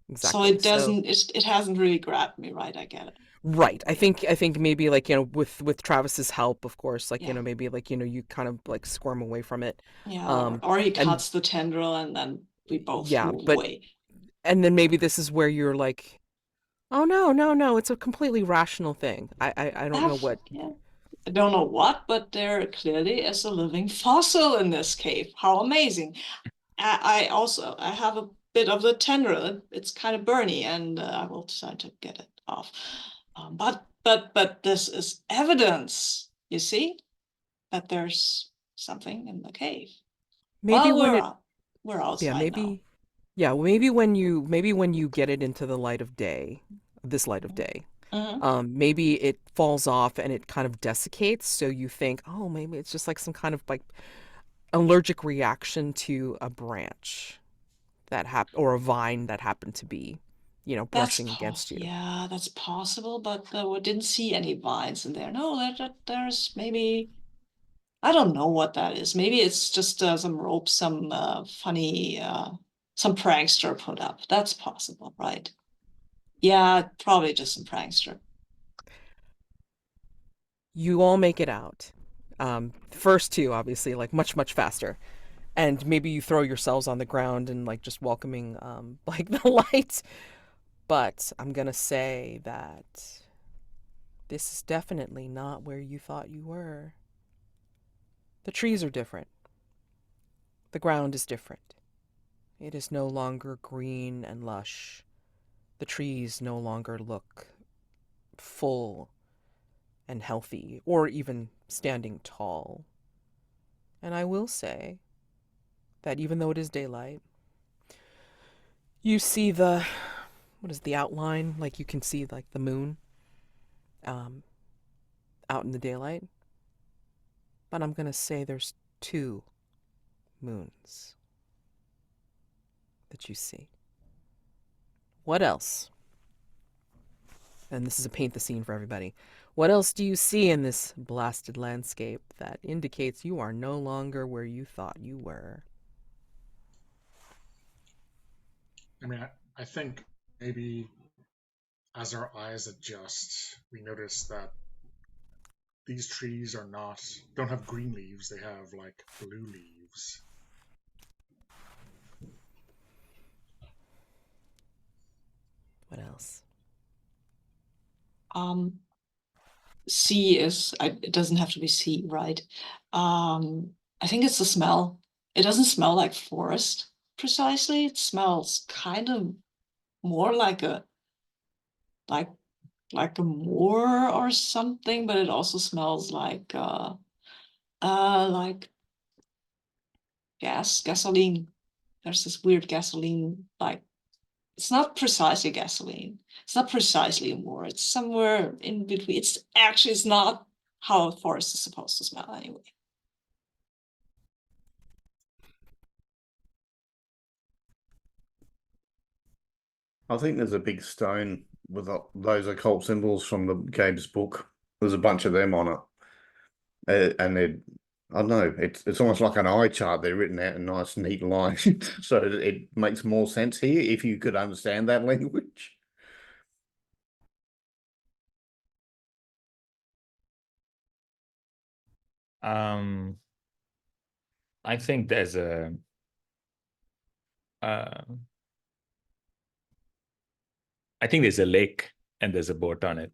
Exactly. So it doesn't. It hasn't really grabbed me, right? I get it. Right. I think maybe, like, you know, with Travis's help, of course, like, you Yeah. know, maybe, like, you know, you kind of like squirm away from it. Yeah. Or he and- cuts the tendril, and then we both Yeah, move but- away. And then maybe this is where you're like, oh no, it's a completely rational thing. I don't know what. Yeah. I don't know what, but there clearly is a living fossil in this cave. How amazing! I have a bit of the tendril. It's kind of burny, and I will try to get it off. But this is evidence. You see that there's something in the cave. Maybe Well, when we're outside yeah, now. maybe. Yeah, well, maybe when you get it into the light of day, this light of day, Mhm. maybe it falls off and it kind of desiccates. So you think, oh, maybe it's just like some kind of like allergic reaction to a branch or a vine that happened to be, you know, brushing against you. Yeah, that's possible, but we didn't see any vines in there. No, there's maybe, I don't know what that is. Maybe it's just some rope, some funny, some prankster put up. That's possible, right? Yeah, probably just some prankster. You all make it out. First two, obviously, like much faster. And maybe you throw yourselves on the ground and like just welcoming like the light. But I'm gonna say that this is definitely not where you thought you were. The trees are different. The ground is different. It is no longer green and lush. The trees no longer look full and healthy, or even standing tall. And I will say that even though it is daylight, you see the outline? Like, you can see like the moon out in the daylight. But I'm gonna say there's 2 moons that you see. What else? And this is a paint the scene for everybody. What else do you see in this blasted landscape that indicates you are no longer where you thought you were? I mean, I think maybe as our eyes adjust, we notice that these trees don't have green leaves, they have like blue leaves. What else? C is, it doesn't have to be C, right? I think it's the smell. It doesn't smell like forest precisely. It smells kind of more like a moor or something, but it also smells like gasoline. There's this weird gasoline like It's not precisely gasoline. It's not precisely more. It's somewhere in between. It's not how a forest is supposed to smell anyway. I think there's a big stone with those occult symbols from the Gabe's book. There's a bunch of them on it. And they're, I don't know, it's almost like an eye chart. They're written out in nice, neat lines. So it makes more sense here if you could understand that language. I think there's I think there's a lake and there's a boat on it.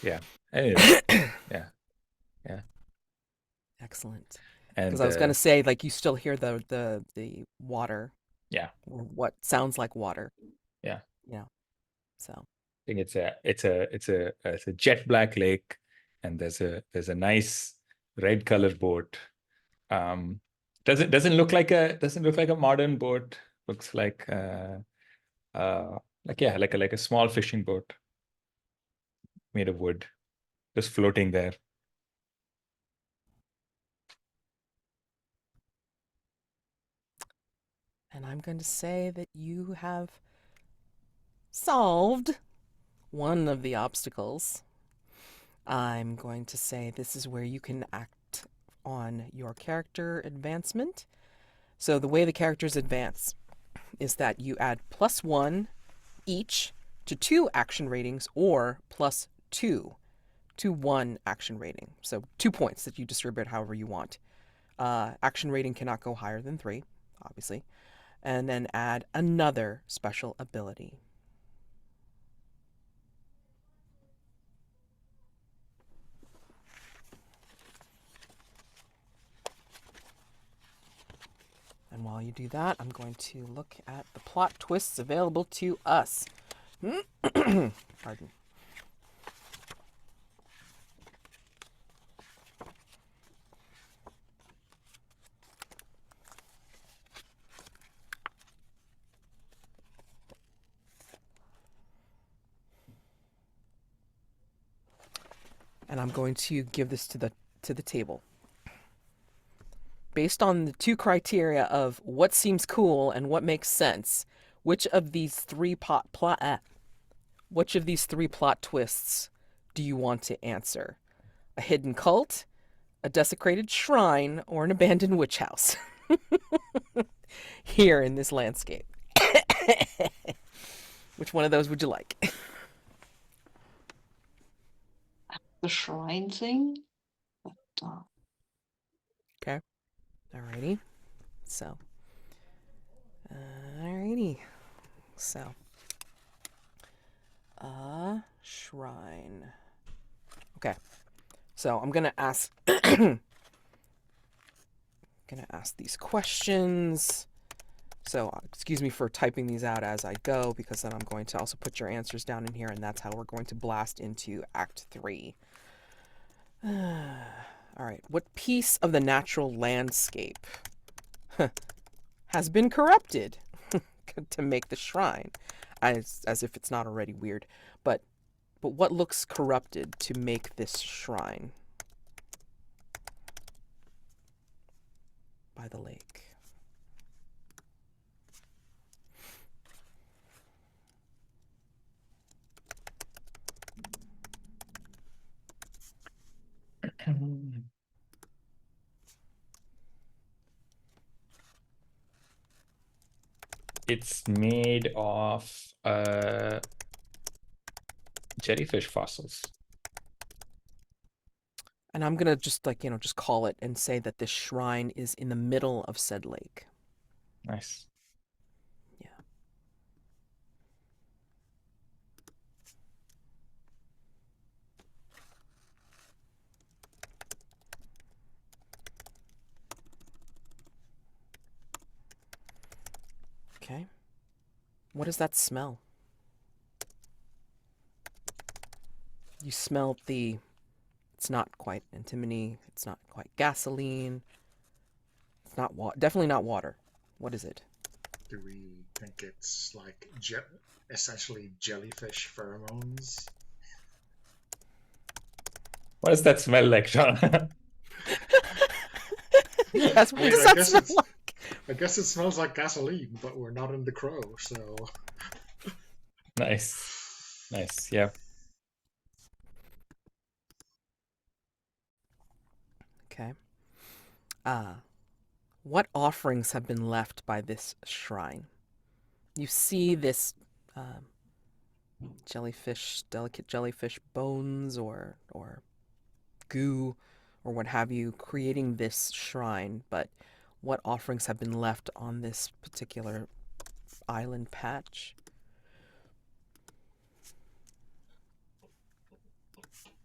Yeah. Anyway, yeah. Excellent. And Because I was gonna say, like, you still hear the water, yeah, or what sounds like water. yeah. Yeah. So I think it's a jet black lake, and there's a nice red colored boat. Doesn't look like a modern boat. Looks like like a small fishing boat made of wood, just floating there. and I'm going to say that you have solved one of the obstacles. I'm going to say this is where you can act on your character advancement. So the way the characters advance is that you add +1 each to 2 action ratings, or +2 to 1 action rating. So 2 points that you distribute however you want. Action rating cannot go higher than 3, obviously. And then add another special ability. And while you do that, I'm going to look at the plot twists available to us. Pardon. And I'm going to give this to the table. Based on the 2 criteria of what seems cool and what makes sense, which of these 3 plot twists do you want to answer? A hidden cult, a desecrated shrine, or an abandoned witch house? Here in this landscape. Which one of those would you like? The shrine thing. But, Okay. Alrighty. So. Alrighty. So. Shrine. Okay. So I'm gonna ask these questions. So excuse me for typing these out as I go, because then I'm going to also put your answers down in here, and that's how we're going to blast into Act 3. All right. What piece of the natural landscape has been corrupted to make the shrine? As if it's not already weird. But what looks corrupted to make this shrine by the lake? It's made of jellyfish fossils. And I'm gonna just just call it and say that this shrine is in the middle of said lake. Nice. Yeah. Okay. What does that smell? You smell it's not quite antimony, it's not quite gasoline, it's not definitely not water. What is it? Do we think it's like essentially jellyfish pheromones? What does that smell like, Sean? Yes, I what mean, does that smell like? I guess it smells like gasoline, but we're not in the Crow, so Nice. Nice. Yeah. Okay. What offerings have been left by this shrine? You see this jellyfish, delicate jellyfish bones or goo or what have you, creating this shrine, but what offerings have been left on this particular island patch?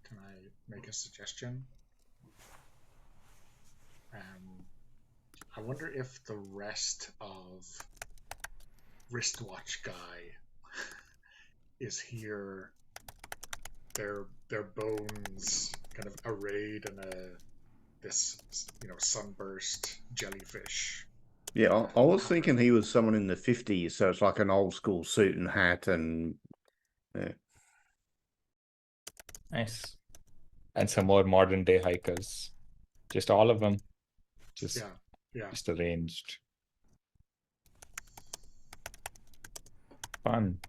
can I make a suggestion? I wonder if the rest of Wristwatch Guy is here. Their bones kind of arrayed in this sunburst jellyfish. Yeah, I was thinking he was someone in the 50s, so it's like an old school suit and hat and yeah. Nice. And some more modern day hikers. Just all of them. Just Yeah. just arranged. Fun.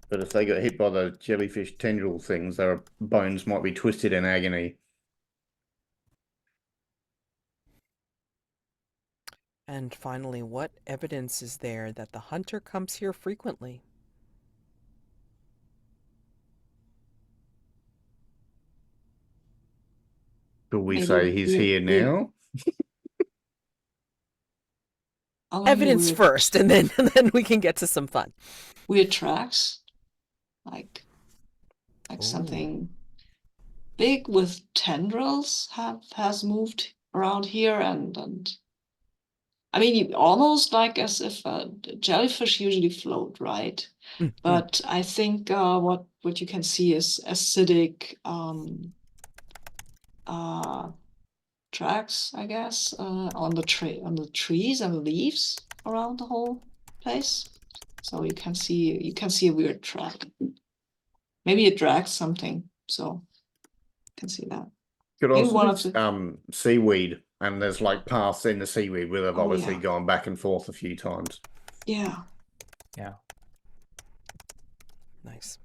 But if they got hit by the jellyfish tendril things, their bones might be twisted in agony. And finally, what evidence is there that the hunter comes here frequently? Could we Maybe say he's here now? Evidence first, and then we can get to some fun. Weird tracks, like Ooh. something big with tendrils has moved around here, and I mean, almost like as if jellyfish usually float, right? But I think what you can see is acidic tracks, I guess, on the trees and leaves around the whole place. So you can see a weird track. Maybe it drags something, so you can see that. Could Maybe also one be of the seaweed, and there's like paths in the seaweed where they've obviously yeah. gone back and forth a few times. Yeah. Yeah. Nice.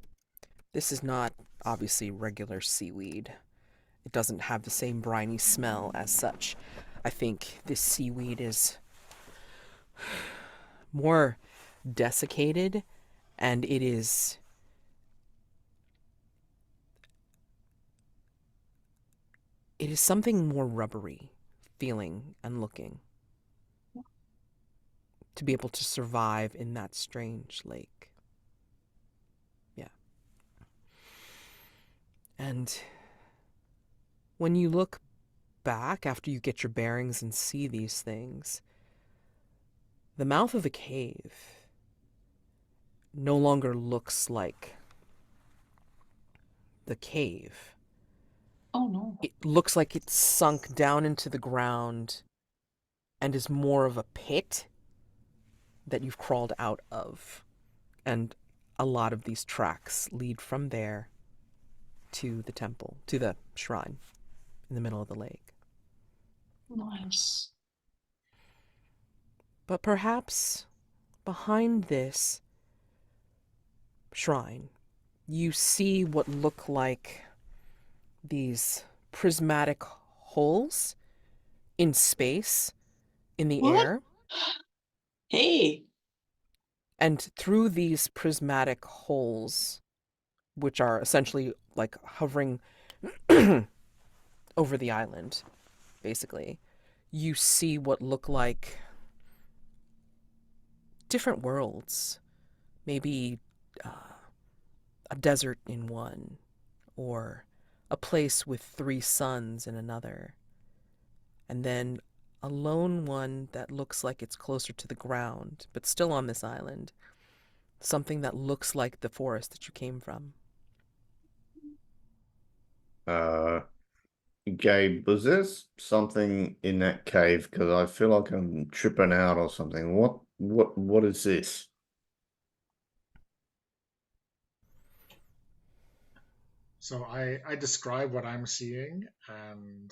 This is not obviously regular seaweed. It doesn't have the same briny smell as such. I think this seaweed is more desiccated, and it is something more rubbery feeling and looking to be able to survive in that strange lake. Yeah. And when you look back after you get your bearings and see these things, the mouth of the cave no longer looks like the cave. Oh no. It looks like it's sunk down into the ground and is more of a pit that you've crawled out of. And a lot of these tracks lead from there to the temple, to the shrine in the middle of the lake. Nice. But perhaps behind this shrine, you see what look like these prismatic holes in space, in the What? air. Hey. And through these prismatic holes, which are essentially like hovering over the island, basically, you see what look like different worlds. Maybe a desert in one, or a place with 3 suns in another. And then a lone one that looks like it's closer to the ground, but still on this island. Something that looks like the forest that you came from. Gabe, was there something in that cave? Because I feel like I'm tripping out or something. What is this? So I describe what I'm seeing, and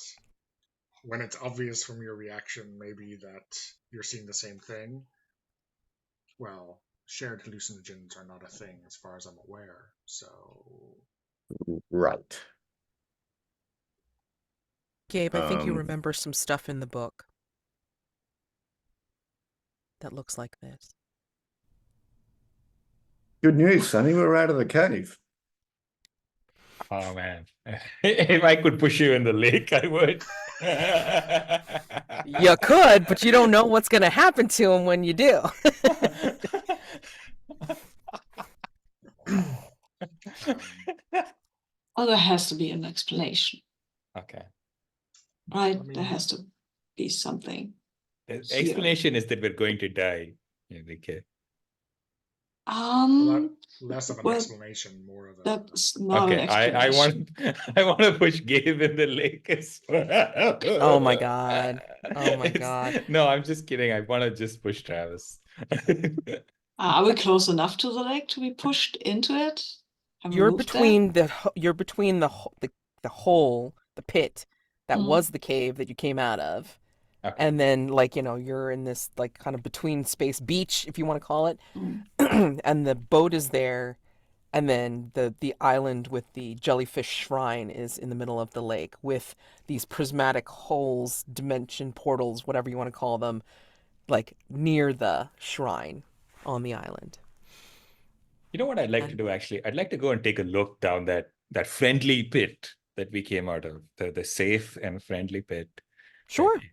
when it's obvious from your reaction, maybe that you're seeing the same thing. Well, shared hallucinogens are not a thing as far as I'm aware. So Right. Gabe, I think you Um, remember some stuff in the book that looks like this. Good news, Sonny. We're out of the cave. Oh man. If I could push you in the lake, I would. You could, but you don't know what's going to happen to him when you do. um, Well, there has to be an explanation, Okay. right? I There mean, has to be something The here. explanation is that we're going to die, Enrique. well, less of an Well, explanation, more of a. that's not an Okay, I explanation. want I want to push Gabe in the lake as well. Oh my God. Oh my It's- God. No, I'm just kidding. I want to just push Travis. Are we close enough to the lake to be pushed into it? Have we You're moved there? between the hole, the pit that Mhm. was the cave that you came out of. Okay. And then, like, you're in this, like, kind of between space beach, if you want to call it. Mm. And the boat is there. And then the island with the jellyfish shrine is in the middle of the lake with these prismatic holes, dimension portals, whatever you want to call them, like near the shrine on the island. You know what I'd like to And do actually? I'd like to go and take a look down that friendly pit that we came out of, the safe and friendly pit. sure, Do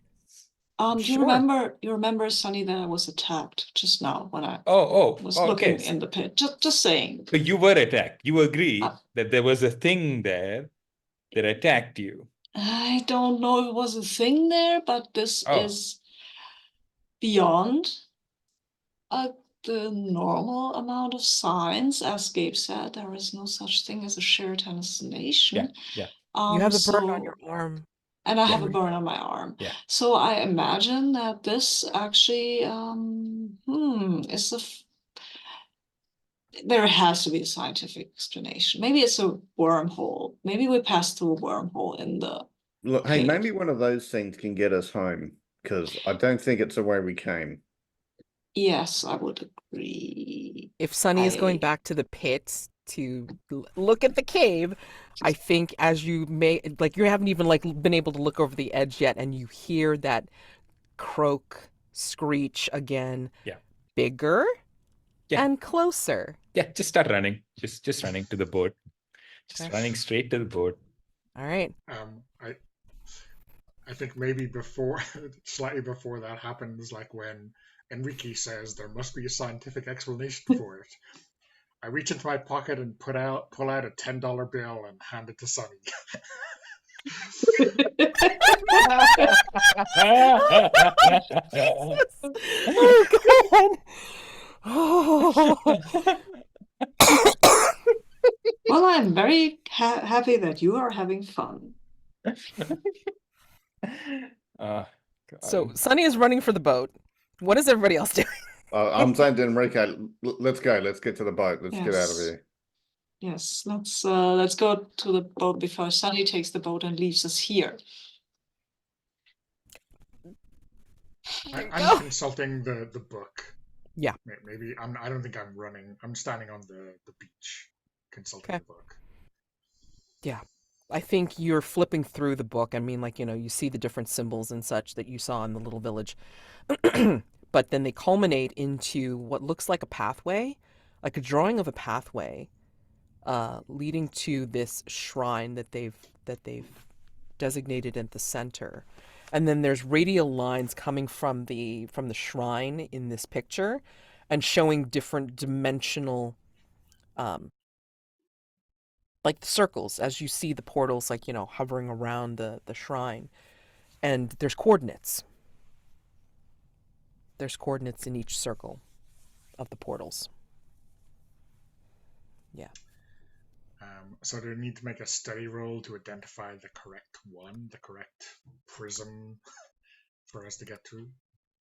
you sure. remember, Sonny, that I was attacked just now when I Oh, was okay. looking in the pit? Just saying. So you were attacked. You agree Uh, that there was a thing there that attacked you. I don't know if it was a thing there, but this Oh, is beyond the normal amount of signs. As Gabe said, there is no such thing as a shared hallucination. yeah. You have the burn on So your arm. and I have a Henry. burn on my arm. Yeah. So I imagine that this actually is there has to be a scientific explanation. Maybe it's a wormhole. Maybe we passed through a wormhole in the Look, hey, cave. maybe one of those things can get us home because I don't think it's the way we came. Yes, I would agree. If Sunny is going back to the pit to look at the cave, I think as you you haven't even like been able to look over the edge yet, and you hear that croak screech again. Yeah. Bigger Yeah. and closer. Yeah, just start running. Just running to the boat. Just Okay. running straight to the boat. All right. I think maybe slightly before that happens, like when Enrique says there must be a scientific explanation for it. I reach into my pocket and pull out a $10 bill and hand it to Sonny. Oh God. Oh. Well, I'm very happy that you are having fun. So Sunny is running for the boat. What is everybody else doing? I'm saying to Enrique, let's go. Let's get to the boat. Let's get out of Yes. here. Yes, let's go to the boat before Sunny takes the boat and leaves us here. I'm consulting the book. Yeah. Maybe I don't think I'm running. I'm standing on the beach consulting the book. Yeah. I think you're flipping through the book. I mean, like, you see the different symbols and such that you saw in the little village. But then they culminate into what looks like a pathway, like a drawing of a pathway, leading to this shrine that they've designated at the center. And then there's radial lines coming from the shrine in this picture and showing different dimensional like the circles as you see the portals, like, hovering around the shrine. And there's coordinates. There's coordinates in each circle of the portals. Yeah. So do I need to make a study roll to identify the correct one, the correct prism for us to get through?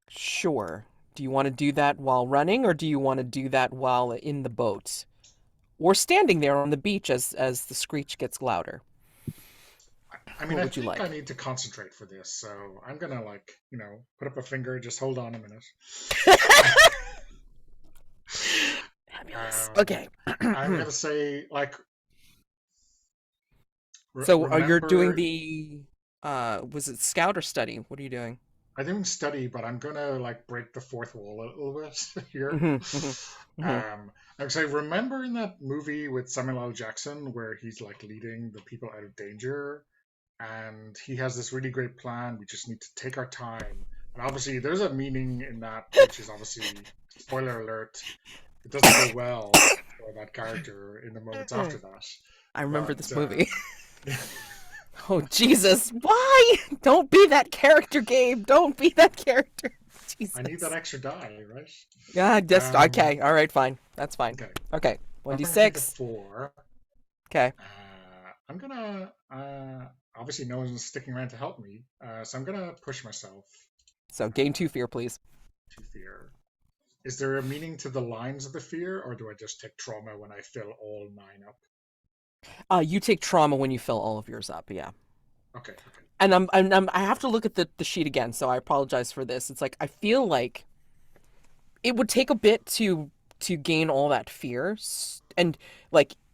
Sure. Do you want to do that while running, or do you want to do that while in the boat? Or standing there on the beach as the screech gets louder? I mean, What I would you think I like? need to concentrate for this, so I'm gonna put up a finger. Just hold on a minute. Fabulous. Um, Okay. I'm gonna say So you're doing remember. the was it scout or study? What are you doing? I didn't study, but I'm gonna break the fourth wall a little bit here. Hmm. Hmm. I would say, remember in that movie with Samuel L. Jackson where he's leading the people out of danger, and he has this really great plan. We just need to take our time, and obviously there's a meaning in that, which is obviously spoiler alert. It doesn't go well for that character in the moments after that. I remember But this movie. yeah. Oh, Jesus. Why? Don't be that character, Gabe. Don't be that character. Jesus. I need that extra die, right? Yeah, just Um, okay. All right, fine. That's fine. Okay. Okay. Bumping into 1d6. 4. Okay. I'm gonna. Obviously, no one's sticking around to help me, so I'm gonna push myself So gain 2 fear, please. to fear. Is there a meaning to the lines of the fear, or do I just take trauma when I fill all 9 up? You take trauma when you fill all of yours up. Yeah. Okay. And I have to look at the sheet again, so I apologize for this. It's I feel like it would take a bit to gain all that fear, and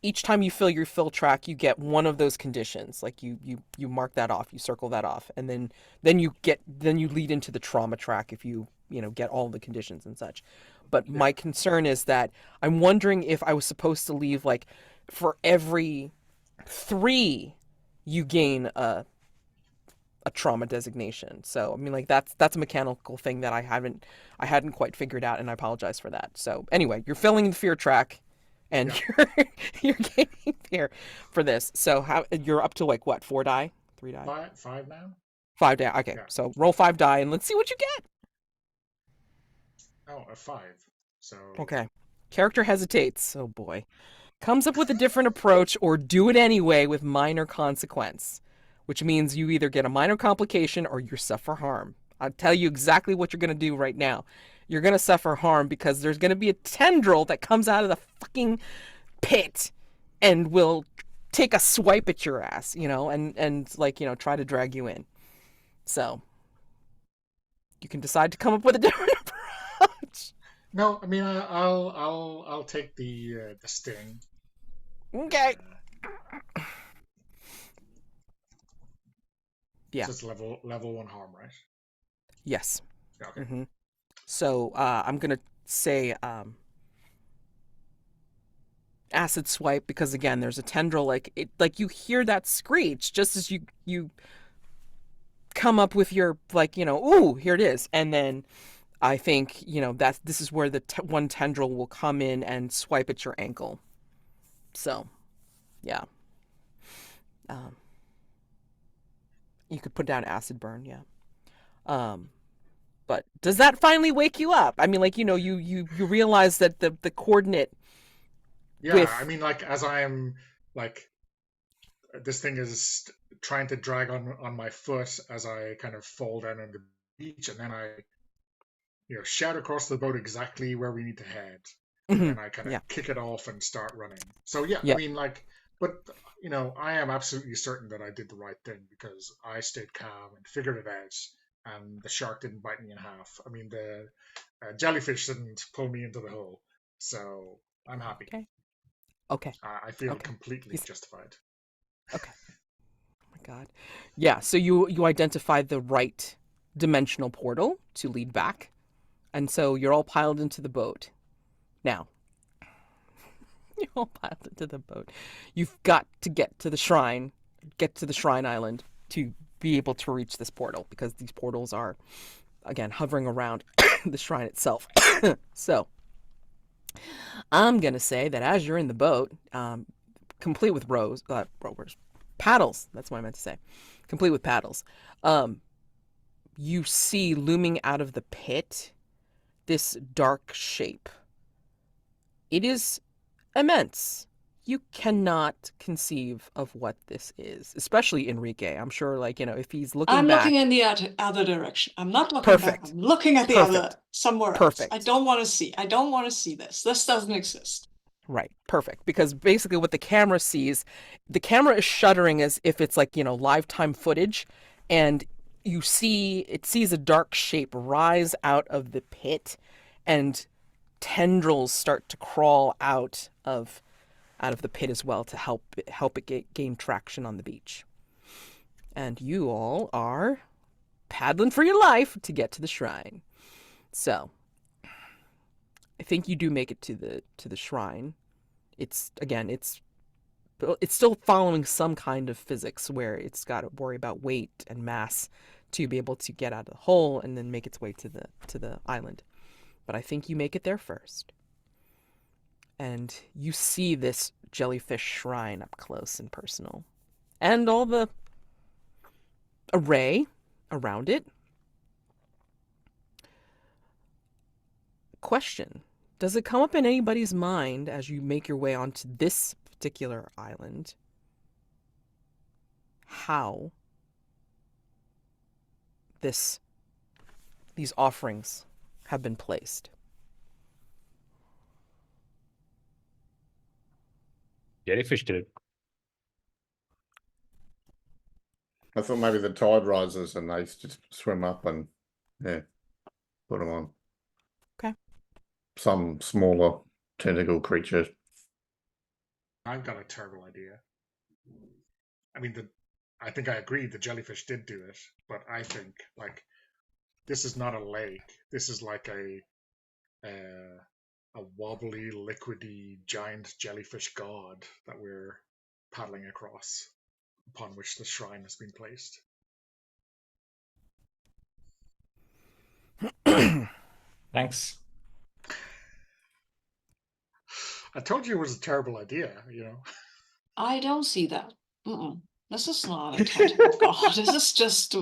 each time you fill your fill track, you get one of those conditions. You mark that off, you circle that off, and then you lead into the trauma track if you get all the conditions and such. But Yeah. my concern is that I'm wondering if I was supposed to leave for every 3 you gain a trauma designation. So I mean that's a mechanical thing that I hadn't quite figured out, and I apologize for that. So anyway, you're filling the fear track, and you're gaining fear for this. So how you're up to what, 4 die? 3 die? 5 now? 5 die. Okay. Yeah. So roll 5 die and let's see what you get. Oh, a 5. So Okay. Character hesitates. Oh boy. Comes up with a different approach or do it anyway with minor consequence, which means you either get a minor complication or you suffer harm. I'll tell you exactly what you're going to do right now. You're going to suffer harm because there's going to be a tendril that comes out of the fucking pit and will take a swipe at your ass, and try to drag you in. So you can decide to come up with a different approach. no, I mean I'll take the sting. Okay. Yeah. So it's level 1 harm, right? Yes. Okay. Mm-hmm. So I'm gonna say acid swipe because again, there's a tendril. You hear that screech just as you come up with your ooh, here it is, and then I think this is where the one tendril will come in and swipe at your ankle. So, yeah. You could put down acid burn, yeah. But does that finally wake you up? I mean, you realize that the coordinate. Yeah, I mean, as I am this thing is trying to drag on my foot as I kind of fall down on the beach, and then I shout across the boat exactly where we need to head, and then I kind of kick it off and start running. So yeah, I mean, but I am absolutely certain that I did the right thing because I stayed calm and figured it out, and the shark didn't bite me in half. I mean, the jellyfish didn't pull me into the hole, so I'm happy. Okay. I feel completely justified. Okay. Oh my God. Yeah. So you identified the right dimensional portal to lead back, and so you're all piled into the boat. Now, you're all piled into the boat. You've got to get to the shrine island to be able to reach this portal because these portals are, again, hovering around the shrine itself. So, I'm going to say that as you're in the boat, complete with paddles, that's what I meant to say, complete with paddles, you see looming out of the pit this dark shape. It is immense. You cannot conceive of what this is, especially Enrique. I'm sure, like, if he's looking I'm back. looking in the other direction. I'm not looking back. Perfect. I'm looking at the Perfect. somewhere else. Perfect. I don't want to see. I don't want to see this. This doesn't exist. Right. Perfect. Because basically what the camera sees, the camera is shuddering as if it's like, lifetime footage. And it sees a dark shape rise out of the pit, and tendrils start to crawl out of the pit as well to help it gain traction on the beach. And you all are paddling for your life to get to the shrine. So, I think you do make it to the shrine. It's still following some kind of physics where it's got to worry about weight and mass to be able to get out of the hole and then make its way to the island. But I think you make it there first. And you see this jellyfish shrine up close and personal. And all the array around it. Question. Does it come up in anybody's mind as you make your way onto this particular island how these offerings have been placed? Jellyfish did it. I thought maybe the tide rises and they just swim up and put them on. Okay. Some smaller tentacle creature. I've got a terrible idea. I mean, I think I agree the jellyfish did do it, but I think like this is not a lake. This is like a wobbly, liquidy, giant jellyfish god that we're paddling across, upon which the shrine has been placed. Thanks. I told you it was a terrible idea, I don't see that. This is not a tentacle god. This is just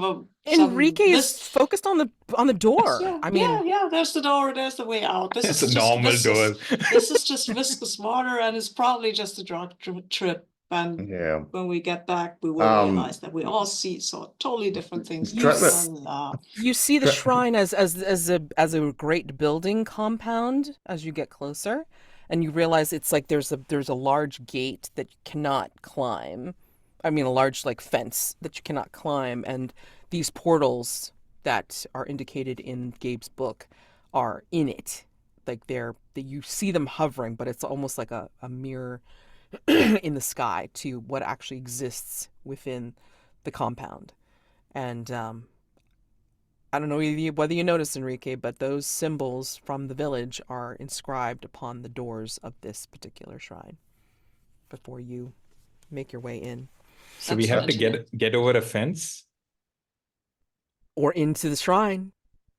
Enrique is focused on the door. Yeah, I mean, yeah. There's the door. There's the way out. It's a normal door. This is just viscous water, and it's probably just a drug trip. And when we get back, we will realize that we all see totally different things. You see the shrine as a great building compound as you get closer, and you realize it's like there's a large gate that you cannot climb. I mean, a large like fence that you cannot climb, and these portals that are indicated in Gabe's book are in it. Like you see them hovering, but it's almost like a mirror in the sky to what actually exists within the compound. And I don't know whether you noticed, Enrique, but those symbols from the village are inscribed upon the doors of this particular shrine before you make your way in. So we have to get over a fence or into the shrine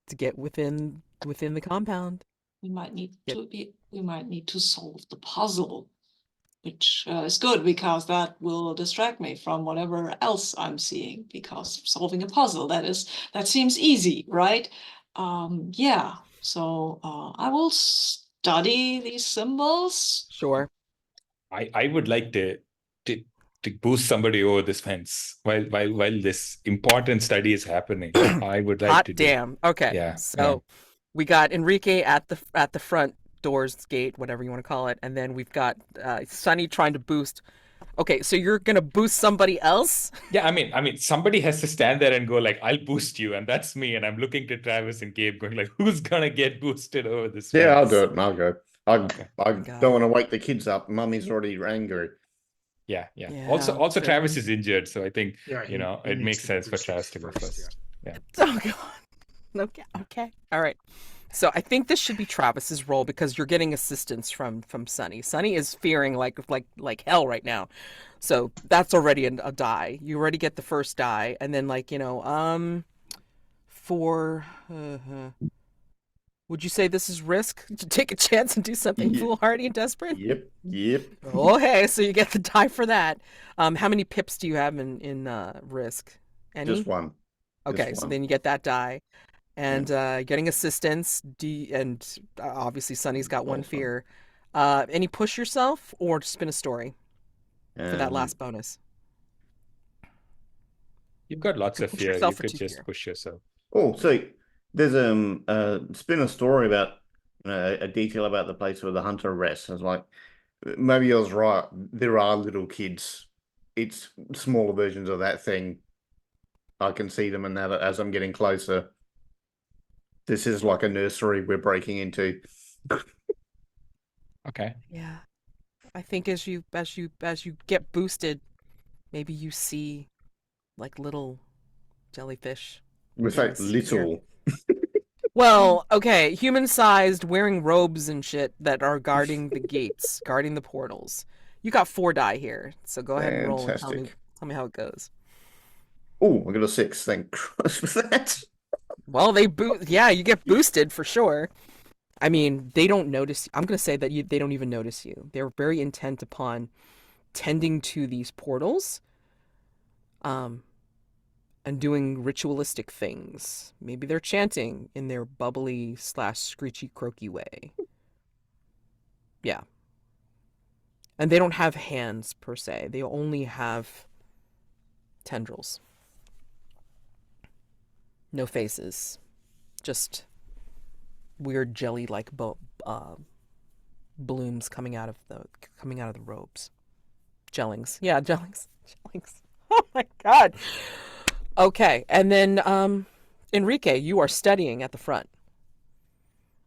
to get within the compound. We might need to solve the puzzle, which is good because that will distract me from whatever else I'm seeing. Because solving a puzzle that seems easy, right? Yeah. So I will study these symbols. Sure. I would like to boost somebody over this fence while this important study is happening. I would like to. Damn. Okay. Yeah. So we got Enrique at the front doors gate, whatever you want to call it, and then we've got Sunny trying to boost. Okay, so you're gonna boost somebody else? Yeah, I mean, somebody has to stand there and go like, "I'll boost you," and that's me. And I'm looking to Travis and Gabe, going like, "Who's gonna get boosted over this fence?" Yeah, I'll do it. I'll go. I don't want to wake the kids up. Mummy's already angry. Yeah. Also, Travis is injured, so I think it makes sense for Travis to go first. Yeah. Oh god. Okay. All right. So I think this should be Travis's role because you're getting assistance from Sunny. Sunny is fearing like hell right now. So that's already a die. You already get the first die, and then would you say this is risk to take a chance and do something foolhardy and desperate? Yep. Okay, so you get the die for that. How many pips do you have in risk? Any? Just one. Okay, so then you get that die. And getting assistance, and obviously Sunny's got one fear. Any push yourself or spin a story for that Um, last bonus. You've got You lots could of push fear. You yourself for could 2 just fear. push yourself. oh, see, there's spin a story about a detail about the place where the hunter rests. I was like, maybe I was right. There are little kids. It's smaller versions of that thing. I can see them, and now that as I'm getting closer, this is like a nursery we're breaking into. Okay. Yeah. I think as you get boosted, maybe you see like little jellyfish In fact, things here. little. Well, okay, human-sized, wearing robes and shit that are guarding the gates, guarding the portals. You got 4 die here, so go ahead and roll and Fantastic. tell me how it goes. Oh, I got a 6. Thank Christ for that. Well, yeah, you get boosted for sure. I mean, they don't notice. I'm gonna say that they don't even notice you. They're very intent upon tending to these portals, um, and doing ritualistic things. Maybe they're chanting in their bubbly slash screechy croaky way. Yeah. And they don't have hands per se. They only have tendrils. No faces. Just weird jelly-like blooms coming out of the robes. Jellings. Yeah, jellings. Jellings. Oh my god. Okay. And then Enrique, you are studying at the front.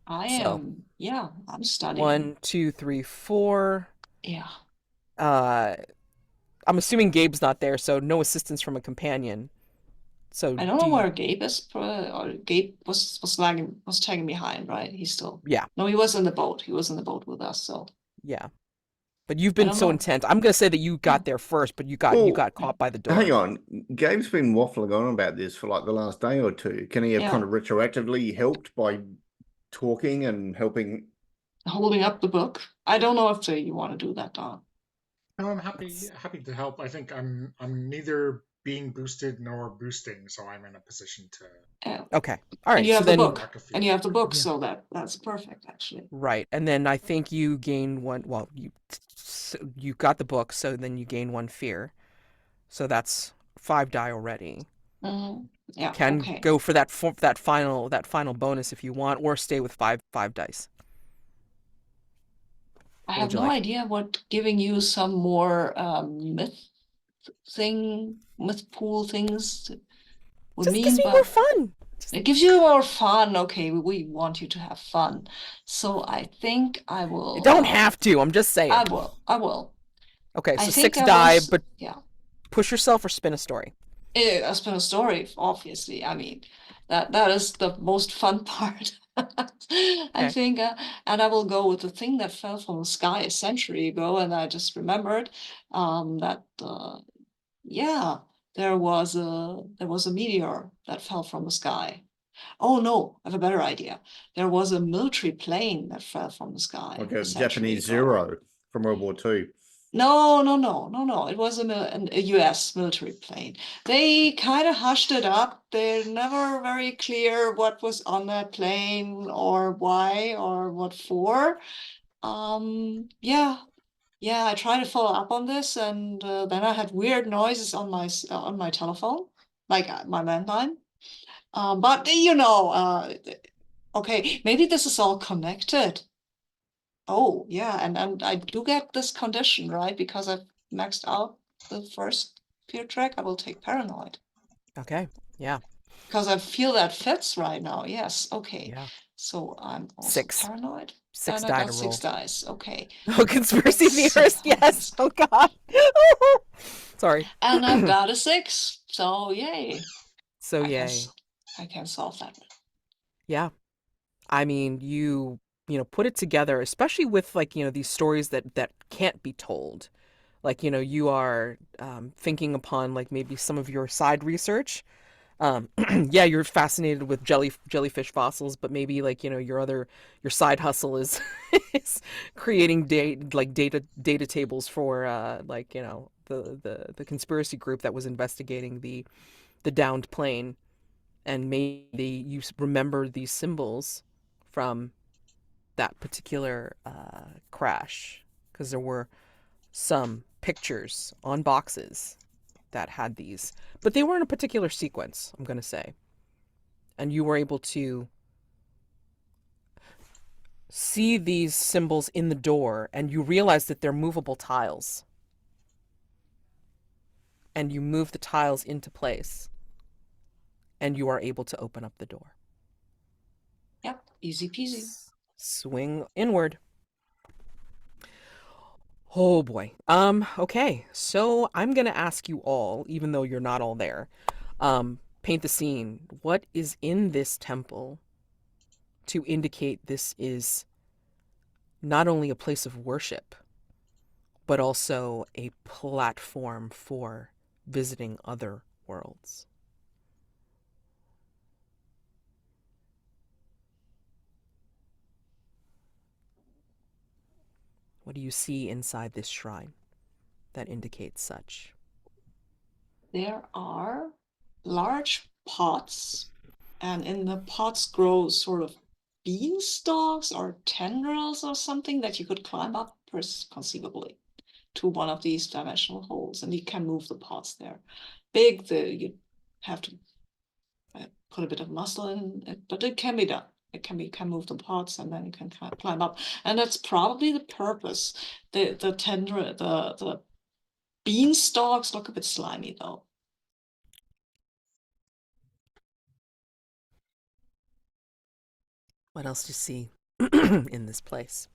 I So am, yeah, I'm studying. 1, 2, 3, 4. Yeah. I'm assuming Gabe's not there, so no assistance from a companion. So I don't do know you? where Gabe is, or Gabe was tagging behind, right? He's still, Yeah, no, he was in the boat. He was in the boat with us, so yeah. But you've I been don't so know. intent. I'm gonna say that you Yeah. got there first, but you Well, got caught by the hang door. on. Gabe's been waffling on about this for like the last day or two. Can he have kind Yeah. of retroactively helped by talking and helping? Holding up the book. I don't know if you want to do that, Don. No, I'm happy That's to help. I think I'm neither being boosted nor boosting, so I'm in a position to okay. All And right. you So have the then, book. mark a And few. you have the book, yeah, so that's perfect, actually. right. And then I think you gain one. Well, you got the book, so then you gain 1 fear. So that's 5 die already. Yeah, Can okay. go for that final bonus if you want, or stay with 5 dice. I What would have you no like? idea what giving you some more myth pool things would Just gives mean, me more but fun. Just, it gives you more fun. Okay, we want you to have fun. So I think I you will, don't have to. I'm just saying. I will. Okay, I so think 6 I will, die, but yeah. push yourself or spin a story. I spin a story, obviously. I mean, that is the most fun part. I Okay. think, and I will go with the thing that fell from the sky a century ago, and I just remembered that yeah, there was a meteor that fell from the sky. Oh no, I have a better idea. There was a military plane that fell from the Like sky a a century Japanese ago. Zero from World War II. No, no, no, no, no. It was a US military plane. They kind of hushed it up. They're never very clear what was on that plane or why or what for. Yeah, yeah. I tried to follow up on this, and then I had weird noises on my telephone, like my landline. But okay, maybe this is all connected. Oh, yeah, and I do get this condition, right? Because I've maxed out the first fear track, I will take paranoid. Okay. Yeah. Because I feel that fits right now. Yes, okay. Yeah. So I'm also 6. paranoid. 6 And I die to got 6 roll. dice. Okay. Oh, conspiracy So theorist. Yes. Oh God. Sorry. and I've got a 6. So yay. So I can yay. I can solve that. Yeah. I mean, put it together, especially with like, these stories that can't be told. Like, you are thinking upon like maybe some of your side research. Yeah, you're fascinated with jellyfish fossils, but maybe like, your side hustle is is creating data tables for like, the conspiracy group that was investigating the downed plane, and maybe you remember these symbols from that particular crash, because there were some pictures on boxes that had these, but they were in a particular sequence, I'm going to say. And you were able to see these symbols in the door, and you realize that they're movable tiles. And you move the tiles into place, and you are able to open up the door. Yep, easy peasy. Swing inward. Oh boy. Okay. So I'm gonna ask you all, even though you're not all there, paint the scene. What is in this temple to indicate this is not only a place of worship, but also a platform for visiting other worlds? What do you see inside this shrine that indicates such? There are large pots, and in the pots grow sort of beanstalks or tendrils or something that you could climb up conceivably to one of these dimensional holes, and you can move the pots there. You have to put a bit of muscle in it, but it can be done. You can move the pots, and then you can climb up, and that's probably the purpose. The beanstalks look a bit slimy though. What else do you see in this place?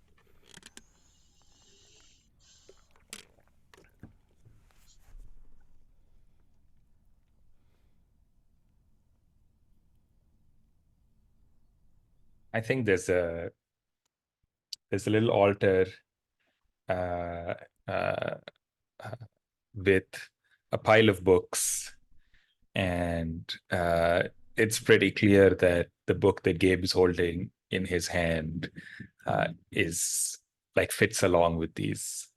I think there's a little altar uh, uh, with a pile of books, and it's pretty clear that the book that Gabe is holding in his hand is like fits along with these.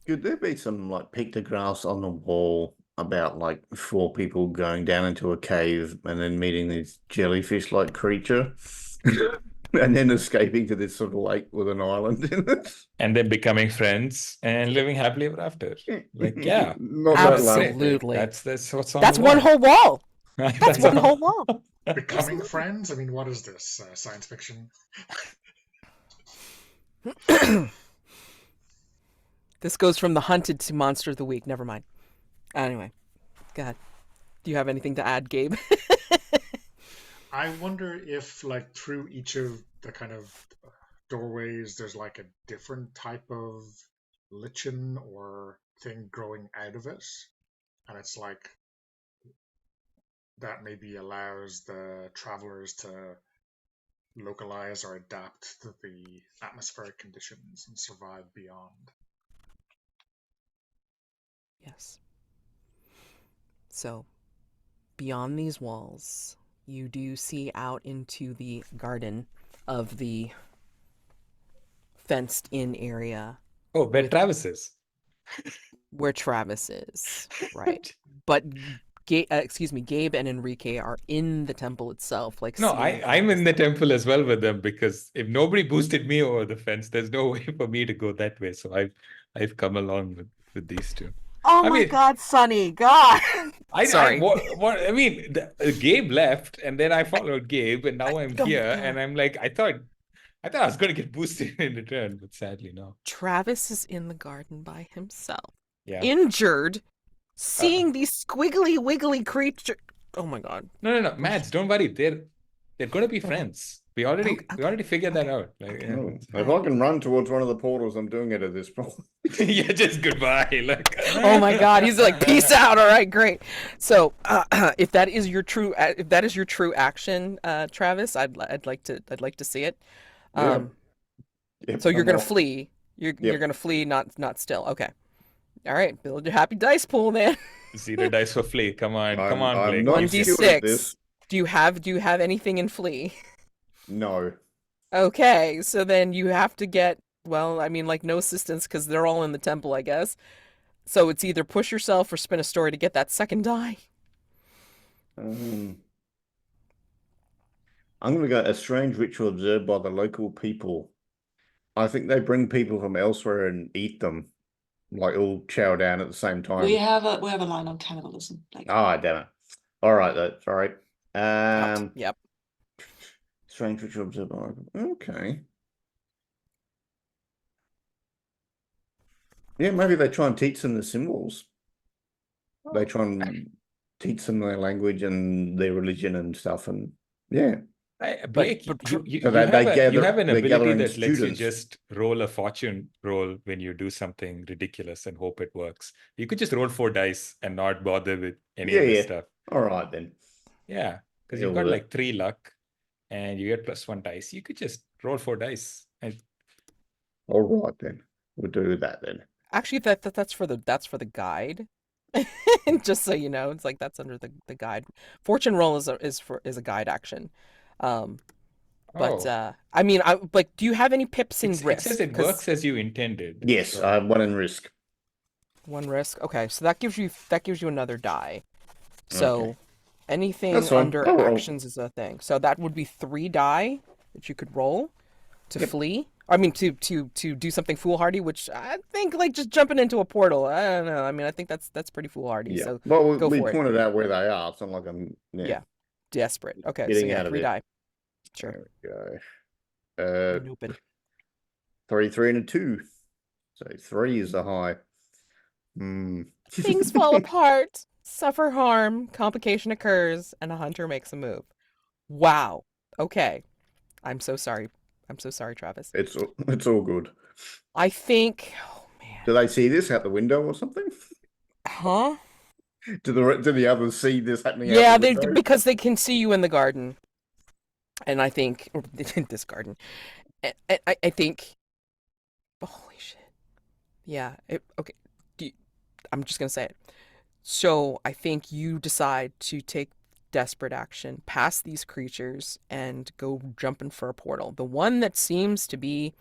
Could there be some like pictographs on the wall about like 4 people going down into a cave and then meeting this jellyfish-like creature and then escaping to this sort of lake with an island in it? And then becoming friends and living happily ever after. Like, yeah, Not that last bit. Absolutely. that's what's on That's the one wall. whole wall. That's That's one whole wall. Becoming friends? I mean, what is this? Science fiction? This goes from the hunted to monster of the week. Never mind. Anyway, go ahead. Do you have anything to add, Gabe? I wonder if, like, through each of the kind of doorways, there's like a different type of lichen or thing growing out of it. And it's like that maybe allows the travelers to localize or adapt to the atmospheric conditions and survive beyond. Yes. So, beyond these walls, you do see out into the garden of the fenced-in area Oh, where Travis is. where Travis is, right? But Gabe and Enrique are in the temple itself, like No, seeing I'm in the things. temple as well with them, because if nobody boosted me over the fence, there's no way for me to go that way. So I've come along with these two. Oh I my mean- God, Sonny! God, sorry. I mean, Gabe left, and then I followed Gabe, and now I'm Oh, here, God. and I'm like, I thought I was going to get boosted in return, but sadly no. Travis is in the garden by himself, Yeah. injured, seeing these squiggly wiggly creatures. Oh my God. No, Mads, don't worry. They're going to be friends. We already Okay. figured that out. Like, yeah. Oh, if I can run towards one of the portals, I'm doing it at this point. Yeah, just goodbye. Like, Oh my God, he's like, peace out. All right, great. So, if that is your true action, Travis, I'd like to see it. Yeah. Yep, So you're I'm gonna off. flee. You're Yep. gonna flee, not still. Okay. All right, build your happy dice pool, man. 0 dice for flee. Come on, I'm Blake. not 1d6. skilled at this. Do you have anything in flee? No. Okay, so then you have to get, well, I mean, like no assistance because they're all in the temple, I guess. So it's either push yourself or spin a story to get that second die. I'm going to go a strange ritual observed by the local people. I think they bring people from elsewhere and eat them, like all chow down at the same We time. have a line on cannibalism. Like, Ah, damn it. All right, that's all right. Yep. Strange ritual observed by. Okay. Yeah, maybe they try and teach them the symbols. They try and teach them their language and their religion and stuff, and yeah. Blake, but So you have they an they're ability gathering that lets you students. just roll a fortune roll when you do something ridiculous and hope it works. You could just roll 4 dice and not bother with any Yeah, of this yeah. stuff. All right then. Yeah, because Deal you've got with it. like 3 luck and you get +1 dice. You could just roll 4 dice. All right then. We'll do that then. actually, that's for the guide. Just so you know, it's like that's under the guide. Fortune roll is a guide action. But Oh, I mean, like, do you have any pips in it says risk? it 'Cause works as you intended. Yes, So, I have one in risk. one risk. Okay, so that gives you another die. So Okay. anything That's fine. under I'll roll. actions is a thing. So that would be 3 die that you could roll to Yep. flee. I mean, to do something foolhardy, which I think like just jumping into a portal. I don't know. I mean, I think that's pretty foolhardy. Yeah. So Well, go we for it. pointed out where they are. It's not like I'm Yeah. Desperate. Okay, so getting yeah, out of 3 it. die. Sure. There we go. Nope. 3, 3, and a 2. So 3 is the high. Things fall apart, suffer harm, complication occurs, and a hunter makes a move. Wow. Okay. I'm so sorry. I'm so sorry, Travis. It's all good. I think. Oh man. Do they see this out the window or something? Huh? Do the others see this happening Yeah, out the they window? because they can see you in the garden, and I think or this garden. I think. Holy shit. Yeah. Okay. I'm just gonna say it. So I think you decide to take desperate action past these creatures and go jumping for a portal. The one that seems to be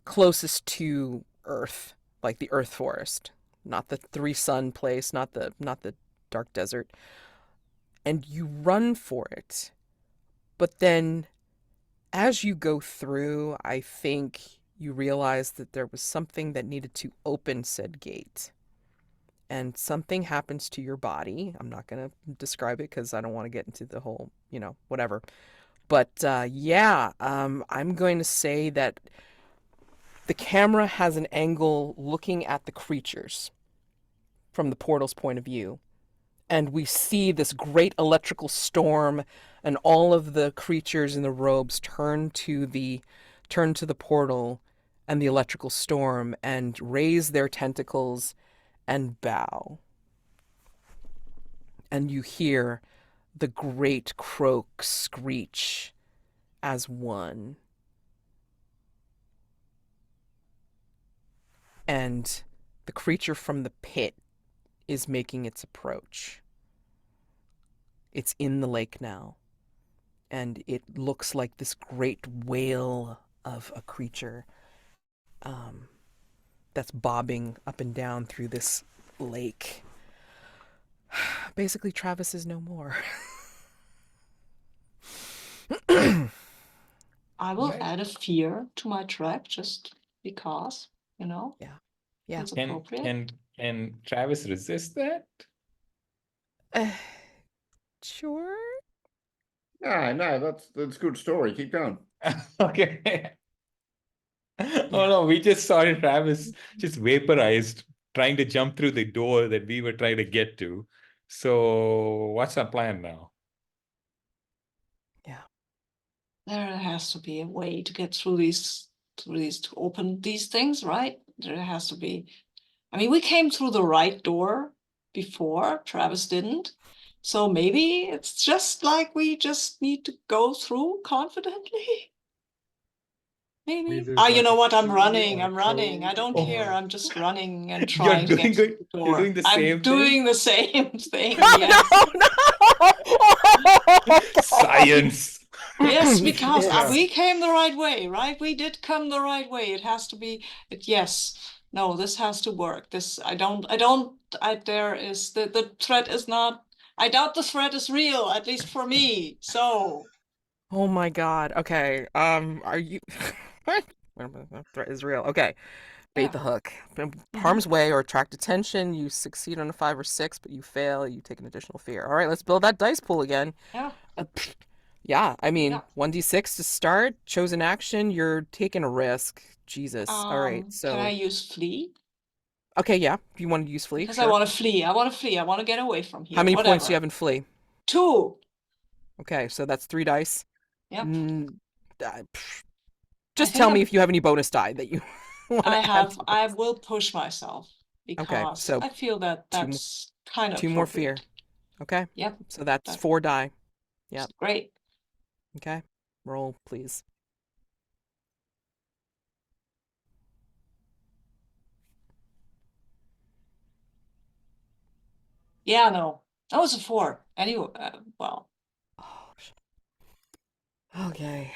closest to Earth, like the Earth Forest, not the Three Sun place, not the dark desert. And you run for it. But then as you go through, I think you realize that there was something that needed to open said gate. And something happens to your body. I'm not going to describe it because I don't want to get into the whole, whatever. But I'm going to say that the camera has an angle looking at the creatures from the portal's point of view. And we see this great electrical storm, and all of the creatures in the robes turn to the portal and the electrical storm and raise their tentacles and bow. And you hear the great croak screech as one. And the creature from the pit is making its approach. It's in the lake now. And it looks like this great whale of a creature that's bobbing up and down through this lake. Basically, Travis is no more. I will add a fear to my track just because, Yeah. it's appropriate. Can Travis resist that? Sure. No, that's a good story. Keep going. Okay. Oh no, we just saw Travis just vaporized trying to jump through the door that we were trying to get to. So what's our plan now? Yeah. There has to be a way to get through these, to open these things, right? There has to be. I mean, we came through the right door before, Travis didn't. So maybe it's just like we just need to go through confidently. Maybe. Maybe there's Ah, you like know a what? I'm key running. or a I'm running. I code don't Oh. care. or I'm just running and You're trying to get through the door. you're doing the I'm same doing thing? the same thing. Oh, Yes. no. Science. Yes, because Yeah. we came the right way, right? We did come the right way. It has to be, yes. No, this has to work. There is, the threat is not, I doubt the threat is real, at least for me. So, Oh my God. Okay. Are you threat is real. Okay. Bait yeah. the hook. In Mhm. harm's way or attract attention. You succeed on a 5 or 6, but you fail. You take an additional fear. All right, let's build that dice pool again. Yeah. Yeah, I mean, Yeah. 1d6 to start. Chosen action. You're taking a risk. Jesus. All right. Can I So, use flee? okay, yeah. If you want to use flee, Because I sure. want to flee. I want to flee. I want to get away from How here. many points do you Whatever. have in flee? 2. Okay, so that's 3 dice. Yep. Just think tell me I'm- if you have any bonus die that you want to add to I this. will push myself Okay, because so I feel that two that's kind of 2 more fear. appropriate. Okay, Yep. so that's That's 4 die. Yep. great. Okay, roll please. Yeah, no. That was a 4. Anyway, well, Oh, okay.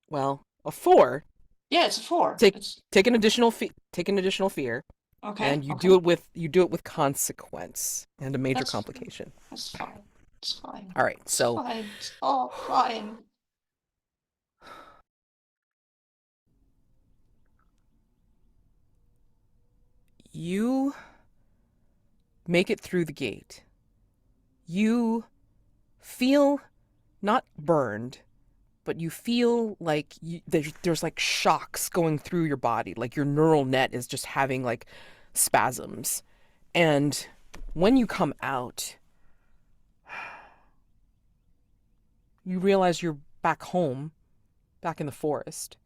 Well, a 4. yeah, it's a 4. Take It's take an additional fear, okay. and you Okay. do it with consequence and a major That's complication. That's fine. It's fine. All right, It's so fine. It's all fine. you make it through the gate. You feel not burned, but you feel like there's like shocks going through your body, like your neural net is just having like spasms. And when you come out, you realize you're back home, back in the forest,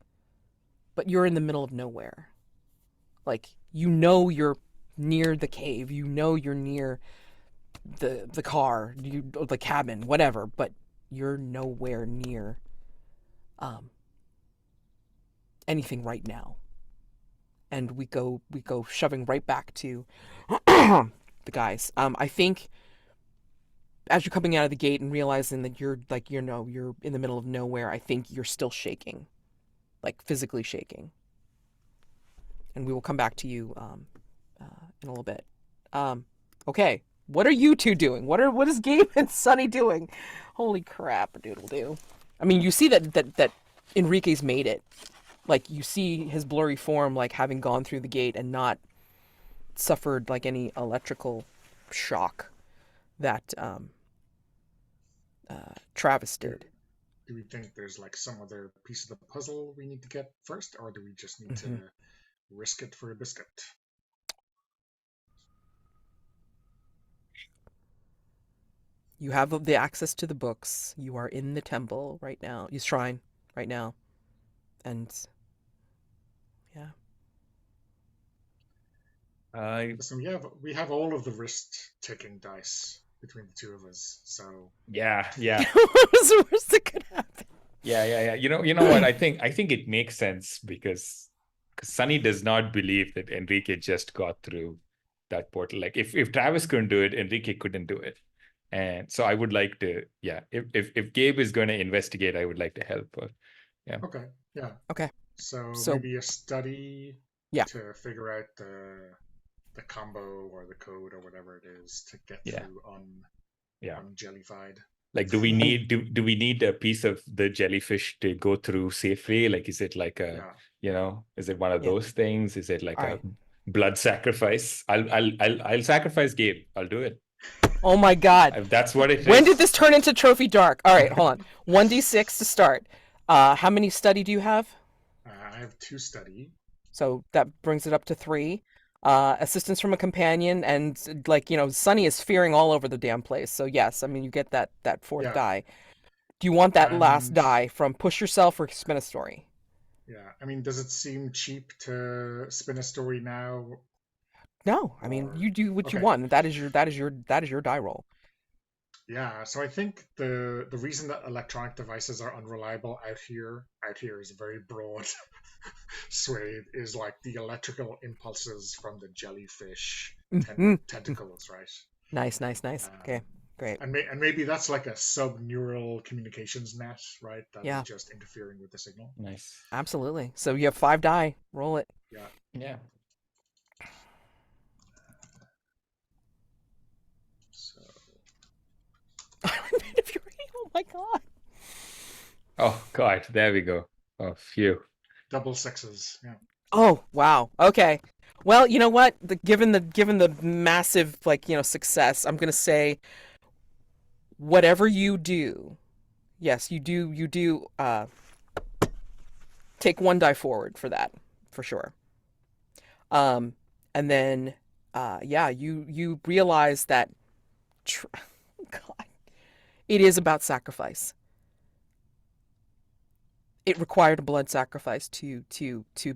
but you're in the middle of nowhere. Like, you know you're near the cave, you know you're near the car, the cabin, whatever, but you're nowhere near anything right now. And we go shoving right back to the guys. I think as you're coming out of the gate and realizing that you're like, you're in the middle of nowhere, I think you're still shaking, like physically shaking. And we will come back to you in a little bit. Okay, what are you two doing? What is Gabe and Sunny doing? Holy crap, doodle do. I mean, you see that Enrique's made it. Like, you see his blurry form, like, having gone through the gate and not suffered, like, any electrical shock that Travis did. Do we think there's like some other piece of the puzzle we need to get first, or do we just need to risk it for a biscuit? You have the access to the books. You are in the temple right now. You shrine right now. And yeah. Listen, we have all of the wrist-taking dice between the two of us, so yeah. What's the worst that could happen? Yeah. You know what? I think it makes sense because Sunny does not believe that Enrique just got through that portal. Like, if Travis couldn't do it, Enrique couldn't do it. And so I would like to, if Gabe is going to investigate, I would like to help her. Yeah. okay, yeah. Okay. So So- maybe a study Yeah. to figure out the combo or the code or whatever it is to get Yeah. through Yeah. unjellified. Like, do we need a piece of the jellyfish to go through safely? Like, is it like is it one of Yeah. those things? Is it like All a right. blood sacrifice? I'll sacrifice Gabe. I'll do it. Oh my God. If that's what it is. When did this turn into Trophy Dark? All right, hold on. 1d6 to start. How many study do you have? I have 2 study. So that brings it up to 3. Assistance from a companion, and Sunny is fearing all over the damn place. So yes, I mean, you get that fourth Yeah. die. Do you want that last And- die from Push Yourself or Spin a Story? Yeah, I mean, does it seem cheap to spin a story now? No, I mean, Or- you do what you okay. want. That is your die roll. Yeah, so I think the reason that electronic devices are unreliable out here is a very broad swathe, is like the electrical impulses from the jellyfish Mhm. tentacles, right? Nice. Um, Okay. Great. And maybe that's like a sub-neural communications net, right? That is Yeah, just interfering with the signal. Nice. absolutely. So you have 5 die. Roll it. Yeah. Yeah. So Island of Fury. Oh my god. Oh God, there we go. Oh, phew. double sixes. Yeah. Oh, wow. Okay. Well, you know what? Given the massive success, I'm gonna say whatever you do, yes, you do take 1 die forward for that, for sure. Um, and then yeah, you realize that tr God, it is about sacrifice. It required a blood sacrifice to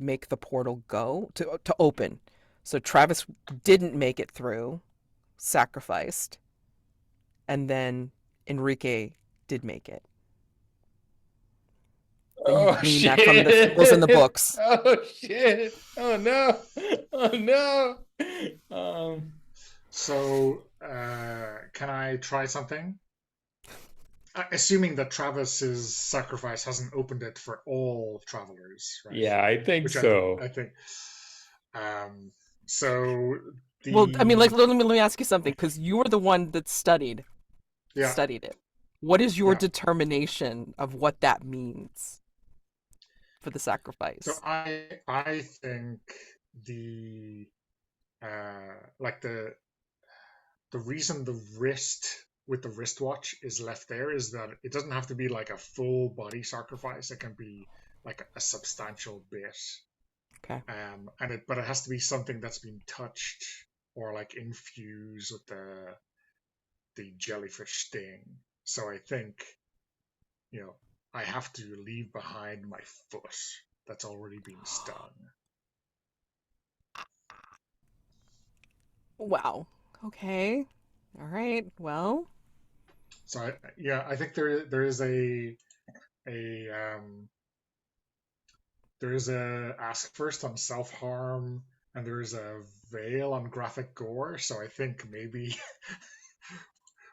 make the portal go to open. So Travis didn't make it through, sacrificed, and then Enrique did make it. That you Oh glean that from the symbols in the shit! books. Oh shit! Oh no! Oh no! So can I try something? Assuming that Travis's sacrifice hasn't opened it for all travelers, right? Yeah, I think Which so. I think. So the Well, I mean, let me ask you something, because you were the one that studied yeah. it. What is your Yeah. determination of what that means for the So sacrifice? I think the like the reason the wrist with the wristwatch is left there is that it doesn't have to be like a full body sacrifice. It can be like a substantial bit. Okay. But it has to be something that's been touched or like infused with the jellyfish sting. So I think, I have to leave behind my foot that's already been stung. Wow. Okay. All right. Well, So I think there is a there is a ask first on self harm, and there is a veil on graphic gore. So I think maybe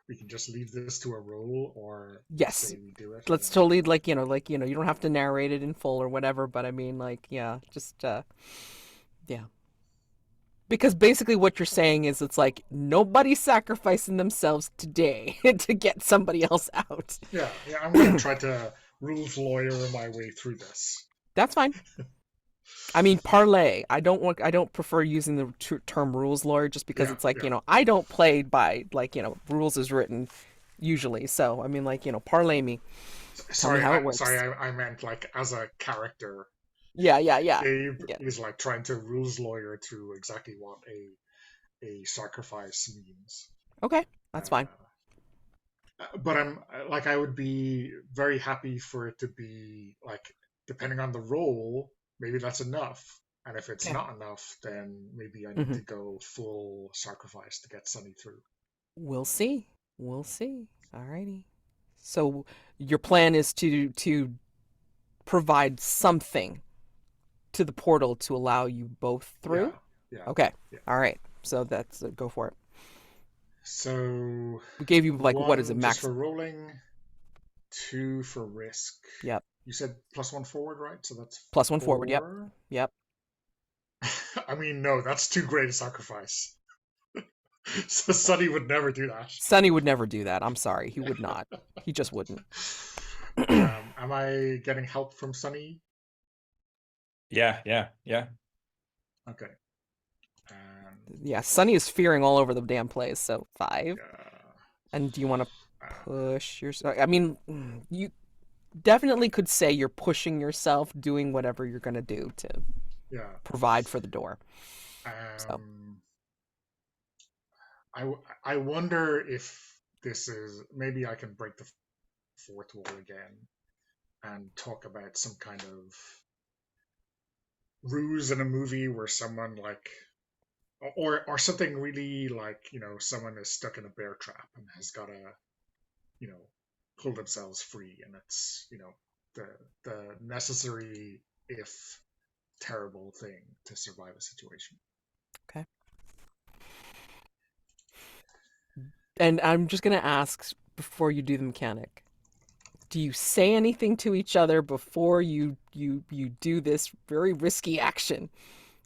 we can just leave this to a roll, or yes. say we do it. Let's totally you don't have to narrate it in full or whatever, but I mean yeah, just yeah. Because basically what you're saying is it's like nobody's sacrificing themselves today to get somebody else out. Yeah, I'm gonna try to rules lawyer my way through this. That's fine. I mean, parlay. I don't prefer using the term rules lawyer just because Yeah, it's like, yeah. I don't play by rules is written usually. So, I mean, parlay me. Tell me how it works. I meant like as a character. Yeah. Gabe is like trying to rules lawyer through exactly what a sacrifice means. Okay, that's fine. But I would be very happy for it to be like, depending on the role, maybe that's enough. And if it's not enough, then maybe I need to go full sacrifice to get Sunny through. We'll see. Alrighty. So your plan is to provide something to the portal to allow you both through? Yeah. Okay. Yeah. All right. So that's go for it. So we gave you what is it, 1 max? just for rolling, 2 for risk. Yep. You said +1 forward, right? So that's +1 forward. Yep. I mean, no, that's too great a sacrifice. So Sunny would never do that. Sunny would never do that. I'm sorry. He would not. He just wouldn't. Am I getting help from Sunny? Yeah. Okay. Yeah, Sunny is fearing all over the damn place. So 5. And do you want to push yourself? I mean, you definitely could say you're pushing yourself, doing whatever you're going to do to provide for the door. So. I wonder if this is, maybe I can break the fourth wall again and talk about some kind of ruse in a movie where someone like, or something really like, someone is stuck in a bear trap and has got to, pull themselves free, and it's, the necessary, if terrible thing to survive a situation. Okay. And I'm just gonna ask before you do the mechanic. Do you say anything to each other before you do this very risky action?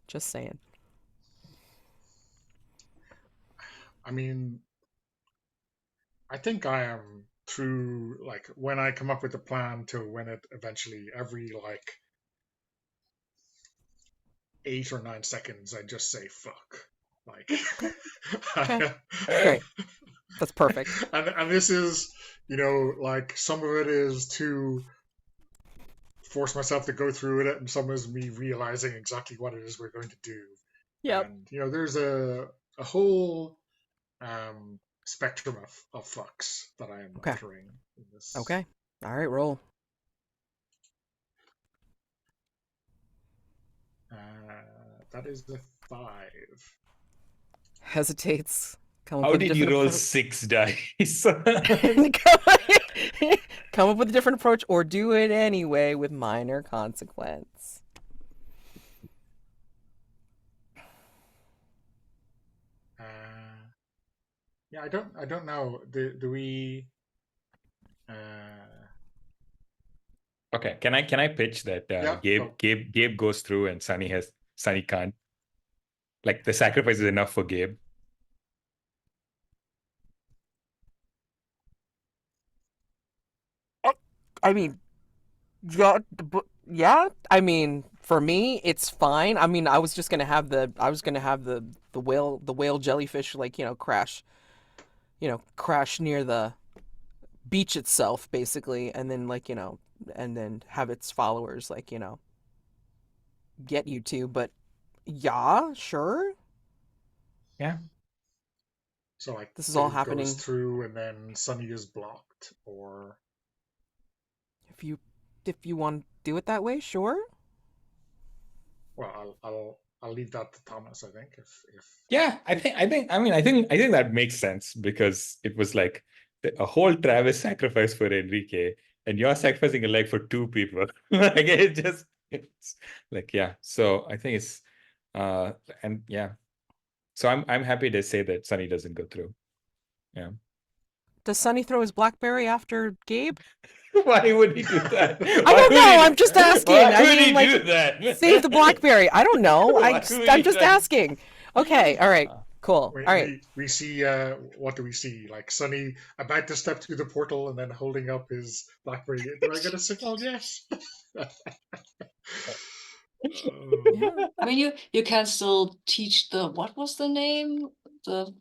Just saying. I mean, I think I am through, like, when I come up with a plan to when it eventually, every like 8 or 9 seconds, I just say fuck. Like, Okay. Great. That's perfect. and this is, like, some of it is to force myself to go through it, and some is me realizing exactly what it is we're going to do. Yep. And there's a whole spectrum of fucks that I am Okay. entering in this. Okay. All right, roll. That is a 5. Hesitates. Come up How with a did you different roll approach. 6 dice? Come up with a different approach or do it anyway with minor consequence. Yeah, I don't know. Do we? Okay, can I pitch that Yeah. Gabe goes through and Sunny can't. Like the sacrifice is enough for Gabe. I mean, yeah. I mean, for me, it's fine. I mean, I was gonna have the whale jellyfish crash, crash near the beach itself, basically, and then and then have its followers get you to. But yeah, sure. Yeah. So like This is all Gabe goes happening. through, and then Sunny is blocked, or If you want to do it that way, sure. well, I'll leave that to Thomas. I think if Yeah, I think that makes sense because it was like a whole Travis sacrifice for Enrique, and you're sacrificing a leg for 2 people. Like it's like, yeah. So I think it's and yeah. So I'm happy to say that Sunny doesn't go through. Yeah. Does Sonny throw his BlackBerry after Gabe? Why would he do that? I don't know. I'm just asking. Why I would mean, he like, do that? save the BlackBerry. I don't know. Why I'm would he, just like- asking. Okay. All right. Cool. we, All right. we see what do we see? Like Sunny about to step through the portal and then holding up his BlackBerry. Do I get a signal? Yes. Yeah. I mean, you can still teach what was the name? The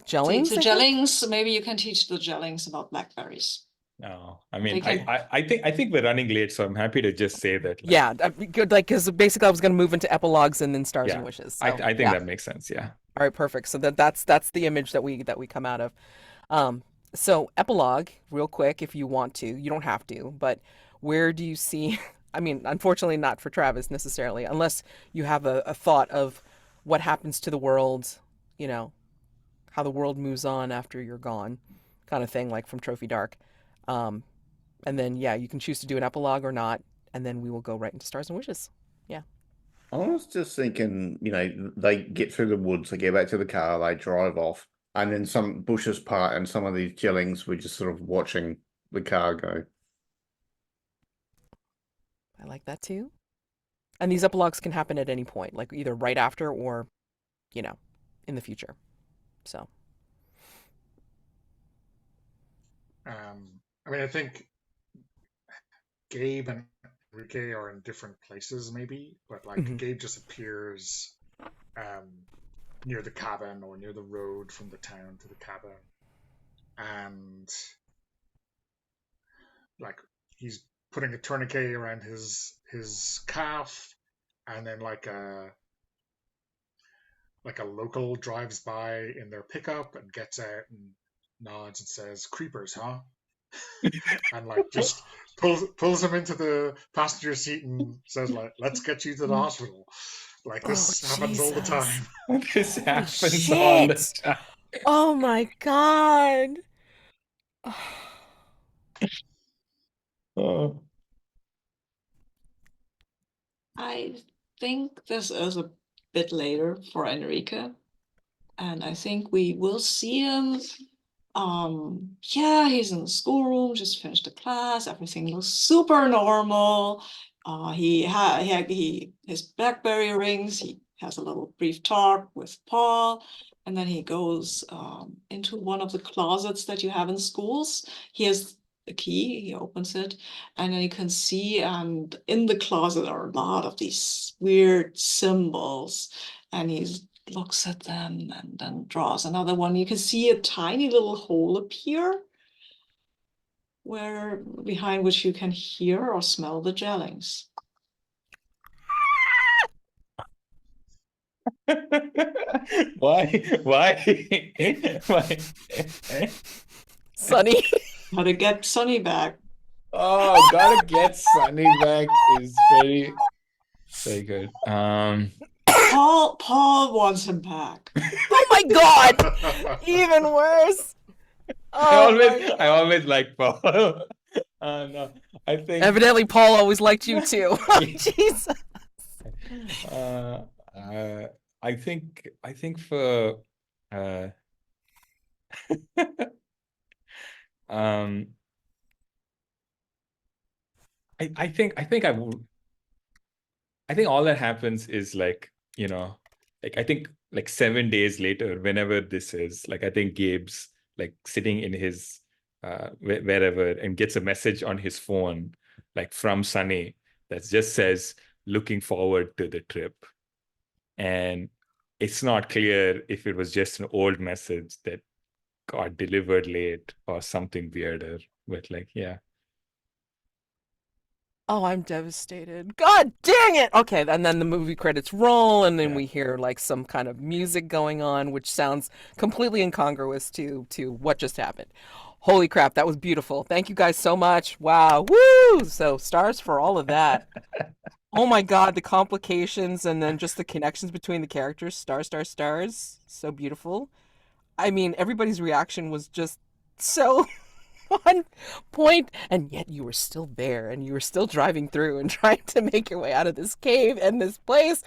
Jellings, I think? Jellings. Maybe you can teach the Jellings about blackberries. No, I mean, Thank you. I think we're running late, so I'm happy to just say that. Like, Yeah. Good. Like, because basically I was going to move into epilogues and then stars Yeah, and wishes. So, I think yeah. that makes sense. Yeah. All right. Perfect. So that's the image that we come out of. So epilogue, real quick, if you want to, you don't have to, but where do you see? I mean, unfortunately, not for Travis necessarily, unless you have a thought of what happens to the world, how the world moves on after you're gone, kind of thing, like from Trophy Dark. And then, yeah, you can choose to do an epilogue or not, and then we will go right into Stars and Wishes. Yeah. I was just thinking, they get through the woods, they get back to the car, they drive off, and then some bushes part, and some of these Jellings were just sort of watching the car go. I like that too. And these epilogues can happen at any point, like either right after or, in the future. So. I mean, I think Gabe and Enrique are in different places, maybe, but like Mhm. Gabe just appears near the cabin or near the road from the town to the cabin, and like he's putting a tourniquet around his calf, and then like a local drives by in their pickup and gets out and nods and says, "Creepers, huh?" and like just pulls him into the passenger seat and says, like, "Let's get you to the hospital." Like, this happens all the Jesus. time. This Holy happens all the shit. time. Oh my God. Oh. I think this is a bit later for Enrique, and I think we will see him Yeah, he's in the schoolroom, just finished the class, everything looks super normal. His BlackBerry rings, he has a little brief talk with Paul, and then he goes into one of the closets that you have in schools. He has the key, he opens it, and then you can see, and in the closet are a lot of these weird symbols, and he's looks at them and then draws another one. You can see a tiny little hole appear where behind which you can hear or smell the gellings. Why? Why? Sunny. How to get Sunny back. Oh, gotta get Sunny back is very, very good. Paul wants him back. Oh my God! Even worse. Oh my I always like Paul. No, I think Evidently, Paul always liked you too. Jesus. uh, I think for uh, um, I think all that happens is like, like I think like 7 days later, whenever this is, like I think Gabe's like sitting in his wherever and gets a message on his phone, like from Sunny that just says looking forward to the trip. And it's not clear if it was just an old message that got delivered late or something weirder. But like, yeah. Oh, I'm devastated. God dang it. Okay, and then the movie credits roll, and then Yeah. we hear like some kind of music going on, which sounds completely incongruous to what just happened. Holy crap, that was beautiful. Thank you guys so much. Wow. Woo! So stars for all of that. Oh my God, the complications and then just the connections between the characters. Stars, stars, stars. So beautiful. I mean, everybody's reaction was just so on point, and yet you were still there and you were still driving through and trying to make your way out of this cave and this place.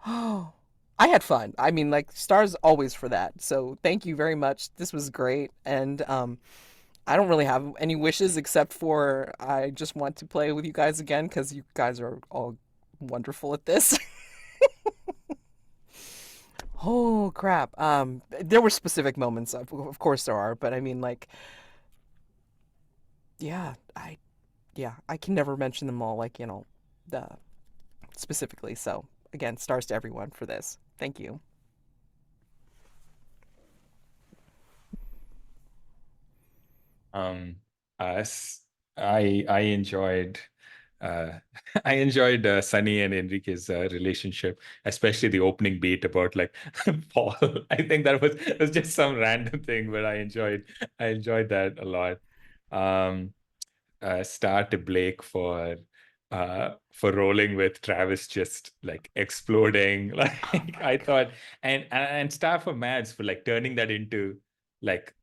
Oh, I had fun. I mean, like, stars always for that. So thank you very much. This was great. And I don't really have any wishes except for I just want to play with you guys again because you guys are all wonderful at this. Oh crap. There were specific moments, of course there are, but I mean, like, yeah, I can never mention them all, like, the specifically. So again, stars to everyone for this. Thank you. Um, us, I enjoyed uh I enjoyed Sunny and Enrique's relationship, especially the opening beat about like Paul. I think that was just some random thing, but I enjoyed that a lot. Um, Star to Blake for rolling with Travis just like exploding. Like I thought, and Star for Mads for like turning that into like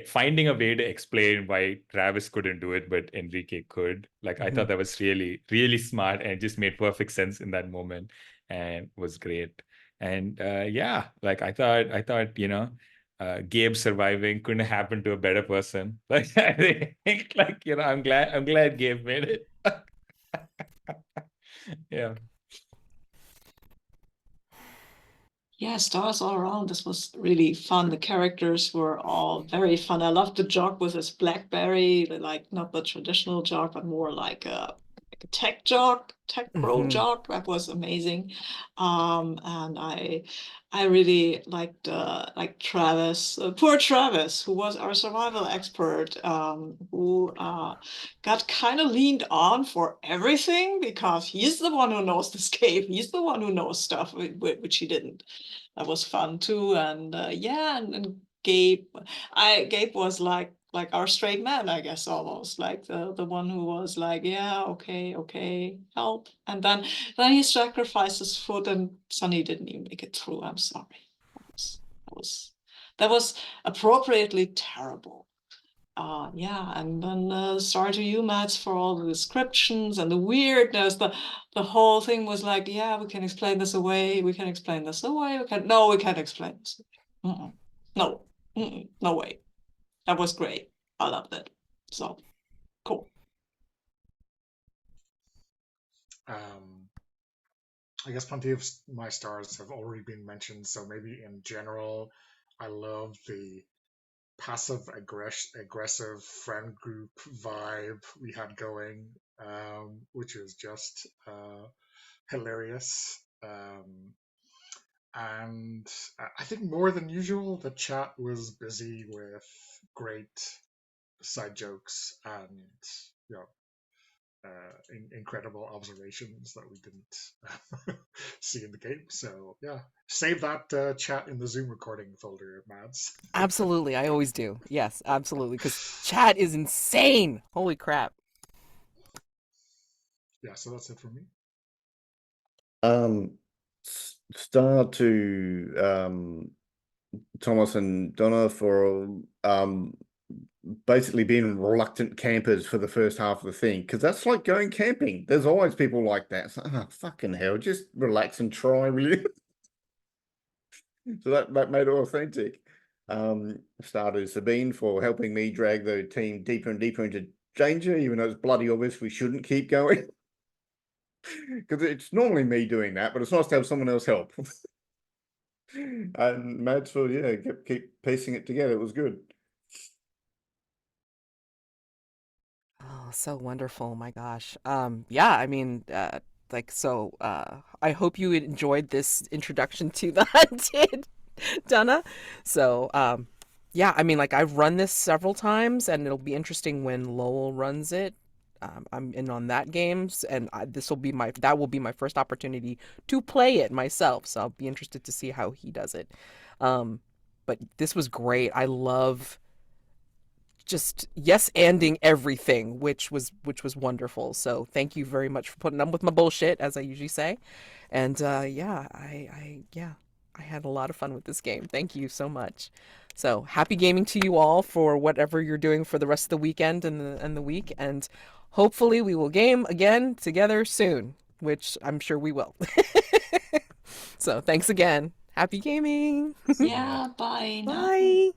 finding a way to explain why Travis couldn't do it, but Enrique could. Like I Mhm. thought that was really, really smart and just made perfect sense in that moment and was great. And yeah, like I thought, Gabe surviving couldn't happen to a better person. Like I think, like I'm glad Gabe made it. Yeah. Yeah, stars all around. This was really fun. The characters were all very fun. I loved the Jock with his BlackBerry, like not the traditional Jock, but more like a tech Jock, tech pro Mhm. Jock. That was amazing. And I really liked like Travis, poor Travis, who was our survival expert, who got kind of leaned on for everything because he's the one who knows this cave. He's the one who knows stuff which he didn't. That was fun too. And yeah, and Gabe was like our straight man, I guess, almost like the one who was like, yeah, okay, help. And then he sacrificed his foot, and Sunny didn't even make it through. I'm sorry. That was that was appropriately terrible. Yeah, and then sorry to you, Mads, for all the descriptions and the weirdness. The whole thing was like, yeah, we can explain this away. We can explain this away. We can't explain this. Mm-mm. No, no way. That was great. I loved it. So cool. I guess plenty of my stars have already been mentioned. So maybe in general, I love the passive aggressive friend group vibe we had going, which was just hilarious. And I think more than usual, the chat was busy with great side jokes and you know incredible observations that we didn't see in the game. So yeah, save that chat in the Zoom recording folder, Mads. Absolutely, I always do. Yes, absolutely, because chat is insane. Holy crap. Yeah, so that's it for me. Star to Thomas and Donogh for basically being reluctant campers for the first half of the thing, because that's like going camping. There's always people like that. It's like, oh, fucking hell, just relax and try, will you? So that made it authentic. Star to Sabine for helping me drag the team deeper and deeper into danger, even though it's bloody obvious we shouldn't keep going. Because it's normally me doing that, but it's nice to have someone else help. And Mads for keep piecing it together. It was good. Oh, so wonderful. My gosh. Yeah, I mean, I hope you enjoyed this introduction to the hunted, Donogh. So, yeah, I mean, like I've run this several times and it'll be interesting when Lowell runs it. I'm in on that games and that will be my first opportunity to play it myself. So I'll be interested to see how he does it. Um, but this was great. I love just yes-anding everything, which was wonderful. So thank you very much for putting up with my bullshit, as I usually say. And yeah, I had a lot of fun with this game. Thank you so much. So happy gaming to you all for whatever you're doing for the rest of the weekend and the week. And hopefully we will game again together soon, which I'm sure we will. So thanks again. Happy gaming. Yeah, bye now. Bye.